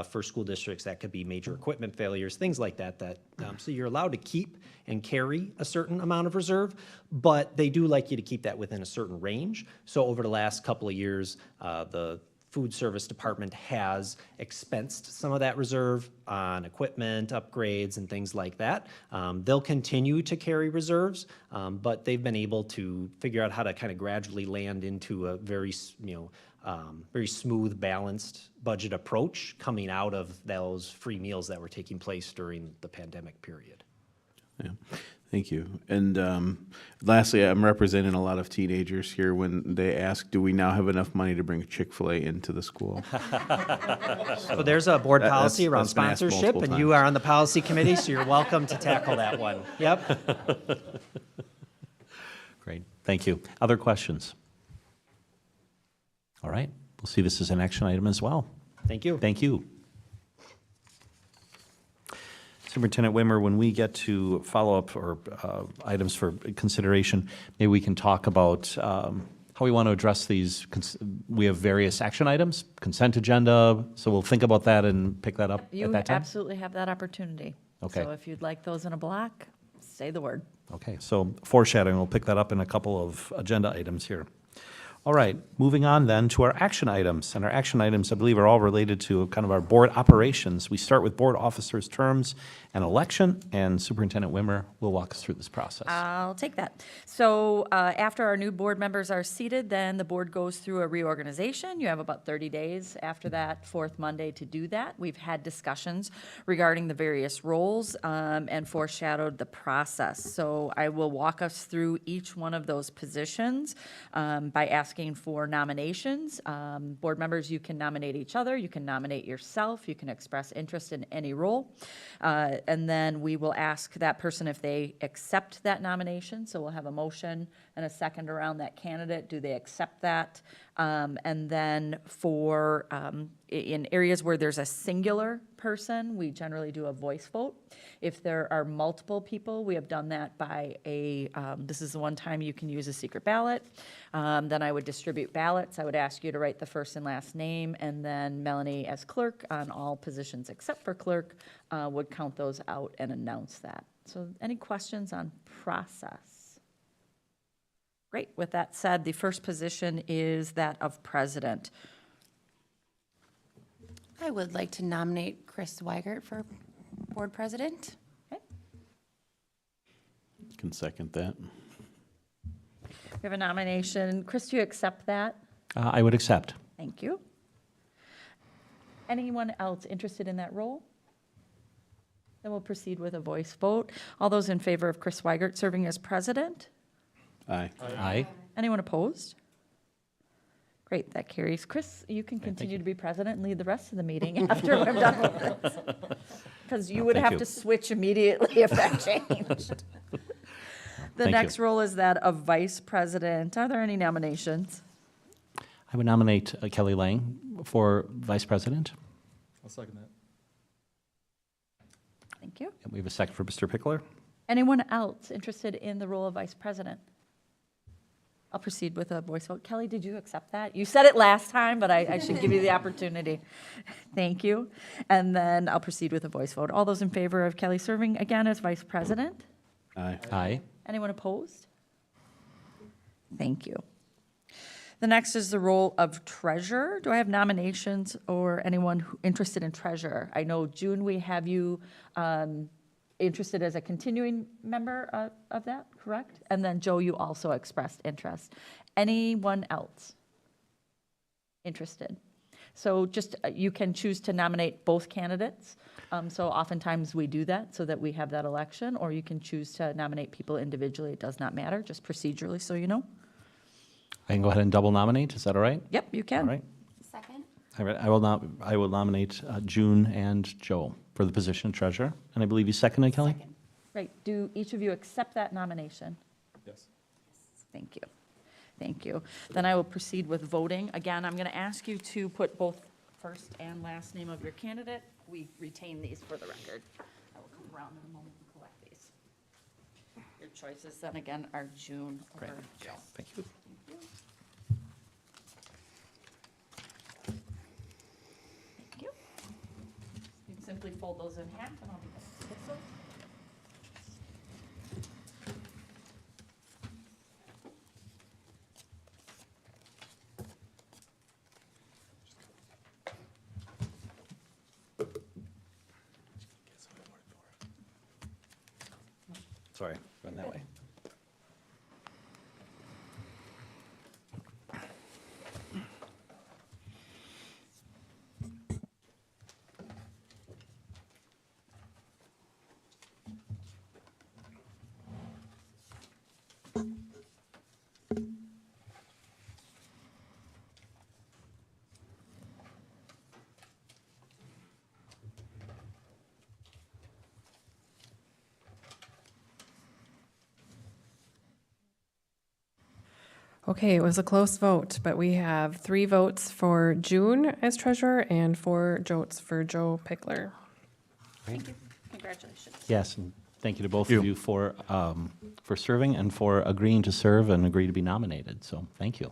for school districts, that could be major equipment failures, things like that, so you're allowed to keep and carry a certain amount of reserve, but they do like you to keep that within a certain range. So over the last couple of years, the food service department has expensed some of that reserve on equipment, upgrades, and things like that. They'll continue to carry reserves, but they've been able to figure out how to kind of gradually land into a very, very smooth, balanced budget approach coming out of those free meals that were taking place during the pandemic period. Yeah. Thank you. And lastly, I'm representing a lot of teenagers here when they ask, do we now have enough money to bring Chick-fil-A into the school? So there's a board policy around that's been asked sponsorship, multiple and you times. are on the policy committee, so you're welcome to tackle that one. Yep. Great, thank you. Other questions? All right, we'll see this as an action item as well. Thank you. Thank you. Superintendent Wimmer, when we get to follow-up or items for consideration, maybe we can talk about how we want to address these. We have various action items, consent agenda, so we'll think about that and pick that up at You that time? absolutely have that opportunity. Okay. So if you'd like those in a block, say the word. Okay, so foreshadowing, we'll pick that up in a couple of agenda items here. All right, moving on then to our action items. And our action items, I believe, are all related to kind of our board operations. We start with board officers' terms and election, and Superintendent Wimmer will walk us through this process. I'll take that. So after our new board members are seated, then the board goes through a reorganization. You have about 30 days after that fourth Monday to do that. We've had discussions regarding the various roles and foreshadowed the process. So I will walk us through each one of those positions by asking for nominations. Board members, you can nominate each other, you can nominate yourself, you can express interest in any role. And then we will ask that person if they accept that nomination. So we'll have a motion and a second around that candidate. Do they accept that? And then for, in areas where there's a singular person, we generally do a voice vote. If there are multiple people, we have done that by this is the one time you can use a secret ballot. Then I would distribute ballots. I would ask you to write the first and last name, and then Melanie, as clerk on all positions except for clerk, would count those out and announce that. So any questions on process? Great. With that said, the first position is that of president. I would like to nominate Chris Weigert for board president. Can second that. We have a nomination. Chris, do you accept that? I would accept. Thank you. Anyone else interested in that role? Then we'll proceed with a voice vote. All those in favor of Chris Weigert serving as president? Aye. Aye. Anyone opposed? Great, that carries. Chris, you can continue to be president and lead the rest of the meeting after we're done with this. Because you would Thank have you. to switch immediately if that changed. The Thank next you. role is that of vice president. Are there any nominations? I would nominate Kelly Lang for vice president. I'll second that. Thank you. And we have a second for Mr. Pickler. Anyone else interested in the role of vice president? I'll proceed with a voice vote. Kelly, did you accept that? You said it last time, but I should give you the opportunity. Thank you. And then I'll proceed with a voice vote. All those in favor of Kelly serving again as vice president? Aye. Aye. Anyone opposed? Thank you. The next is the role of treasurer. Do I have nominations or anyone interested in treasurer? I know, June, we have you interested as a continuing member of that, correct? And then, Joe, you also expressed interest. Anyone else interested? So just, you can choose to nominate both candidates. So oftentimes we do that so that we have that election, or you can choose to nominate people individually. It does not matter, just procedurally, so you know. I can go ahead and double nominate, is that all right? Yep, you can. All right. Second. I will nominate June and Joe for the position of treasurer. And I believe you seconded, Kelly? Great. Do each of you accept that nomination? Yes. Thank you. Thank you. Then I will proceed with voting. Again, I'm going to ask you to put both first and last name of your candidate. We retain these for the record. I will come around in a moment and collect these. Your choices then again are June or Joe. Thank you. Thank you. You can simply fold those in half and I'll be back to this one. Sorry, run that way. Okay, it was a close vote, but we have 3 votes for June as treasurer and 4 votes for Joe Pickler. Thank you. Congratulations. Yes, and thank you to both of you for serving and for agreeing to serve and agree to be nominated. So thank you.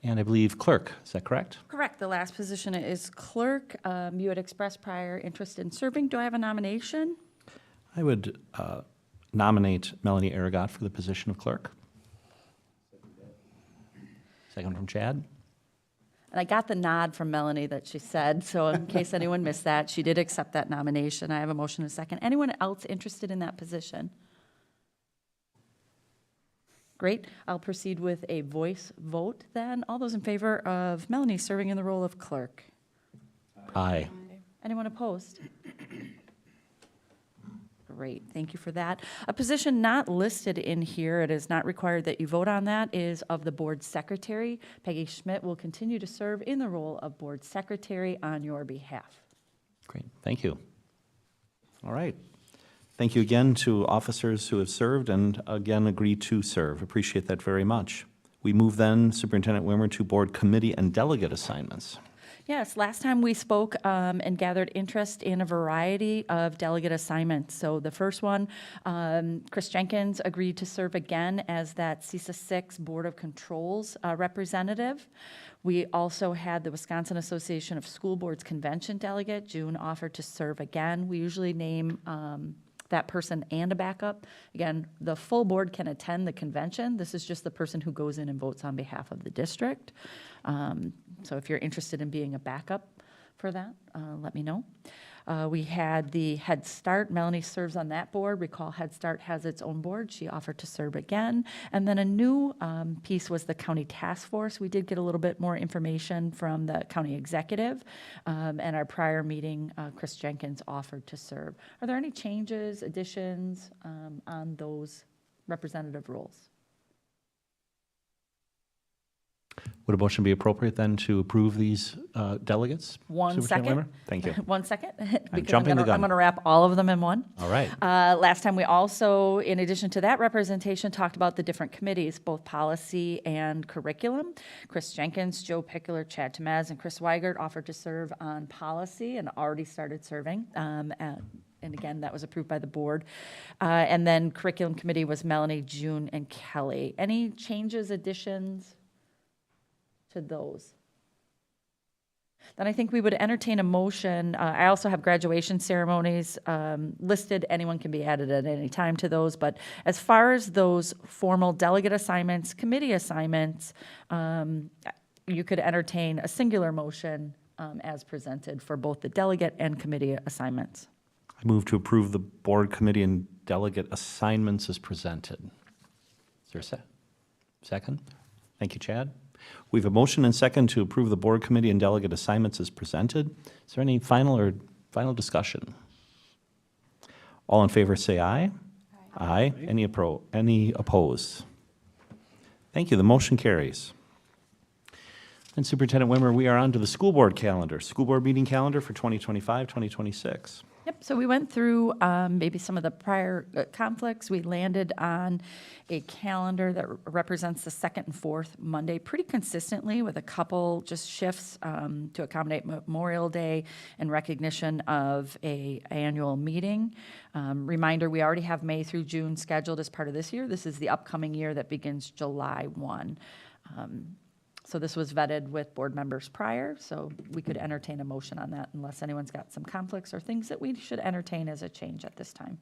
And I believe clerk, is that correct? Correct. The last position is clerk. You had expressed prior interest in serving. Do I have a nomination? I would nominate Melanie Aragot for the position of clerk. Second from Chad. And I got the nod from Melanie that she said, so in case anyone missed that, she did accept that nomination. I have a motion and a second. Anyone else interested in that position? Great. I'll proceed with a voice vote then. All those in favor of Melanie serving in the role of clerk? Aye. Anyone opposed? Great, thank you for that. A position not listed in here, it is not required that you vote on that, is of the board secretary. Peggy Schmidt will continue to serve in the role of board secretary on your behalf. Great, thank you. All right. Thank you again to officers who have served and again agreed to serve. Appreciate that very much. We move then, Superintendent Wimmer, to board committee and delegate assignments. Yes, last time we spoke and gathered interest in a variety of delegate assignments. So the first one, Chris Jenkins agreed to serve again as that CISA 6 Board of Controls representative. We also had the Wisconsin Association of School Boards Convention delegate. June offered to serve again. We usually name that person and a backup. Again, the full board can attend the convention. This is just the person who goes in and votes on behalf of the district. So if you're interested in being a backup for that, let me know. We had the Head Start. Melanie serves on that board. Recall Head Start has its own board. She offered to serve again. And then a new piece was the County Task Force. We did get a little bit more information from the county executive. And our prior meeting, Chris Jenkins offered to serve. Are there any changes, additions on those representative roles? Would a motion be appropriate then to approve these delegates? One Superintendent second. Wimmer? Thank you. One second. Because jumping the gun. I'm going to wrap all of them in one. All right. Last time we also, in addition to that representation, talked about the different committees, both policy and curriculum. Chris Jenkins, Joe Pickler, Chad Temez, and Chris Weigert offered to serve on policy and already started serving. And again, that was approved by the board. And then curriculum committee was Melanie, June, and Kelly. Any changes, additions to those? Then I think we would entertain a motion. I also have graduation ceremonies listed. Anyone can be added at any time to those. But as far as those formal delegate assignments, committee assignments, you could entertain a singular motion as presented for both the delegate and committee assignments. I move to approve the board, committee, and delegate assignments as presented. Is there a second? Thank you, Chad. We have a motion and second to approve the board, committee, and delegate assignments as presented. Is there any final discussion? All in favor say aye. Aye. Any opposed? Thank you. The motion carries. And Superintendent Wimmer, we are on to the school board calendar, school board meeting calendar for 2025, 2026. Yep, so we went through maybe some of the prior conflicts. We landed on a calendar that represents the second and fourth Monday pretty consistently, with a couple just shifts to accommodate Memorial Day and recognition of an annual meeting. Reminder, we already have May through June scheduled as part of this year. This is the upcoming year that begins July 1. So this was vetted with board members prior, so we could entertain a motion on that unless anyone's got some conflicts or things that we should entertain as a change at this time.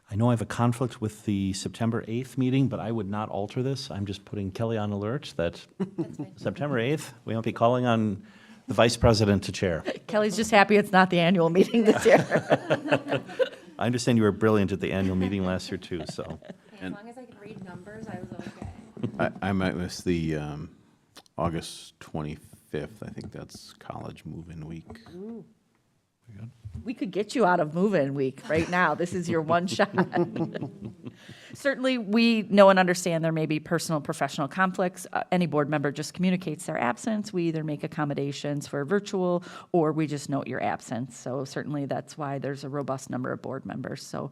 I know I have a conflict with the September 8th meeting, but I would not alter this. I'm just putting Kelly on alert that September 8th, we won't be calling on the vice president to chair. Kelly's just happy it's not the annual meeting this year. I understand you were brilliant at the annual meeting last year too, so. As long as I could read numbers, I was okay. I might miss the August 25th. I think that's college move-in week. Ooh. We could get you out of move-in week right now. This is your one shot. Certainly, we know and understand there may be personal and professional conflicts. Any board member just communicates their absence. We either make accommodations for virtual or we just note your absence. So certainly that's why there's a robust number of board members. So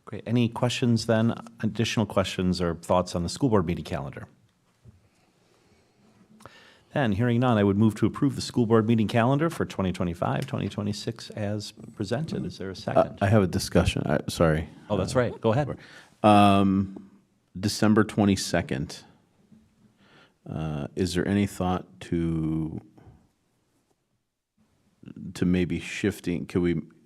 Great. Any questions then, additional questions or thoughts on the school board meeting calendar? Then, hearing none, I would move to approve the school board meeting calendar for 2025, 2026 as presented. Is there a second? I have a discussion, sorry. Oh, that's right. Go ahead. December 22nd. Is there any thought to maybe shifting,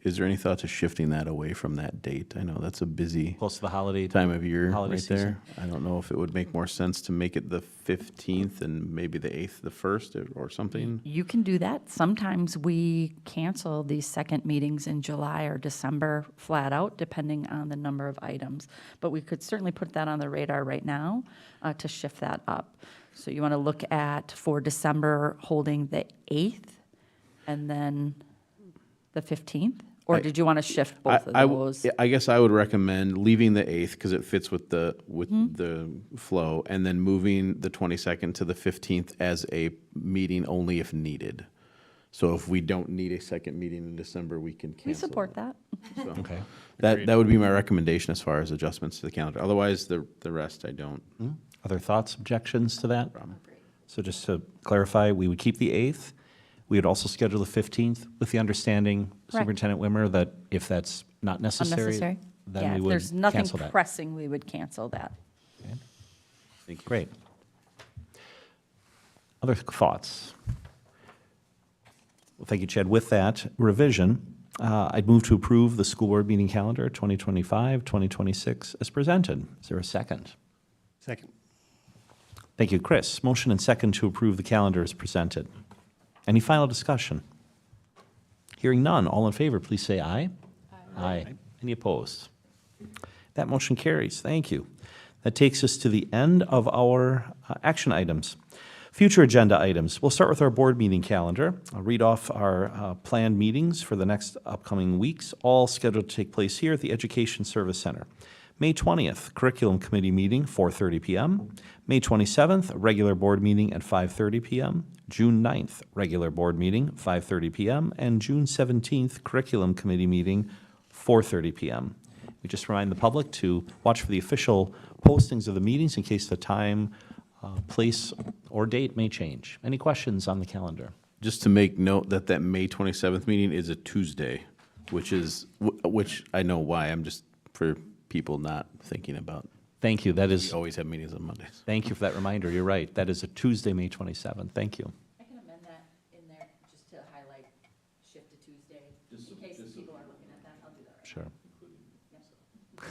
is there any thought to shifting that away from that date? I know that's a busy Close to the holiday time of year holiday right season. there. I don't know if it would make more sense to make it the 15th and maybe the 8th, the 1st or something. You can do that. Sometimes we cancel these second meetings in July or December flat out, depending on the number of items. But we could certainly put that on the radar right now to shift that up. So you want to look at, for December, holding the 8th and then the 15th? Or did you want to shift both of those? I guess I would recommend leaving the 8th because it fits with the flow, and then moving the 22nd to the 15th as a meeting only if needed. So if we don't need a second meeting in December, we can cancel. We support that. So Okay. that would be my recommendation as far as adjustments to the calendar. Otherwise, the rest I don't. Other thoughts, objections to that? So just to clarify, we would keep the 8th. We would also schedule the 15th with the understanding, Correct. Superintendent Wimmer, that if that's not necessary, Unnecessary? then Yeah, we if would there's nothing cancel that. pressing, we would cancel that. Thank you. Great. Other thoughts? Well, thank you, Chad. With that revision, I'd move to approve the school board meeting calendar 2025, 2026 as presented. Is there a second? Second. Thank you, Chris. Motion and second to approve the calendar as presented. Any final discussion? Hearing none, all in favor, please say aye. Aye. Any opposed? That motion carries. Thank you. That takes us to the end of our action items. Future agenda items. We'll start with our board meeting calendar. I'll read off our planned meetings for the next upcoming weeks, all scheduled to take place here at the Education Service Center. May 20th, Curriculum Committee meeting, 4:30 p.m. May 27th, a regular board meeting at 5:30 p.m. June 9th, regular board meeting, 5:30 p.m. And June 17th, Curriculum Committee meeting, 4:30 p.m. We just remind the public to watch for the official postings of the meetings in case the time, place, or date may change. Any questions on the calendar? Just to make note that May 27th meeting is a Tuesday, which I know why. I'm just for people not thinking about. Thank you. That is. We always have meetings on Mondays. Thank you for that reminder. You're right. That is a Tuesday, May 27th. Thank you. I can amend that in there just to highlight shift to Tuesday, in case people are looking at that. I'll do that. Sure. I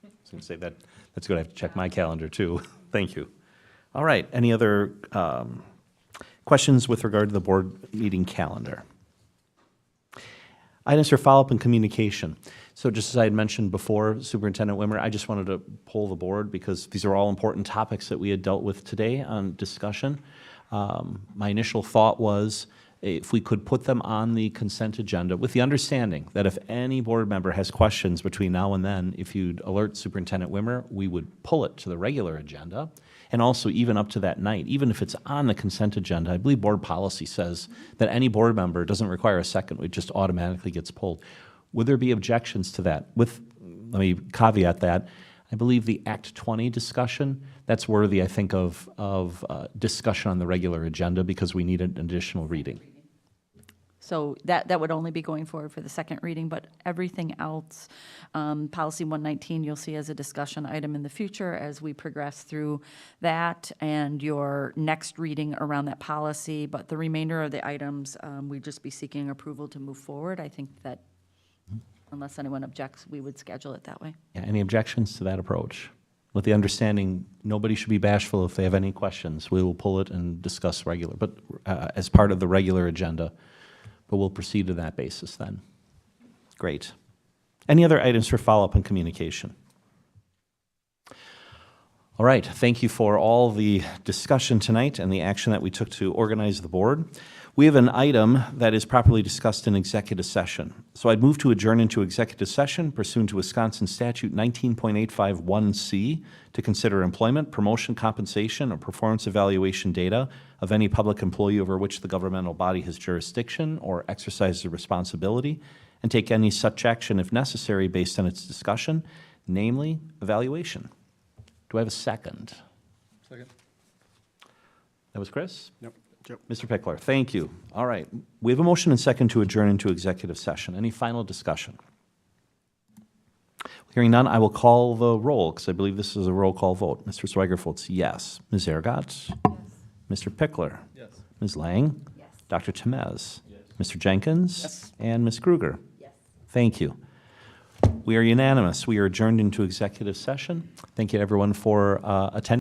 was going to say that's good. I have to check my calendar too. Thank you. All right. Any other questions with regard to the board meeting calendar? Items for follow-up and communication. So just as I had mentioned before, Superintendent Wimmer, I just wanted to poll the board because these are all important topics that we had dealt with today on discussion. My initial thought was if we could put them on the consent agenda with the understanding that if any board member has questions between now and then, if you'd alert Superintendent Wimmer, we would pull it to the regular agenda. And also even up to that night, even if it's on the consent agenda, I believe board policy says that any board member doesn't require a second, it just automatically gets pulled. Would there be objections to that? Let me caveat that. I believe the Act 20 discussion, that's worthy, I think, of discussion on the regular agenda because we need an additional reading. So that would only be going forward for the second reading, but everything else, Policy 119, you'll see as a discussion item in the future as we progress through that and your next reading around that policy. But the remainder of the items, we'd just be seeking approval to move forward. I think that unless anyone objects, we would schedule it that way. Yeah, any objections to that approach? With the understanding, nobody should be bashful if they have any questions. We will pull it and discuss regular, but as part of the regular agenda. But we'll proceed to that basis then. Great. Any other items for follow-up and communication? All right, thank you for all the discussion tonight and the action that we took to organize the board. We have an item that is properly discussed in executive session. So I'd move to adjourn into executive session pursuant to Wisconsin Statute 19.851C to consider employment, promotion, compensation, or performance evaluation data of any public employee over which the governmental body has jurisdiction or exercises a responsibility, and take any such action if necessary based on its discussion. namely evaluation. Do I have a second? Second. That was Chris? Yep. Mr. Pickler, thank you. All right. We have a motion and second to adjourn into executive session. Any final discussion? Hearing none, I will call the roll, because I believe this is a roll call vote. Mr. Swiger votes yes. Ms. Aragot? Yes. Mr. Pickler? Yes. Ms. Lang? Yes. Dr. Temez? Yes. Mr. Jenkins? Yes. And Ms. Kruger? Yes. Thank you. We are unanimous. We are adjourned into executive session. Thank you, everyone, for attending.